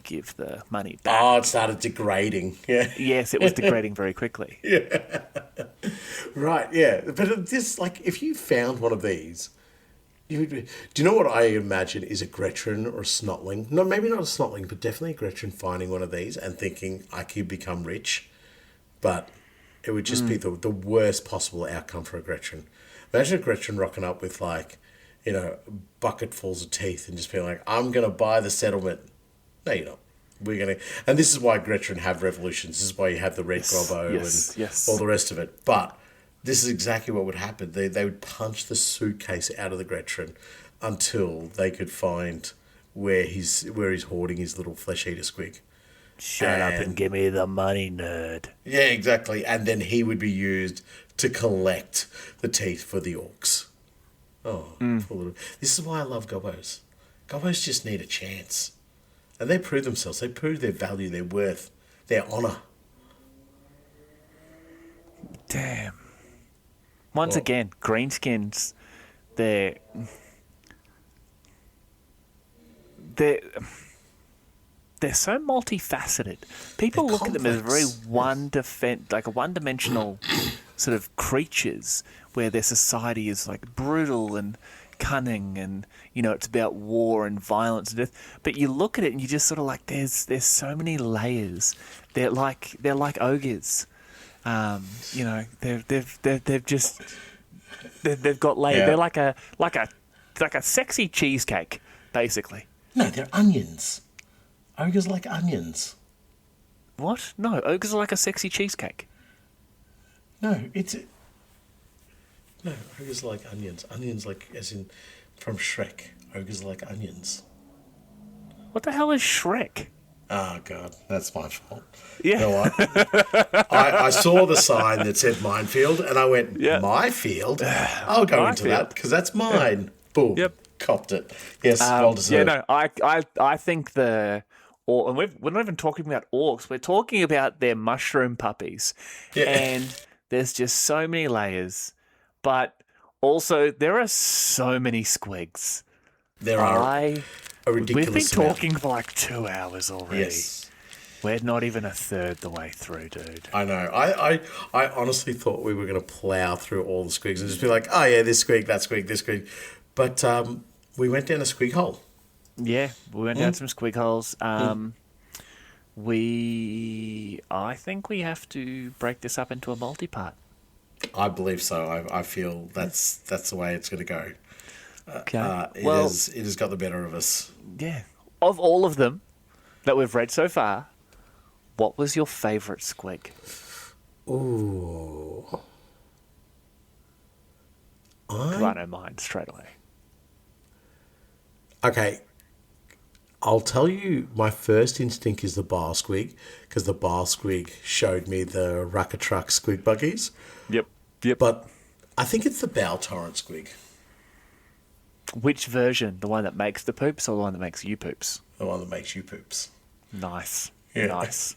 give the money back. Oh, it started degrading. Yeah. Yes, it was degrading very quickly. Yeah. Right. Yeah, but this if you found one of these. Do you know what I imagine is a Gretchen or a Snotling? No, maybe not a Snotling, but definitely a Gretchen finding one of these and thinking, I could become rich. But it would just be the worst possible outcome for a Gretchen. Imagine a Gretchen rocking up with bucketfuls of teeth and just being like, I'm going to buy the settlement. No, you're not. We're going to... And this is why Gretchen have revolutions. This is why you have the Red Grobbo and all the rest of it. But... this is exactly what would happen. They would punch the suitcase out of the Gretchen until they could find where he's hoarding his little flesh eater squig. Shut up and give me the money, nerd. Yeah, exactly. And then he would be used to collect the teeth for the orcs. Oh, this is why I love gobbos. Gobbos just need a chance. And they prove themselves. They prove their value, their worth, their honour. Damn. Once again, greenskins, they're so multifaceted. People look at them as very one-dimensional sort of creatures, where their society is like brutal and cunning, and it's about war and violence and death. But you look at it and you just sort of like, there's so many layers. They're like ogres. They've got layers. Yeah. They're like a sexy cheesecake, basically. No, they're onions. Ogres like onions. What? No, ogres are like a sexy cheesecake. No, no, ogres are like onions. Onions like as in from Shrek. Ogres are like onions. What the hell is Shrek? Oh, God, that's my fault. Yeah. You know what? I saw the sign that said minefield, and I went, my field? I'll go into that, because that's mine. Boom. Yep. Copped it. Yes, well deserved. Yeah, no, I think and we're not even talking about orcs. We're talking about their mushroom puppies. Yeah. And there's just so many layers. But also, there are so many squigs. There are a ridiculous We've been amount. talking for like 2 hours already. Yes. We're not even a third the way through, dude. I know. I honestly thought we were going to plough through all the squigs and just be like, oh, yeah, this squig, that squig, this squig. But we went down a squig hole. Yeah, we went down some squig holes. I think we have to break this up into a multi-part. I believe so. I feel that's the way it's going to go. Okay. It has got the better of us. Yeah. Of all of them that we've read so far, what was your favourite squig? Ooh. 'Cause I know mine straight away. Okay. I'll tell you, my first instinct is the bar squig, because the bar squig showed me the Rucker Truck squig buggies. Yep. But I think it's the bow torrent squig. Which version? The one that makes the poops or the one that makes you poops? The one that makes you poops. Nice. Yeah. Nice.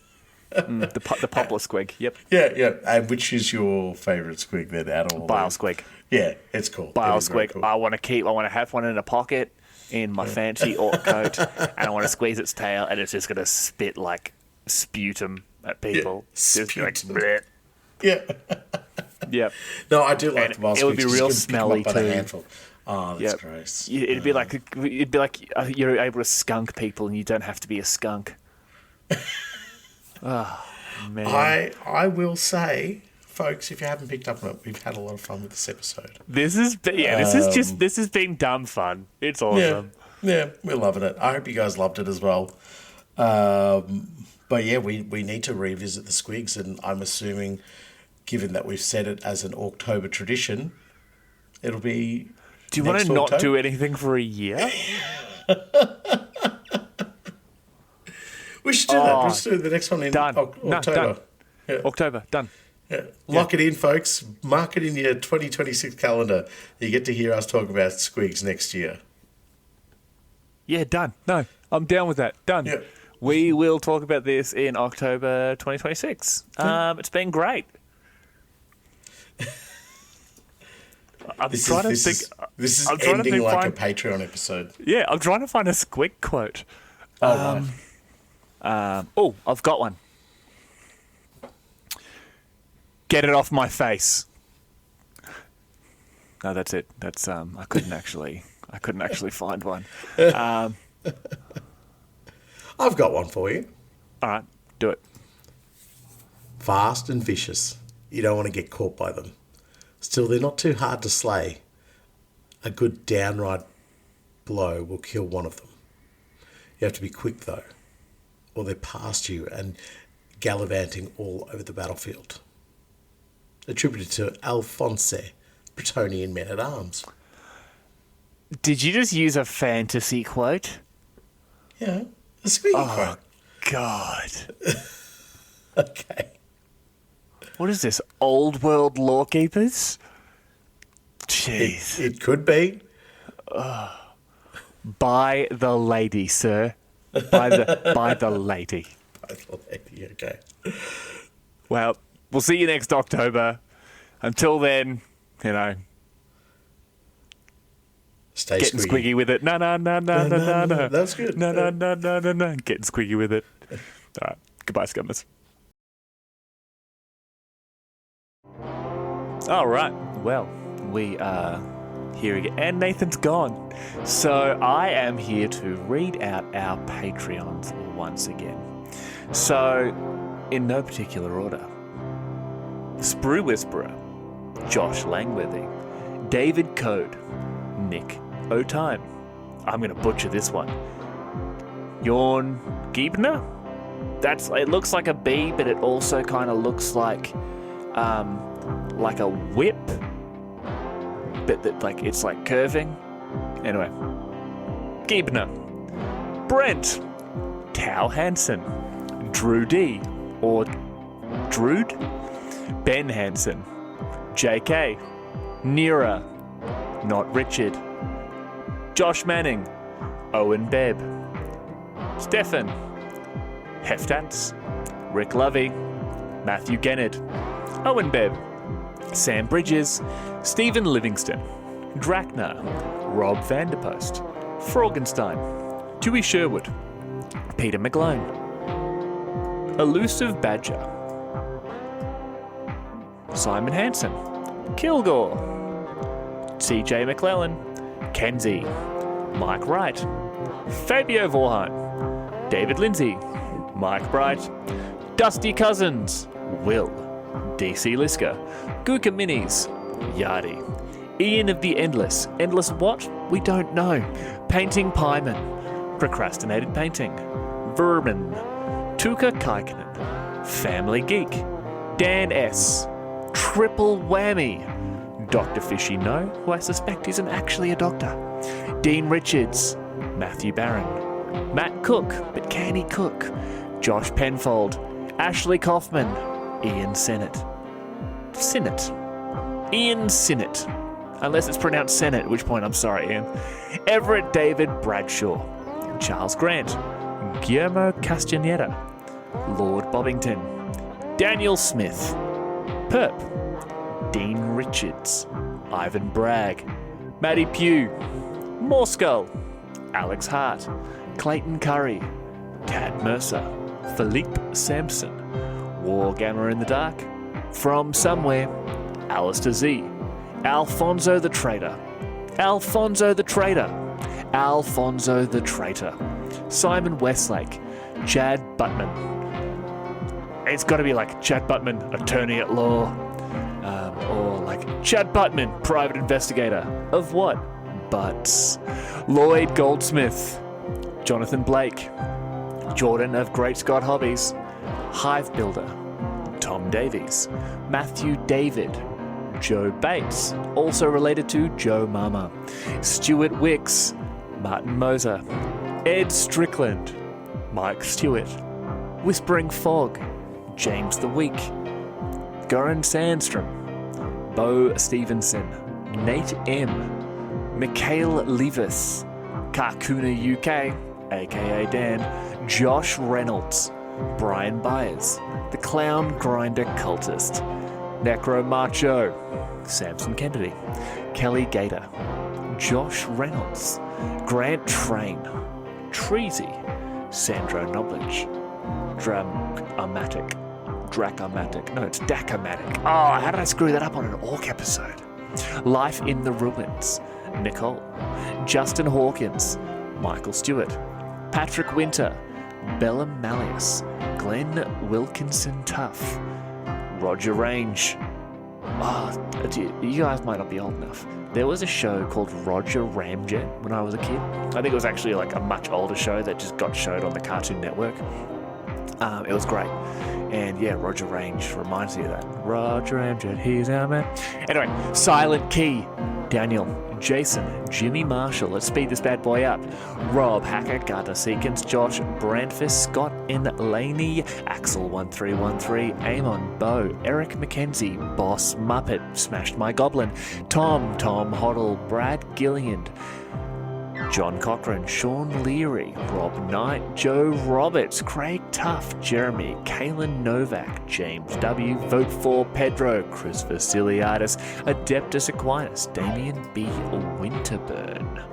The poplar squig. Yep. Yeah. And which is your favourite squig then out of all Bile these? squig. Yeah, it's cool. Bile It is very squig. cool. I want to have one in a pocket in my fancy orc coat, and I want to squeeze its tail, and it's just going to spit like sputum at people. Just be like, sputum. bleh. Yeah. Yep. No, I do like And the bile squig. it would be real smelly by the too. handful. Oh, that's Yep. gross. It'd be like you're able to skunk people, and you don't have to be a skunk. Oh man. I will say, folks, if you haven't picked up on it, we've had a lot of fun with this episode. This has been dumb fun. It's awesome. Yeah, we're loving it. I hope you guys loved it as well. But yeah, we need to revisit the squigs, and I'm assuming, given that we've set it as an Orktober tradition, it'll be. Do you want to not do anything for a year? We should do that. Let's do the next one in Done. October. Done. Yeah. October, done. Yeah. Lock it in, folks. Mark it in your 2026 calendar. You get to hear us talk about squigs next year. Yeah, done. No, I'm down with that. Done. Yeah. We will talk about this in October 2026. It's been great. This is ending like a Patreon episode. Yeah, I'm trying to find a squig quote. I've got one. Get it off my face. No, that's it. That's I couldn't actually find one. I've got one for you. All right, do it. Fast and vicious. You don't want to get caught by them. Still, they're not too hard to slay. A good downright blow will kill one of them. You have to be quick, though, or they're past you and gallivanting all over the battlefield. Attributed to Alphonse, Praetorian men-at-arms. Did you just use a fantasy quote? Yeah, a squeaky quote. God. Okay. What is this? Old world Lorekeepers? Jeez. It could be. By the lady, sir. By the lady. By the lady, okay. Well, we'll see you next October. Until then, Stay getting squiggy. squiggy with it. No. That's good. No. Getting squiggy with it. All right. Goodbye, scummers. All right. Well, we are here again. And Nathan's gone. So I am here to read out our Patreons once again. So, in no particular order. Sprue Whisperer, Josh Langworthy, David Code, Nick O'Time. I'm going to butcher this one. Jorn Giebner? It looks like a bee, but it also kind of looks like a whip, but that it's like curving. Anyway, Giebner, Brent, Tao Hansen, Drew D, or Drood, Ben Hansen, JK, Nira, Not Richard, Josh Manning, Owen Bebb, Stefan, Heftats, Rick Lovey, Matthew Gennard, Owen Bebb, Sam Bridges, Stephen Livingston, Draknar, Rob Vanderpost, Fraugenstein, Dewey Sherwood, Peter McGlone, Elusive Badger, Simon Hansen, Kilgore, CJ McClellan, Kenzie, Mike Wright, Fabio Vorheim, David Lindsay, Mike Bright, Dusty Cousins, Will, DC Liska, Gooka Minis, Yardi, Ian of the Endless what? We don't know, Painting Pieman, Procrastinated Painting, Vermin, Tuka Kaikinen, Family Geek, Dan S, Triple Whammy, Dr. Fishy No, who I suspect isn't actually a doctor, Dean Richards, Matthew Barron, Matt Cook, but can he cook? Josh Penfold, Ashley Kaufman, Ian Sennett. Ian Sinnott. Unless it's pronounced Senate, at which point I'm sorry, Ian. Everett David Bradshaw, Charles Grant, Guillermo Castaneda, Lord Bobbington, Daniel Smith, Perp, Dean Richards, Ivan Bragg, Maddie Pugh, Morskull, Alex Hart, Clayton Curry, Tad Mercer, Philippe Sampson, Wargammer in the Dark, From Somewhere, Alistair Z, Alfonso the Traitor, Alfonso the Traitor, Alfonso the Traitor, Simon Westlake, Chad Butman. It's got to be like Chad Butman, attorney at law, or like Chad Butman, private investigator. Of what? Butts. Lloyd Goldsmith, Jonathan Blake, Jordan of Great Scott Hobbies, Hive Builder, Tom Davies, Matthew David, Joe Bates, also related to Joe Mama, Stuart Wicks, Martin Moser, Ed Strickland, Mike Stewart, Whispering Fog, James the Week, Goran Sandstrom, Bo Stevenson, Nate M, Mikhail Levis, Karkuna UK, aka Dan, Josh Reynolds, Brian Byers, The Clown Grinder Cultist, Necro Macho, Samson Kennedy, Kelly Gator, Josh Reynolds, Grant Train, Treasy, Sandro Knowledge, Dracomatic. No, it's Dacomatic. Oh, how did I screw that up on an Orc episode? Life in the Ruins, Nicole, Justin Hawkins, Michael Stewart, Patrick Winter, Bella Malleus, Glenn Wilkinson Tuff, Roger Range. You guys might not be old enough. There was a show called Roger Ramjet when I was a kid. I think it was actually like a much older show that just got showed on the Cartoon Network. It was great. And yeah, Roger Range reminds me of that. Roger Ramjet, he's our man. Anyway, Silent Key, Daniel, Jason, Jimmy Marshall, let's speed this bad boy up. Rob, Hacker, Garter Seekins, Josh, Brandfist, Scott N. Laney, Axel1313, Amon, Bo, Eric McKenzie, Boss Muppet, Smashed My Goblin, Tom Hoddle, Brad Gilliand, John Cochran, Sean Leary, Rob Knight, Joe Roberts, Craig Tuff, Jeremy, Kaylin Novak, James W, Vote for Pedro, Chris Vasiliadis, Adeptus Aquinas, Damien B. Winterburn,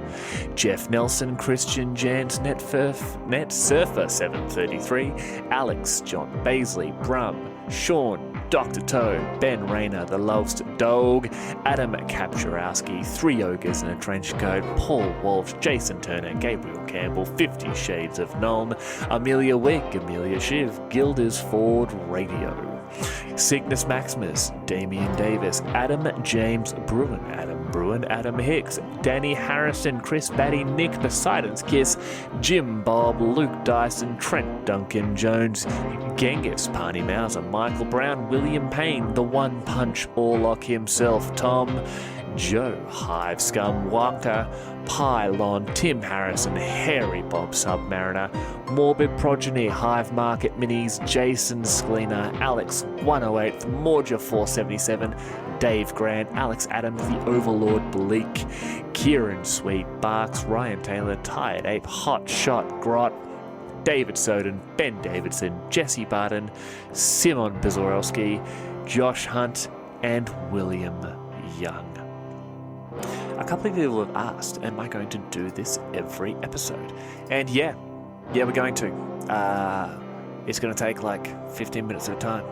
Jeff Nelson, Christian Jans, Net Surfer 733, Alex, John Baisley, Brum, Sean, Dr. Toe, Ben Rayner, the Lost Dog, Adam Kapczorowski, 3 Ogres in a Trench Coat, Paul Walsh, Jason Turner, Gabriel Campbell, 50 Shades of Nuln, Amelia Wick, Amelia Shiv, Gilders Ford Radio, Cygnus Maximus, Damian Davis, Adam James Bruin, Adam Hicks, Danny Harrison, Chris Batty, Nick Poseidon's Kiss, Jim Bob, Luke Dyson, Trent Duncan Jones, Genghis Parney Mauser, Michael Brown, William Payne, the One Punch Orlock himself, Tom, Joe, Hive Scum, Wonka, Pylon, Tim Harrison, Hairy Bob Submariner, Morbid Progeny, Hive Market Minis, Jason Sklina, Alex 108, Morja 477, Dave Grant, Alex Adams, the Overlord Bleak, Kieran Sweet, Barks, Ryan Taylor, Tired Ape, Hot Shot Grot, David Soden, Ben Davidson, Jesse Barton, Simon Bizorowski, Josh Hunt, and William Young. A couple of people have asked, am I going to do this every episode? And yeah, we're going to. It's going to take like 15 minutes at a time,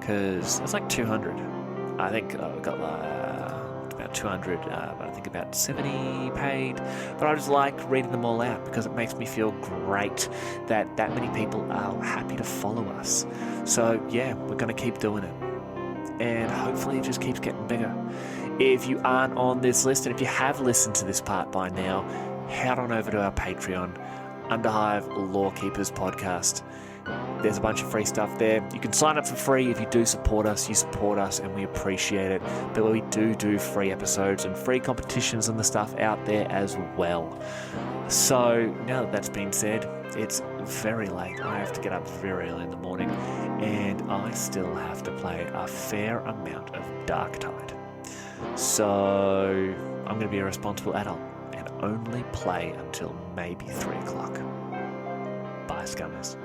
because it's like 200. I think we've got about 200, but I think about 70 paid. But I just like reading them all out because it makes me feel great that many people are happy to follow us. So yeah, we're going to keep doing it. And hopefully it just keeps getting bigger. If you aren't on this list, and if you have listened to this part by now, head on over to our Patreon, Underhive Lorekeepers podcast. There's a bunch of free stuff there. You can sign up for free if you do support us. You support us and we appreciate it. But we do free episodes and free competitions and the stuff out there as well. So now that that's been said, it's very late. I have to get up very early in the morning and I still have to play a fair amount of Darktide. So I'm going to be a responsible adult and only play until maybe 3 o'clock. Bye, scummers.